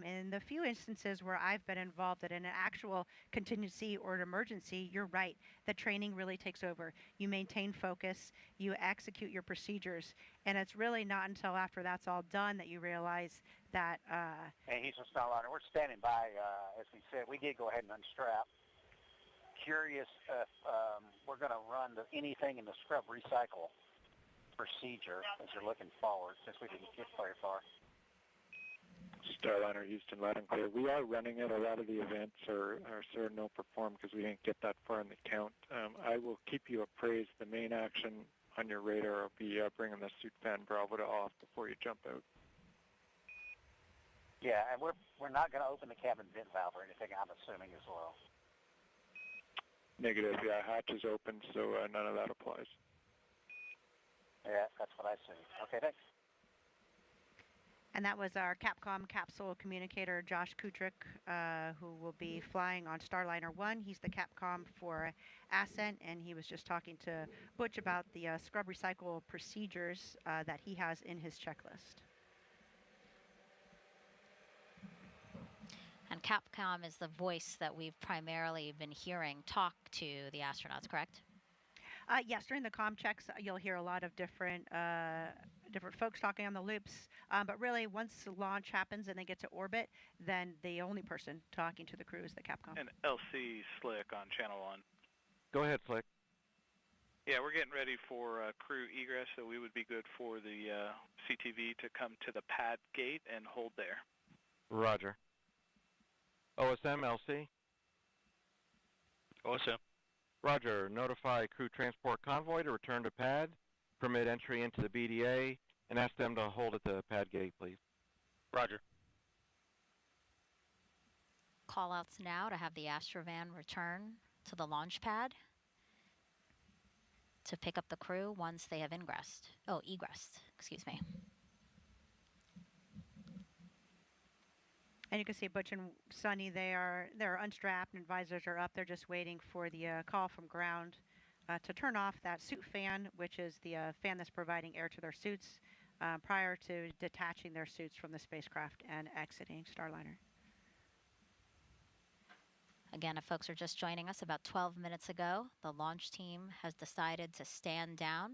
In the few instances where I've been involved in an actual contingency or an emergency, you're right. The training really takes over. You maintain focus, you execute your procedures, and it's really not until after that's all done that you realize that... Hey, Houston Starliner, we're standing by, as we said. We did go ahead and unstrap. Curious if we're going to run anything in the scrub recycle procedure as you're looking forward, since we didn't get very far. Starliner, Houston, loud and clear. We are running it. A lot of the events are no perform because we didn't get that far in the count. I will keep you appraised. The main action on your radar will be bringing the suit fan Bravo to off before you jump out. Yeah, and we're not going to open the cabin vent valve or anything, I'm assuming as well. Negative, yeah, hatch is open, so none of that applies. Yeah, that's what I assumed. Okay, thanks. And that was our Capcom capsule communicator, Josh Kutrick, who will be flying on Starliner 1. He's the Capcom for Ascent, and he was just talking to Butch about the scrub recycle procedures that he has in his checklist. And Capcom is the voice that we've primarily been hearing talk to the astronauts, correct? Yes, during the comm checks, you'll hear a lot of different folks talking on the loops. But really, once the launch happens and they get to orbit, then the only person talking to the crew is the Capcom. And LC Slick on Channel 1. Go ahead, Slick. Yeah, we're getting ready for crew egress, so we would be good for the CTV to come to the pad gate and hold there. Roger. OSM, LC? OSM. Roger. Notify crew transport convoy to return to pad, permit entry into the BDA, and ask them to hold at the pad gate, please. Roger. Call-outs now to have the Astrovan return to the launch pad to pick up the crew once they have egressed, excuse me. And you can see Butch and Sunny, they're unstrapped and visors are up. They're just waiting for the call from ground to turn off that suit fan, which is the fan that's providing air to their suits prior to detaching their suits from the spacecraft and exiting Starliner. Again, if folks are just joining us, about 12 minutes ago, the launch team has decided to stand down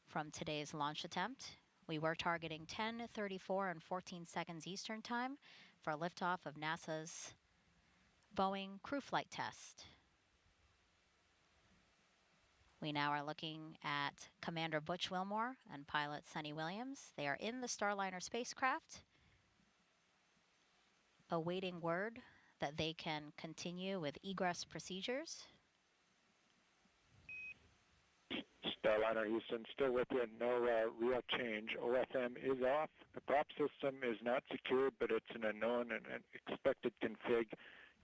from today's launch attempt. We were targeting 10:34 and 14 seconds Eastern Time for liftoff of NASA's Boeing Crew Flight Test. We now are looking at Commander Butch Wilmore and pilot Sunny Williams. They are in the Starliner spacecraft, awaiting word that they can continue with egress procedures. Starliner Houston, still with you. No real change. OFM is off. The prop system is not secured, but it's an unknown and an expected config,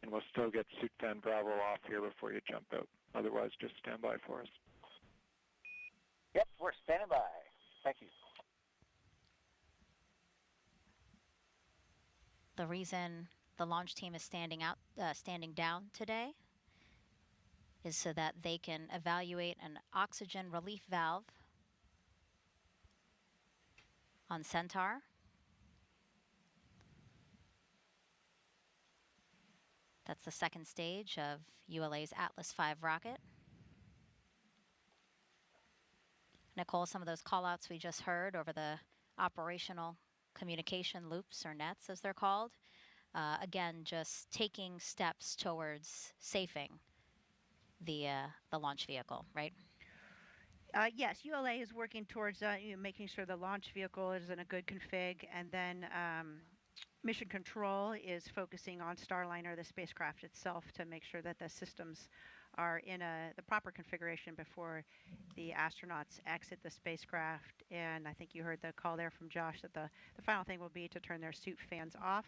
and we'll still get suit fan Bravo off here before you jump out. Otherwise, just stand by for us. Yep, we're standing by. Thank you. The reason the launch team is standing down today is so that they can evaluate an oxygen relief valve on Centaur. That's the second stage of ULA's Atlas V rocket. Nicole, some of those callouts we just heard over the operational communication loops, or nets as they're called, again, just taking steps towards safing the launch vehicle, right? Yes, ULA is working towards making sure the launch vehicle is in a good config, and then Mission Control is focusing on Starliner, the spacecraft itself, to make sure that the systems are in the proper configuration before the astronauts exit the spacecraft. And I think you heard the call there from Josh that the final thing will be to turn their suit fans off.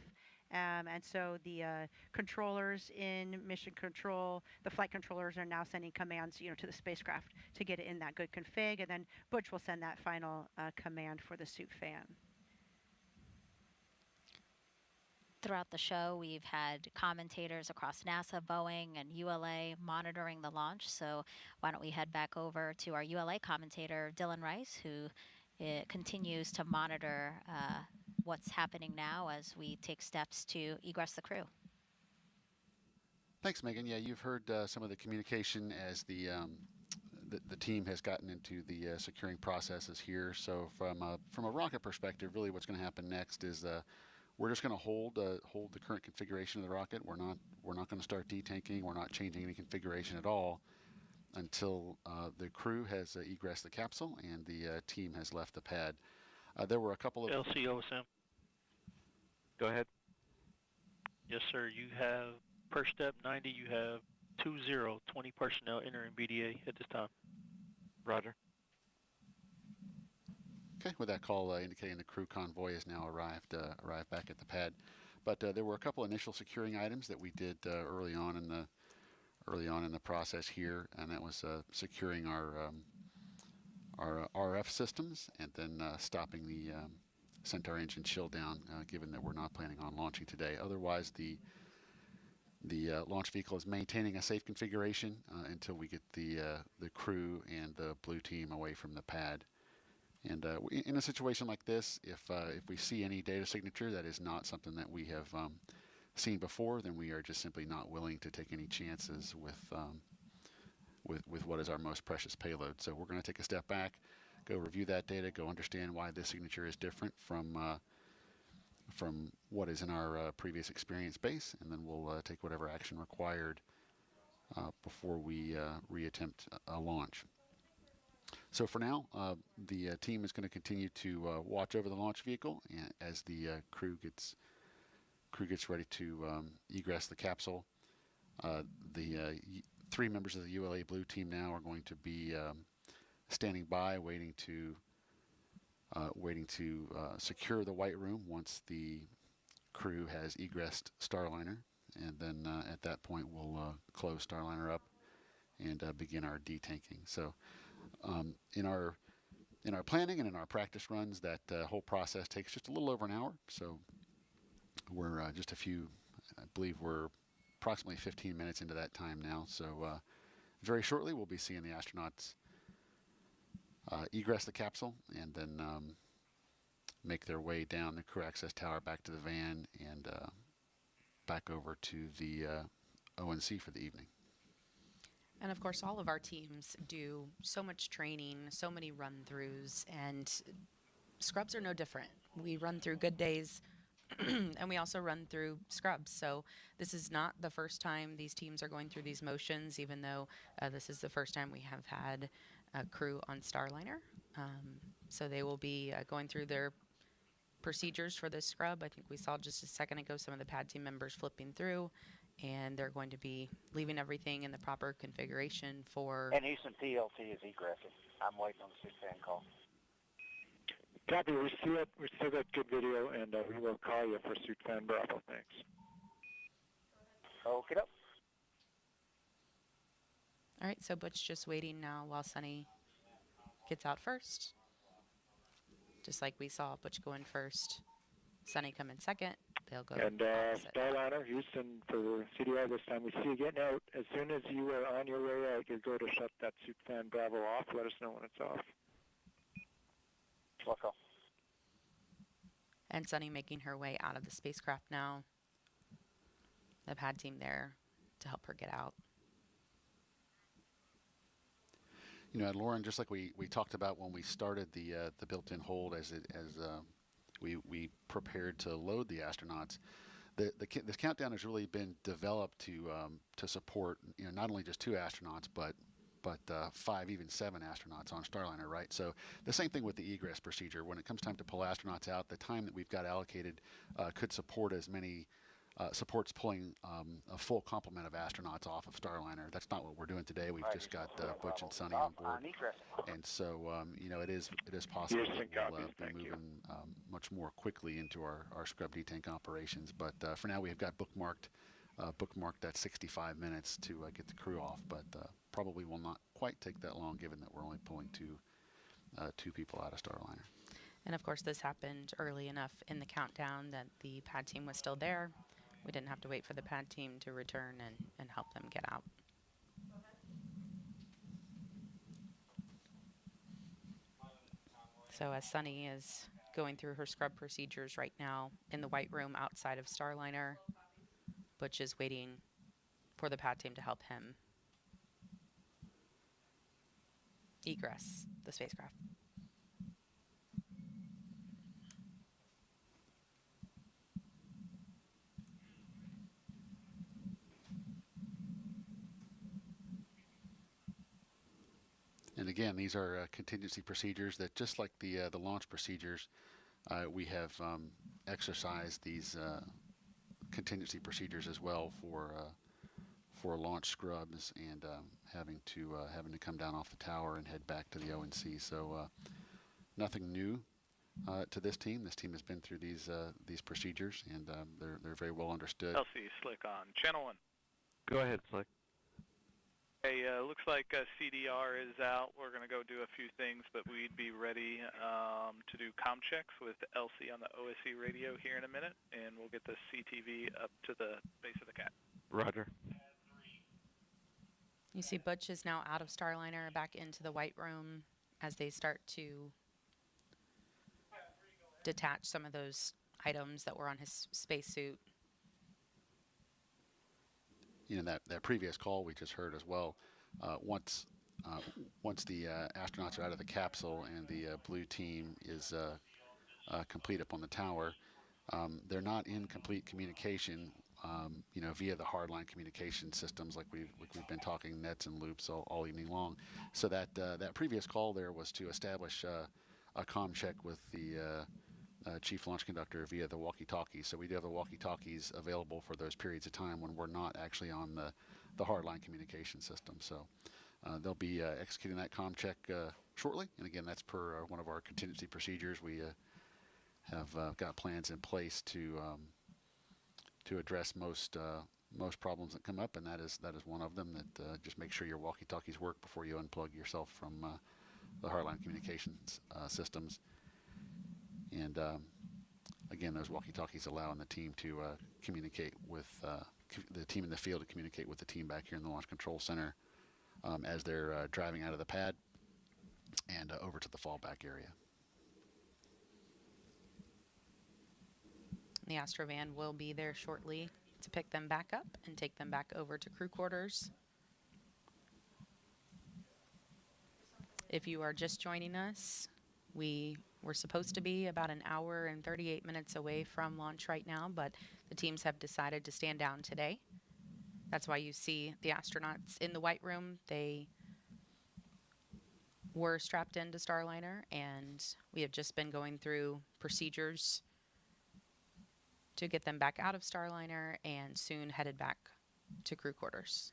And so the controllers in Mission Control, the flight controllers are now sending commands, to the spacecraft to get it in that good config, and then Butch will send that final command for the suit fan. Throughout the show, we've had commentators across NASA, Boeing, and ULA monitoring the launch. So why don't we head back over to our ULA commentator, Dylan Rice, who continues to monitor what's happening now as we take steps to egress the crew. Thanks, Megan. Yeah, you've heard some of the communication as the team has gotten into the securing processes here. So from a rocket perspective, really what's going to happen next is we're just going to hold the current configuration of the rocket. We're not going to start detanking. We're not changing any configuration at all until the crew has egressed the capsule and the team has left the pad. There were a couple of LCOSM. Go ahead. Yes, sir. You have per step 90. You have 20 personnel entering BDA at this time. Roger. Okay, with that call indicating the crew convoy has now arrived back at the pad. but there were a couple initial securing items that we did early on in the process here, and that was securing our RF systems and then stopping the Centaur engine chill down, given that we're not planning on launching today. Otherwise, the launch vehicle is maintaining a safe configuration until we get the crew and the blue team away from the pad. And in a situation like this, if we see any data signature that is not something that we have seen before, then we are just simply not willing to take any chances with what is our most precious payload. So we're going to take a step back, go review that data, go understand why this signature is different from what is in our previous experience base, and then we'll take whatever action required before we reattempt a launch. So for now, the team is going to continue to watch over the launch vehicle as the crew gets ready to egress the capsule. The 3 members of the ULA Blue team now are going to be standing by, waiting to secure the white room once the crew has egressed Starliner, and then at that point we'll close Starliner up and begin our detanking. So in our planning and in our practice runs, that whole process takes just a little over an hour. So we're just I believe we're approximately 15 minutes into that time now. So very shortly we'll be seeing the astronauts egress the capsule and then make their way down the crew access tower back to the van and back over to the ONC for the evening. And of course, all of our teams do so much training, so many run-throughs, and scrubs are no different. We run through good days, and we also run through scrubs. So this is not the first time these teams are going through these motions, even though this is the first time we have had a crew on Starliner. So they will be going through their procedures for this scrub. I think we saw just a second ago some of the pad team members flipping through, and they're going to be leaving everything in the proper configuration for... And Houston PLT is egressing. I'm waiting on the suit fan call. Copy, we see it. We still got good video, and we will call you for suit fan Bravo. Thanks. Okay. All right, so Butch just waiting now while Sunny gets out first. Just like we saw Butch go in first, Sunny come in second. They'll go. And Starliner, Houston for CDI this time. We see you getting out. As soon as you are on your way out, you're going to shut that suit fan Bravo off. Let us know when it's off. Welcome. And Sunny making her way out of the spacecraft now. The pad team there to help her get out. You know, and Lauren, just like we talked about when we started the built-in hold as we prepared to load the astronauts, this countdown has really been developed to support, you know, not only just 2 astronauts but 5, even 7 astronauts on Starliner, right? So the same thing with the egress procedure. When it comes time to pull astronauts out, the time that we've got allocated could support as many supports pulling a full complement of astronauts off of Starliner. That's not what we're doing today. We've just got Butch and Sunny on board, and so you know, it is possible that we'll be moving much more quickly into our scrub detank operations. But for now, we have got bookmarked that 65 minutes to get the crew off, but probably will not quite take that long, given that we're only pulling two people out of Starliner. And of course, this happened early enough in the countdown that the pad team was still there. We didn't have to wait for the pad team to return and help them get out. So as Sunny is going through her scrub procedures right now in the white room outside of Starliner, Butch is waiting for the pad team to help him egress the spacecraft. And again, these are contingency procedures that, just like the launch procedures, we have exercised these contingency procedures as well for launch scrubs and having to come down off the tower and head back to the ONC. So nothing new to this team. This team has been through these procedures, and they're very well understood. LC Slick on channel 1. Go ahead, Slick. Hey, looks like CDR is out. We're going to go do a few things, but we'd be ready to do comm checks with LC on the OSE radio here in a minute, and we'll get the CTV up to the base of the cat. Roger. You see Butch is now out of Starliner, back into the white room as they start to detach some of those items that were on his spacesuit. You know, that previous call we just heard as well, once the astronauts are out of the capsule and the blue team is complete up on the tower, they're not in complete communication, you know, via the hardline communication systems like we've been talking nets and loops all evening long. So that previous call there was to establish a comm check with the chief launch conductor via the walkie-talkies. So we do have the walkie-talkies available for those periods of time when we're not actually on the hardline communication system. So they'll be executing that comm check shortly. And again, that's per one of our contingency procedures. We have got plans in place to address most problems that come up, and that is one of them. That just make sure your walkie-talkies work before you unplug yourself from the hardline communications systems. And again, those walkie-talkies allowing the team to communicate with the team in the field to communicate with the team back here in the Launch Control Center as they're driving out of the pad and over to the fallback area. The Astrovan will be there shortly to pick them back up and take them back over to crew quarters. If you are just joining us, we were supposed to be about an hour and 38 minutes away from launch right now, but the teams have decided to stand down today. That's why you see the astronauts in the white room. They were strapped into Starliner, and we have just been going through procedures to get them back out of Starliner and soon headed back to crew quarters.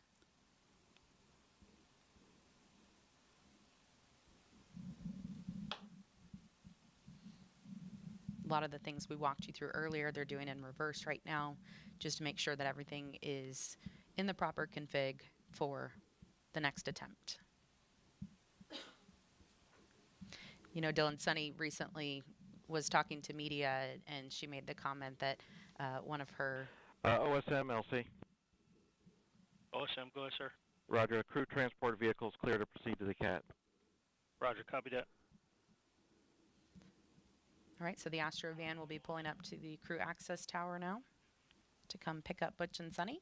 A lot of the things we walked you through earlier, they're doing in reverse right now, just to make sure that everything is in the proper config for the next attempt. You know, Dylan Sunny recently was talking to media, and she made the comment that one of her... OSM, LC. OSM, go ahead, sir. Roger. A crew transport vehicle is clear to proceed to the CAT. Roger, copy that. All right, so the Astrovan will be pulling up to the crew access tower now to come pick up Butch and Sunny.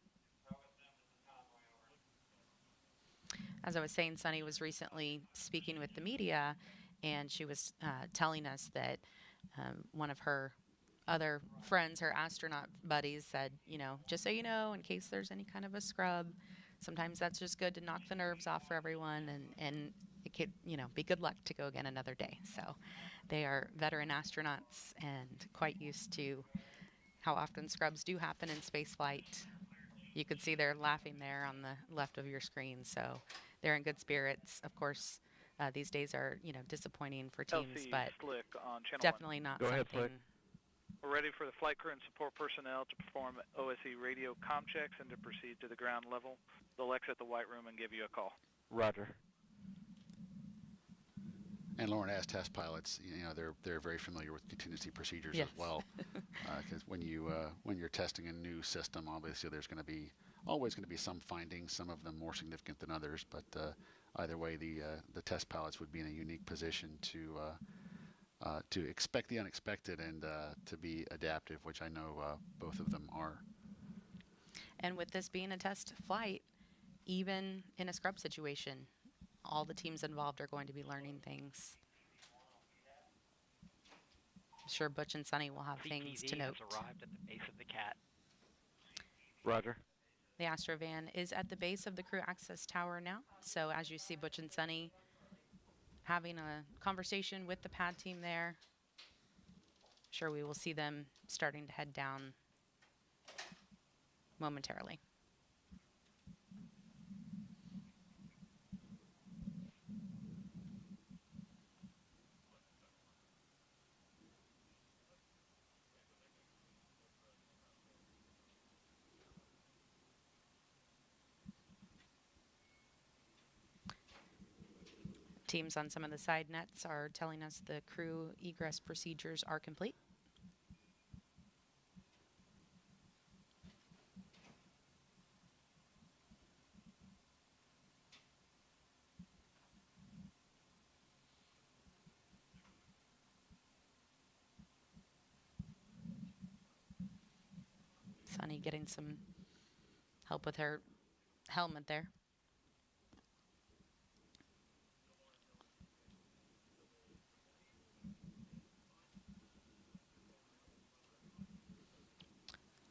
As I was saying, Sunny was recently speaking with the media, and she was telling us that one of her other friends, her astronaut buddies, said, you know, just so you know, in case there's any kind of a scrub, sometimes that's just good to knock the nerves off for everyone, and it could, you know, be good luck to go again another day. So they are veteran astronauts and quite used to how often scrubs do happen in space flight. You could see they're laughing there on the left of your screen, so they're in good spirits. Of course, these days are, you know, disappointing for teams, LC but Slick on channel definitely 1. not Go ahead, something. Slick. We're ready for the flight crew and support personnel to perform OSE radio comm checks and to proceed to the ground level. They'll exit the white room and give you a call. Roger. And Lauren, as test pilots, you know, they're very familiar with contingency procedures Yes. as well. Because when you're testing a new system, obviously there's always going to be some findings, some of them more significant than others. But either way, the test pilots would be in a unique position to expect the unexpected and to be adaptive, which I know both of them are. And with this being a test flight, even in a scrub situation, all the teams involved are going to be learning things. I'm sure Butch and Sunny will have things to note. Has arrived at the base of the CAT. Roger. The Astrovan is at the base of the crew access tower now. So as you see Butch and Sunny having a conversation with the pad team there, I'm sure we will see them starting to head down momentarily. Teams on some of the side nets are telling us the crew egress procedures are complete. Sunny getting some help with her helmet there.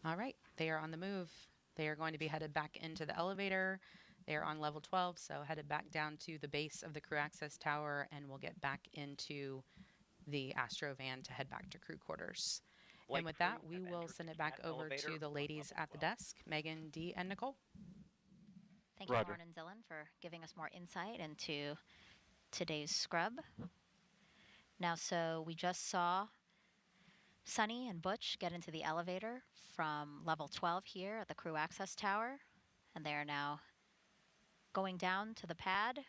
All right, they are on the move. They are going to be headed back into the elevator. They are on level 12, so headed back down to the base of the crew access tower, and we'll get back into the Astro van to head back to crew quarters. And with that, we will send it back over to the ladies at the desk, Megan, Dee, and Nicole. Thank you, Lauren and Dylan, for giving us more insight into today's scrub. Now, so we just saw Sunny and Butch get into the elevator from level 12 here at the crew access tower, and they are now going down to the pad,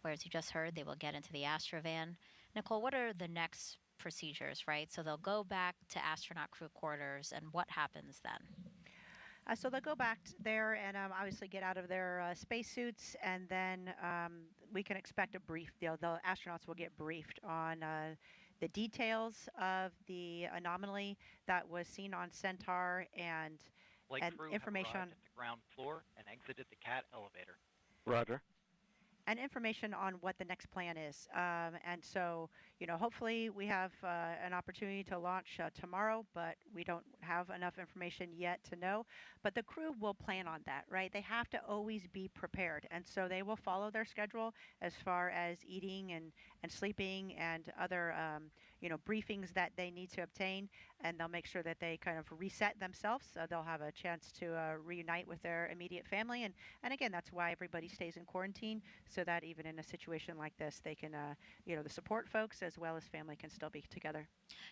where, as you just heard, they will get into the Astrovan. Nicole, what are the next procedures, right? So they'll go back to astronaut crew quarters, and what happens then? So they'll go back there and obviously get out of their spacesuits, and then we can expect a brief. The astronauts will get briefed on the details of the anomaly that was seen on Centaur and information on at the ground floor and exited the CAT elevator. Roger. And information on what the next plan is. And so, hopefully we have an opportunity to launch tomorrow, but we don't have enough information yet to know. But the crew will plan on that, right? They have to always be prepared. And so they will follow their schedule as far as eating and sleeping and other, briefings that they need to obtain. And they'll make sure that they kind of reset themselves. So they'll have a chance to reunite with their immediate family. And again, that's why everybody stays in quarantine, so that even in a situation like this, they can, the support folks as well as family can still be together.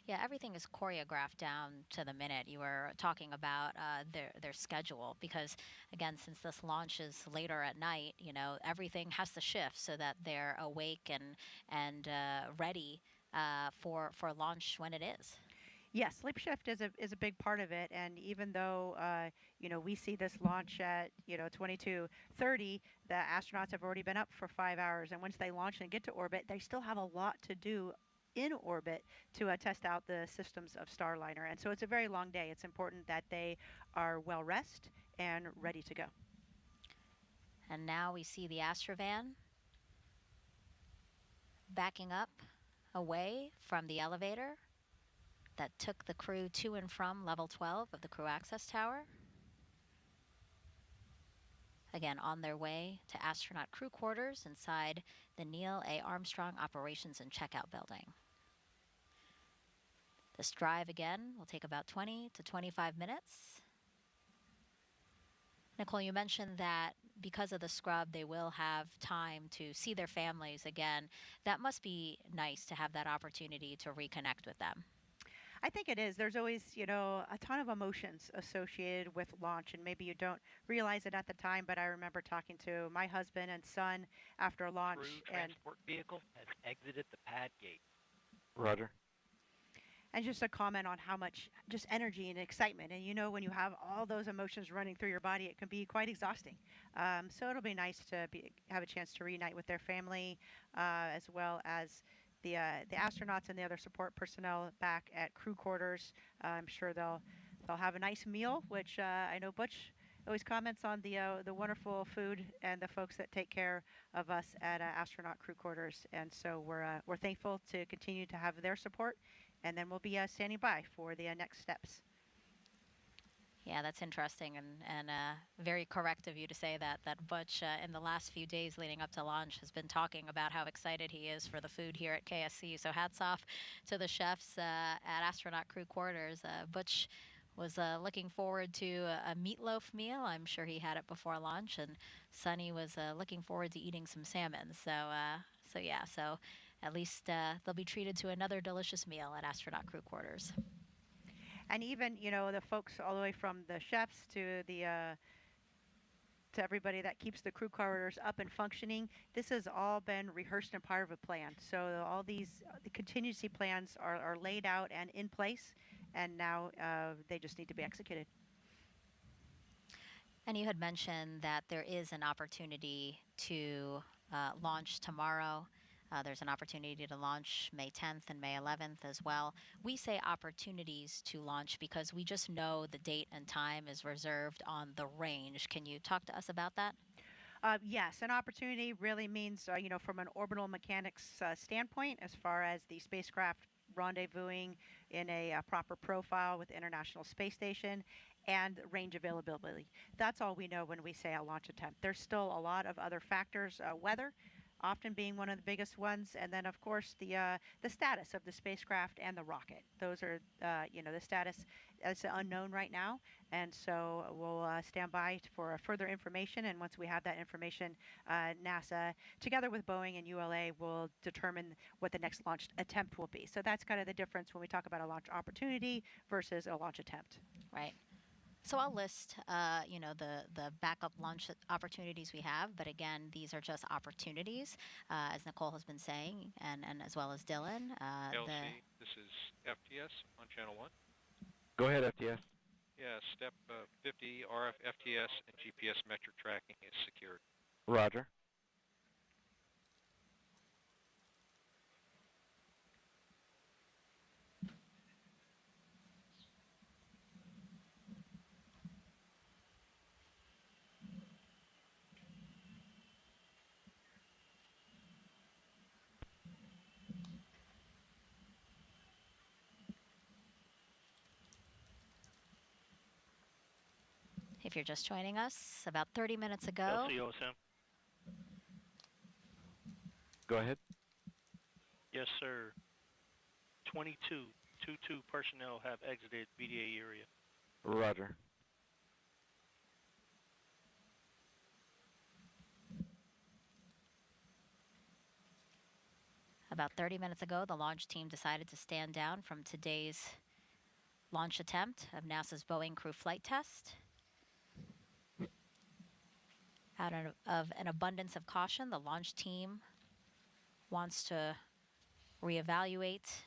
Yeah, everything is choreographed down to the minute. You were talking about their schedule because, again, since this launch is later at night, everything has to shift so that they're awake and ready for launch when it is. Yes, sleep shift is a big part of it, and even though we see this launch at 22:30, the astronauts have already been up for 5 hours, and once they launch and get to orbit, they still have a lot to do in orbit to test out the systems of Starliner, and so it's a very long day. It's important that they are well rested and ready to go. And now we see the Astrovan backing up away from the elevator that took the crew to and from level 12 of the crew access tower. Again, on their way to astronaut crew quarters inside the Neil A. Armstrong Operations and Checkout Building. This drive, again, will take about 20 to 25 minutes. Nicole, you mentioned that because of the scrub, they will have time to see their families again. That must be nice to have that opportunity to reconnect with them. I think it is. There's always, a ton of emotions associated with launch, and maybe you don't realize it at the time, but I remember talking to my husband and son after launch. Crew transport vehicle has exited the pad gate. Roger. And just a comment on how much just energy and excitement. And when you have all those emotions running through your body, it can be quite exhausting. So it'll be nice to have a chance to reunite with their family, as well as the astronauts and the other support personnel back at crew quarters. I'm sure they'll have a nice meal, which I know Butch always comments on the wonderful food and the folks that take care of us at astronaut crew quarters. And so we're thankful to continue to have their support, and then we'll be standing by for the next steps. Yeah, that's interesting and very correct of you to say that Butch, in the last few days leading up to launch, has been talking about how excited he is for the food here at KSC. So hats off to the chefs at Astronaut Crew Quarters. Butch was looking forward to a meatloaf meal. I'm sure he had it before launch, and Sunny was looking forward to eating some salmon. So at least they'll be treated to another delicious meal at Astronaut Crew Quarters. And even, the folks all the way from the chefs to the to everybody that keeps the crew corridors up and functioning, this has all been rehearsed and part of a plan. So all these the contingency plans are laid out and in place, and now they just need to be executed. And you had mentioned that there is an opportunity to launch tomorrow. There's an opportunity to launch May 10th and May 11th as well. We say opportunities to launch because we just know the date and time is reserved on the range. Can you talk to us about that? Yes, an opportunity really means, from an orbital mechanics standpoint, as far as the spacecraft rendezvousing in a proper profile with the International Space Station and range availability. That's all we know when we say a launch attempt. There's still a lot of other factors, weather often being one of the biggest ones, and then of course the status of the spacecraft and the rocket. Those are the status is unknown right now, and so we'll stand by for further information. And once we have that information, NASA, together with Boeing and ULA, will determine what the next launch attempt will be. So that's kind of the difference when we talk about a launch opportunity versus a launch attempt. Right. So I'll list, the backup launch opportunities we have. But again, these are just opportunities, as Nicole has been saying, and as well as Dylan. LC, this is FTS on channel 1. Go ahead, FTS. Yeah, step 50 RF FTS and GPS metric tracking is secured. Roger. If you're just joining us, about 30 minutes ago. LCOSM. Go ahead. Yes, sir. 22 personnel have exited VDA area. Roger. About 30 minutes ago, the launch team decided to stand down from today's launch attempt of NASA's Boeing Crew Flight Test. Out of an abundance of caution, the launch team wants to reevaluate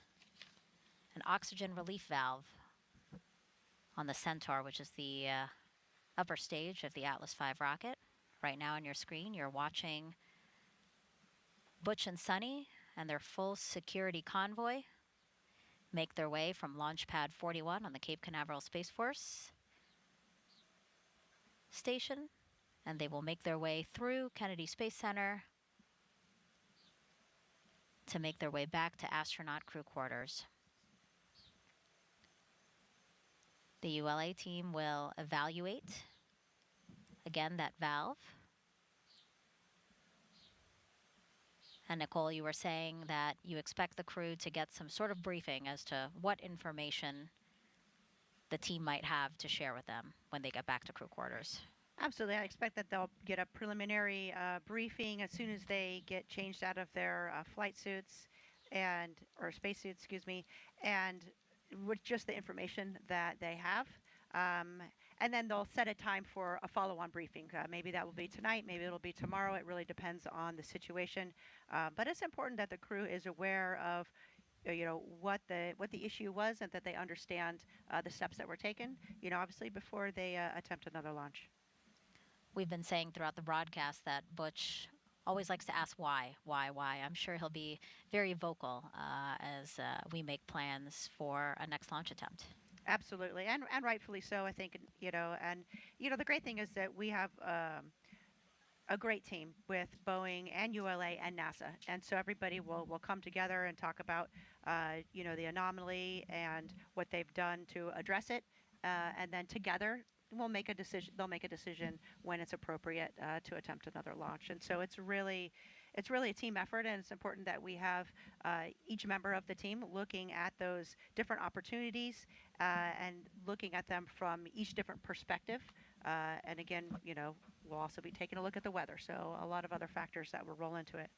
an oxygen relief valve on the Centaur, which is the upper stage of the Atlas V rocket. Right now on your screen, you're watching Butch and Sunny and their full security convoy make their way from Launchpad 41 on the Cape Canaveral Space Force Station, and they will make their way through Kennedy Space Center to make their way back to astronaut crew quarters. The ULA team will evaluate, again, that valve. And Nicole, you were saying that you expect the crew to get some sort of briefing as to what information the team might have to share with them when they get back to crew quarters. Absolutely. I expect that they'll get a preliminary briefing as soon as they get changed out of their flight suits or spacesuits, excuse me, and with just the information that they have. And then they'll set a time for a follow-on briefing. Maybe that will be tonight, maybe it'll be tomorrow. It really depends on the situation. But it's important that the crew is aware of what the issue was, and that they understand the steps that were taken, obviously before they attempt another launch. We've been saying throughout the broadcast that Butch always likes to ask why. I'm sure he'll be very vocal as we make plans for a next launch attempt. Absolutely, and rightfully so, I think, the great thing is that we have a great team with Boeing and ULA and NASA, and so everybody will come together and talk about, the anomaly and what they've done to address it, and then together we'll make a decision. They'll make a decision when it's appropriate to attempt another launch. And so it's really a team effort, and it's important that we have each member of the team looking at those different opportunities and looking at them from each different perspective. And again, we'll also be taking a look at the weather. So a lot of other factors that will roll into it.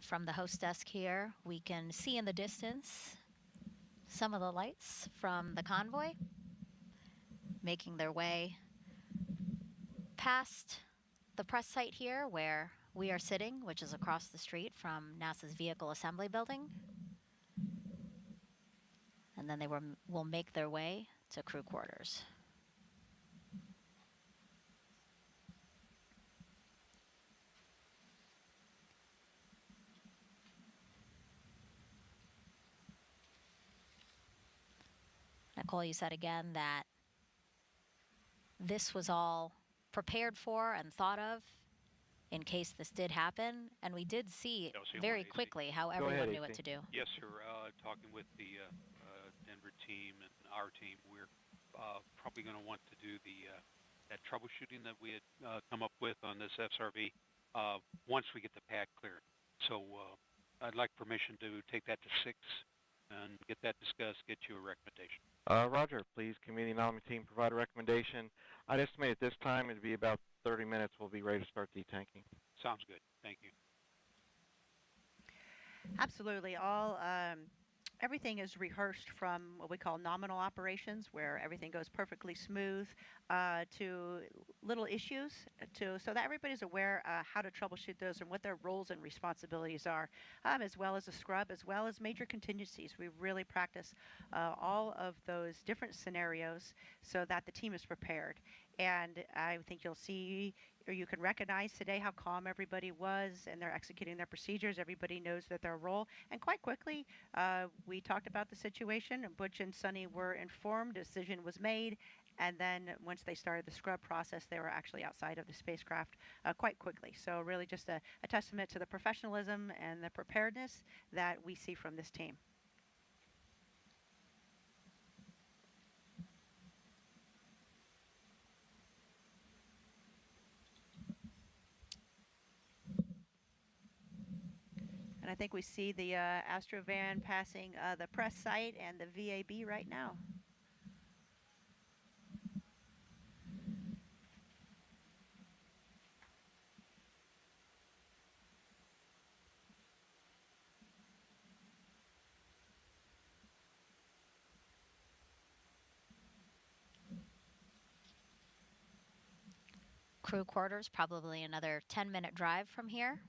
From the host desk here, we can see in the distance some of the lights from the convoy. making their way past the press site here where we are sitting, which is across the street from NASA's Vehicle Assembly Building. And then they will make their way to crew quarters. Nicole, you said again that this was all prepared for and thought of in case this did happen, and we did see very quickly how everyone knew what to do. Yes, sir. Talking with the Denver team and our team, we're probably going to want to do that troubleshooting that we had come up with on this SRV once we get the pad cleared. So I'd like permission to take that to 6 and get that discussed, get you a recommendation. Roger, please, community anomaly team, provide a recommendation. I'd estimate at this time it'd be about 30 minutes. We'll be ready to start detanking. Sounds good. Thank you. Absolutely. Everything is rehearsed from what we call nominal operations, where everything goes perfectly smooth, to little issues, so that everybody's aware how to troubleshoot those and what their roles and responsibilities are, as well as a scrub, as well as major contingencies. We really practice all of those different scenarios so that the team is prepared. And I think you'll see, or you can recognize today how calm everybody was, and they're executing their procedures. Everybody knows that their role. And quite quickly, we talked about the situation, and Butch and Sunny were informed, a decision was made, and then once they started the scrub process, they were actually outside of the spacecraft quite quickly. So really just a testament to the professionalism and the preparedness that we see from this team. And I think we see the Astrovan passing the press site and the VAB right now. Crew quarters, probably another 10-minute drive from here.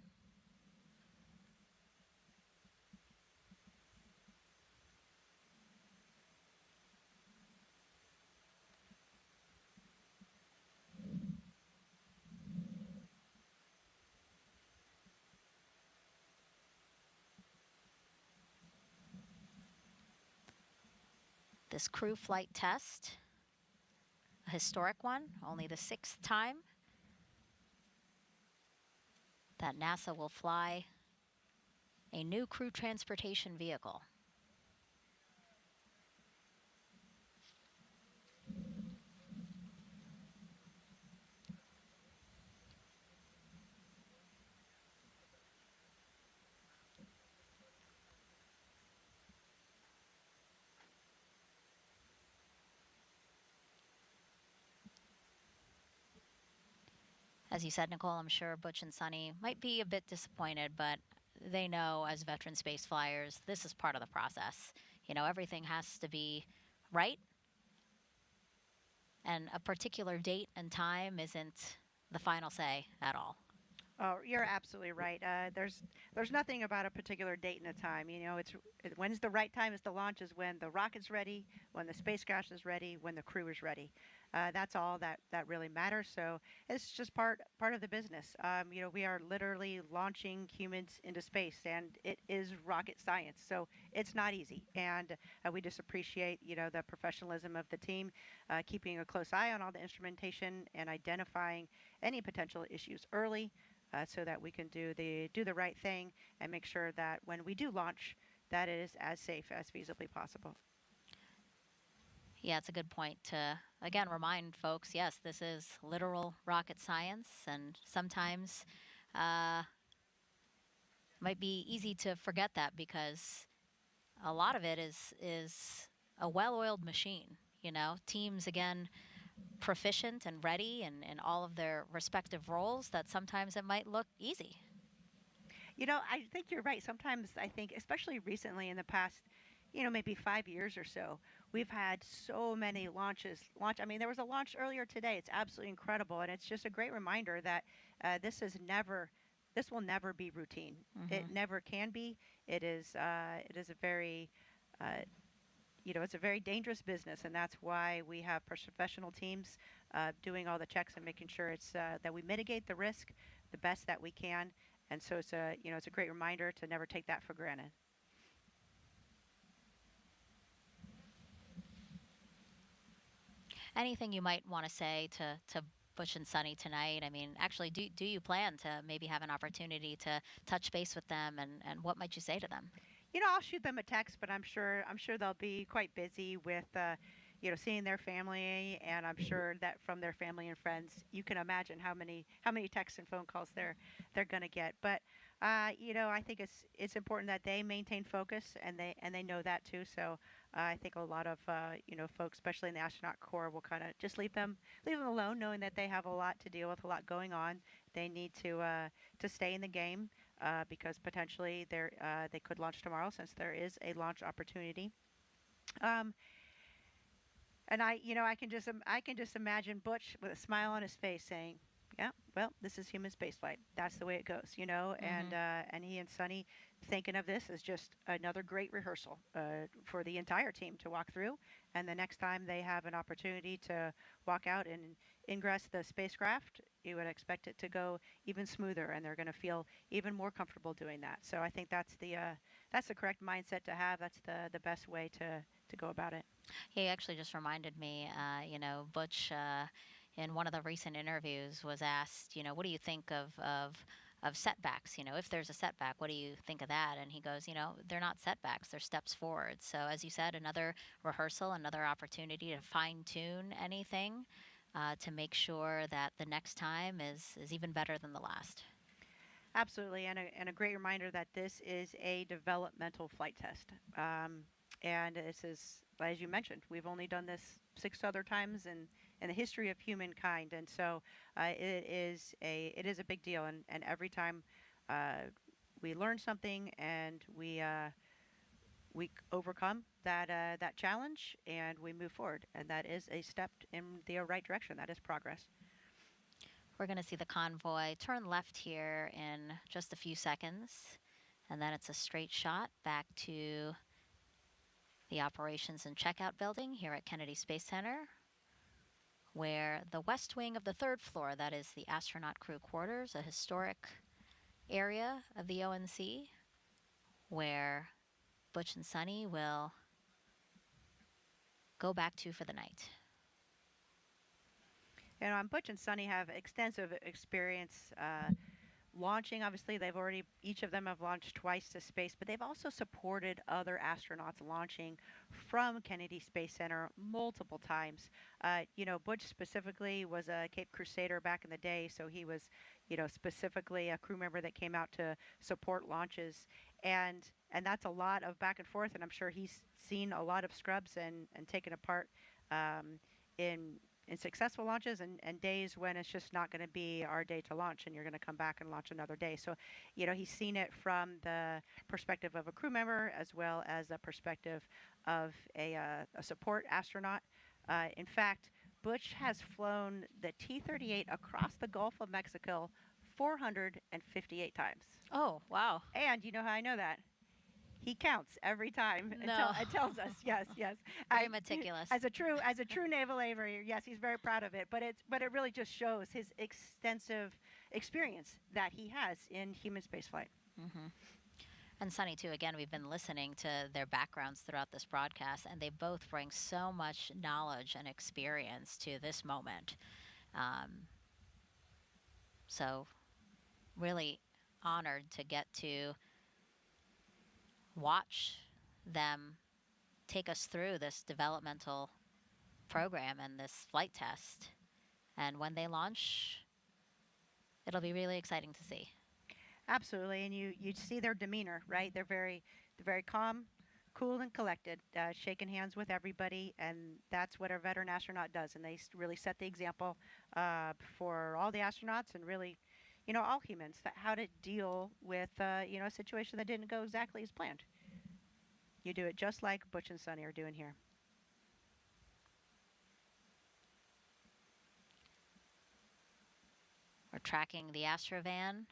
This crew flight test, a historic one, only the 6th time that NASA will fly a new crew transportation vehicle. As you said, Nicole, I'm sure Butch and Sunny might be a bit disappointed, but they know as veteran space flyers, this is part of the process. You know, everything has to be right, and a particular date and time isn't the final say at all. Oh, you're absolutely right. There's nothing about a particular date and a time. You know, when's the right time is to launch is when the rocket's ready, when the spacecraft is ready, when the crew is ready. That's all that really matters. So it's just part of the business. You know, we are literally launching humans into space, and it is rocket science. So it's not easy, and we just appreciate, you know, the professionalism of the team, keeping a close eye on all the instrumentation and identifying any potential issues early. So that we can do the right thing and make sure that when we do launch, that it is as safe as feasibly possible. Yeah, it's a good point to, again, remind folks, yes, this is literal rocket science, and sometimes might be easy to forget that because a lot of it is a well-oiled machine. You know, teams, again, proficient and ready in all of their respective roles, that sometimes it might look easy. You know, I think you're right. Sometimes I think, especially recently in the past, you know, maybe 5 years or so, We've had so many launches. I mean, there was a launch earlier today. It's absolutely incredible, and it's just a great reminder that this will never be routine. It never can be. It is a very it's a very dangerous business, and that's why we have professional teams doing all the checks and making sure it's that we mitigate the risk the best that we can. And so it's a great reminder to never take that for granted. Anything you might want to say to Butch and Sunny tonight? I mean, actually, do you plan to maybe have an opportunity to touch base with them, and what might you say to them? I'll shoot them a text, but I'm sure they'll be quite busy with seeing their family, and I'm sure that from their family and friends, you can imagine how many texts and phone calls they're going to get. But I think it's important that they maintain focus, and they know that too. So I think a lot of folks, especially in the astronaut corps, will kind of just leave them alone, knowing that they have a lot to deal with, a lot going on. They need to stay in the game because potentially they could launch tomorrow, since there is a launch opportunity. And I can just imagine Butch with a smile on his face saying, "Yeah, well, this is human spaceflight. That's the way it goes," And he and Sunny thinking of this as just another great rehearsal for the entire team to walk through. And the next time they have an opportunity to walk out and ingress the spacecraft, you would expect it to go even smoother, and they're going to feel even more comfortable doing that. So I think that's the correct mindset to have. That's the best way to go about it. He actually just reminded me, Butch in one of the recent interviews was asked, what do you think of setbacks? If there's a setback, what do you think of that? And he goes, they're not setbacks, they're steps forward. So as you said, another rehearsal, another opportunity to fine tune anything to make sure that the next time is even better than the last. Absolutely, and a great reminder that this is a developmental flight test. And this is, as you mentioned, we've only done this 6 other times in the history of humankind, and so it is a big deal. And every time we learn something and we overcome that challenge and we move forward, and that is a step in the right direction. That is progress. We're going to see the convoy turn left here in just a few seconds, and then it's a straight shot back to the operations and checkout building here at Kennedy Space Center, where the west wing of the 3rd floor, that is the astronaut crew quarters, a historic area of the ONC, where Butch and Sunny will go back to for the night. Butch and Sunny have extensive experience launching. Obviously, each of them have launched twice to space, but they've also supported other astronauts launching from Kennedy Space Center multiple times. Butch specifically was a Cape Crusader back in the day, so he was, specifically a crew member that came out to support launches, and that's a lot of back and forth. And I'm sure he's seen a lot of scrubs and taken apart in successful launches and days when it's just not going to be our day to launch, and you're going to come back and launch another day. So, he's seen it from the perspective of a crew member as well as a perspective of a support astronaut. In fact, Butch has flown the T-38 across the Gulf of Mexico 458 times. Oh, wow. And you know how I know that? He counts every time. No. It tells us. Yes. Very meticulous. As a true naval aviator, yes, he's very proud of it. But it really just shows his extensive experience that he has in human spaceflight. Mm-hmm. And Sunny too. Again, we've been listening to their backgrounds throughout this broadcast, and they both bring so much knowledge and experience to this moment. So, really honored to get to watch them take us through this developmental program and this flight test. And when they launch, it'll be really exciting to see. Absolutely, and you see their demeanor, right? They're very calm, cool, and collected, shaking hands with everybody, and that's what a veteran astronaut does. And they really set the example for all the astronauts and really, all humans, how to deal with a situation that didn't go exactly as planned. You do it just like Butch and Sunny are doing here. We're tracking the Astrovan,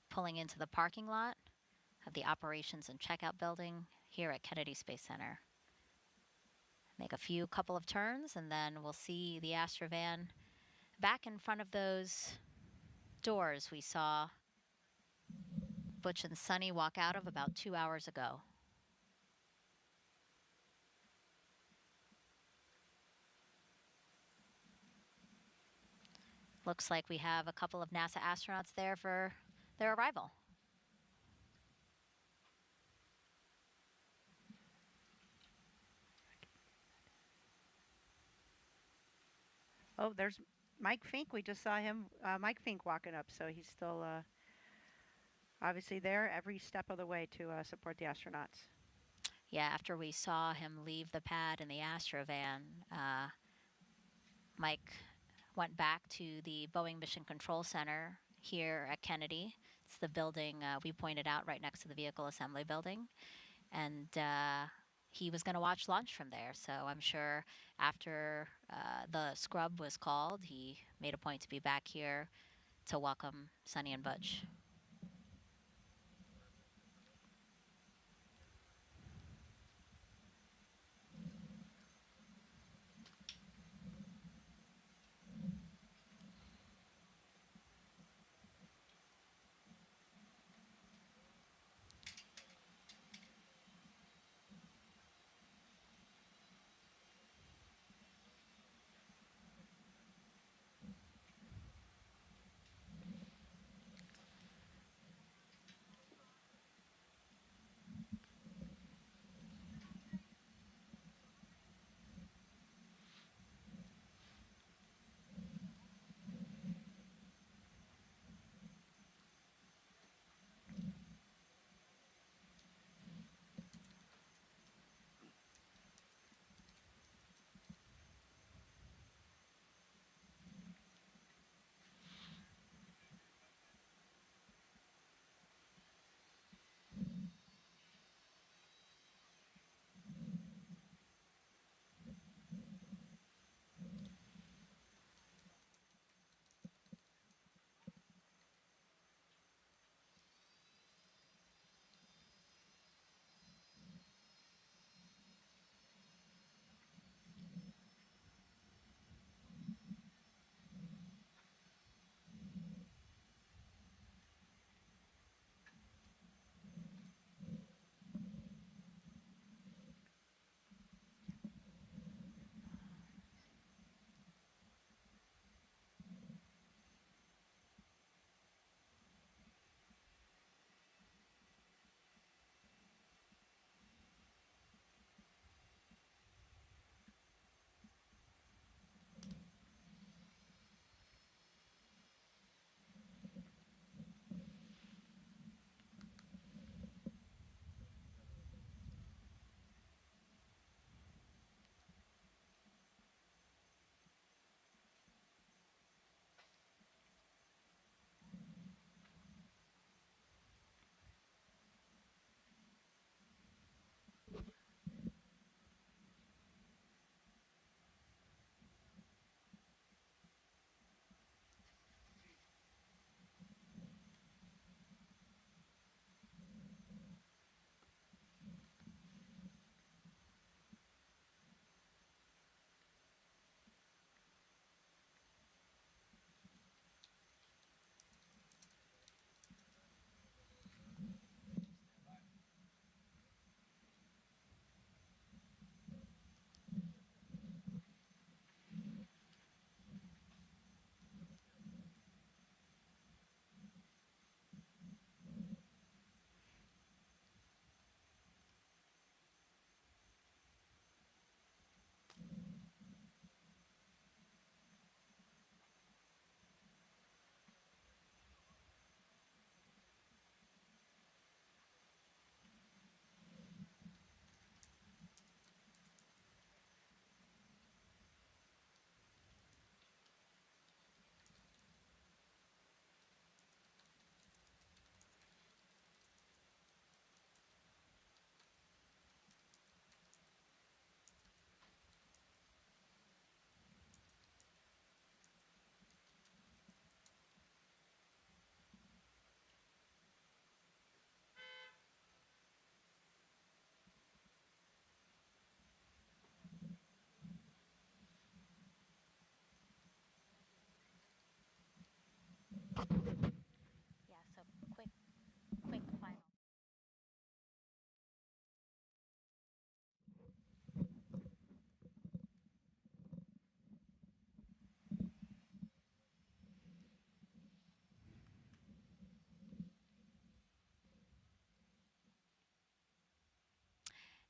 pulling into the parking lot of the operations and checkout building here at Kennedy Space Center. Make a couple of turns, and then we'll see the Astrovan back in front of those doors we saw Butch and Sunny walk out of about 2 hours ago. Looks like we have a couple of NASA astronauts there for their arrival. Oh, there's Mike Fink. We just saw him, Mike Fink, walking up. So he's still obviously there every step of the way to support the astronauts. Yeah, after we saw him leave the pad in the Astrovan, Mike went back to the Boeing Mission Control Center here at Kennedy. It's the building we pointed out right next to the vehicle assembly building. And he was going to watch launch from there. So I'm sure after the scrub was called, he made a point to be back here to welcome Sunny and Butch.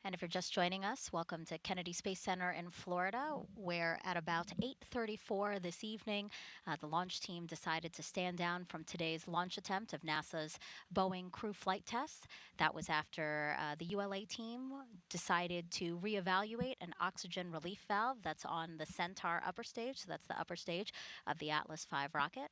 And if you're just joining us, welcome to Kennedy Space Center in Florida, where at about 8:34 this evening, the launch team decided to stand down from today's launch attempt of NASA's Boeing Crew Flight Test. That was after the ULA team decided to reevaluate an oxygen relief valve that's on the Centaur upper stage. So that's the upper stage of the Atlas V rocket.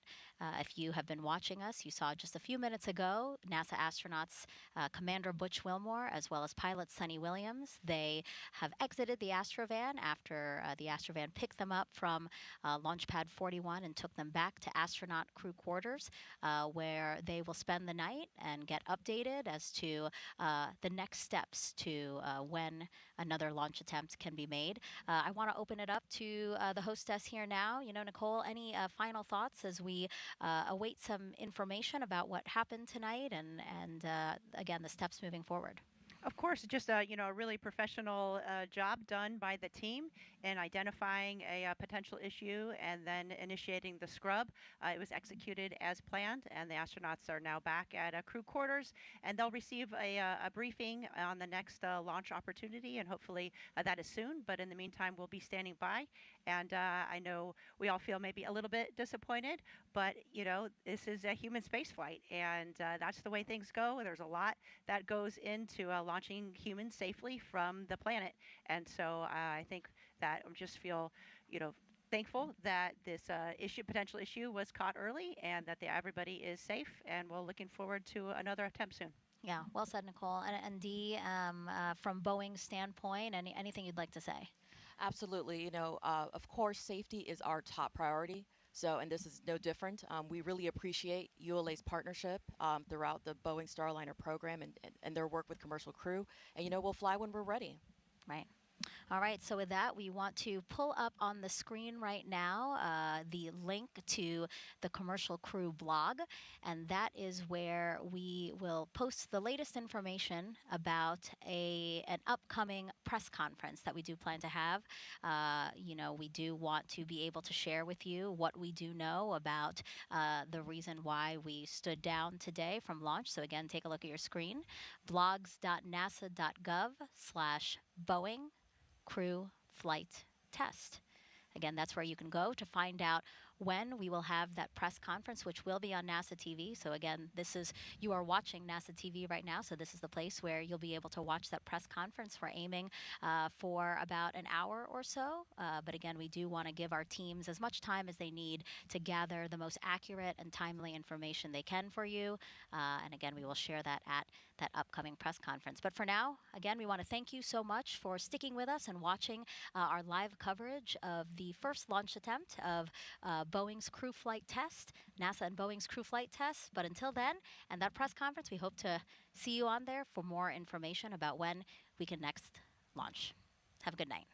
If you have been watching us, you saw just a few minutes ago NASA astronauts Commander Butch Wilmore as well as pilot Sunny Williams. They have exited the Astrovan after the Astrovan picked them up from Launchpad 41 and took them back to astronaut crew quarters, where they will spend the night and get updated as to the next steps to when another launch attempt can be made. I want to open it up to the hostess here now. Nicole, any final thoughts as we await some information about what happened tonight and again, the steps moving forward? Of course, just a really professional job done by the team in identifying a potential issue and then initiating the scrub. It was executed as planned, and the astronauts are now back at crew quarters, and they'll receive a briefing on the next launch opportunity, and hopefully that is soon. But in the meantime, we'll be standing by, and I know we all feel maybe a little bit disappointed, but this is a human space flight, and that's the way things go. There's a lot that goes into launching humans safely from the planet, and so I think that I just feel, thankful that this potential issue was caught early, and that everybody is safe, and we're looking forward to another attempt soon. Yeah, well said, Nicole. And Dee, from Boeing's standpoint, anything you'd like to say? Absolutely. Of course, safety is our top priority. So, and this is no different. We really appreciate ULA's partnership throughout the Boeing Starliner program and their work with commercial crew. And, we'll fly when we're ready. Right. All right, so with that, we want to pull up on the screen right now the link to the Commercial Crew blog, and that is where we will post the latest information about an upcoming press conference that we do plan to have. We do want to be able to share with you what we do know about the reason why we stood down today from launch. So again, take a look at your screen, blogs.nasa.gov/Boeing Crew Flight Test. Again, that's where you can go to find out when we will have that press conference, which will be on NASA TV. So again, you are watching NASA TV right now, so this is the place where you'll be able to watch that press conference. We're aiming for about an hour or so, but again, we do want to give our teams as much time as they need to gather the most accurate and timely information they can for you, and again, we will share that at that upcoming press conference. But for now, again, we want to thank you so much for sticking with us and watching our live coverage of the first launch attempt of Boeing's Crew Flight Test, NASA and Boeing's Crew Flight Test. But until then, and that press conference, we hope to see you on there for more information about when we can next launch. Have a good night.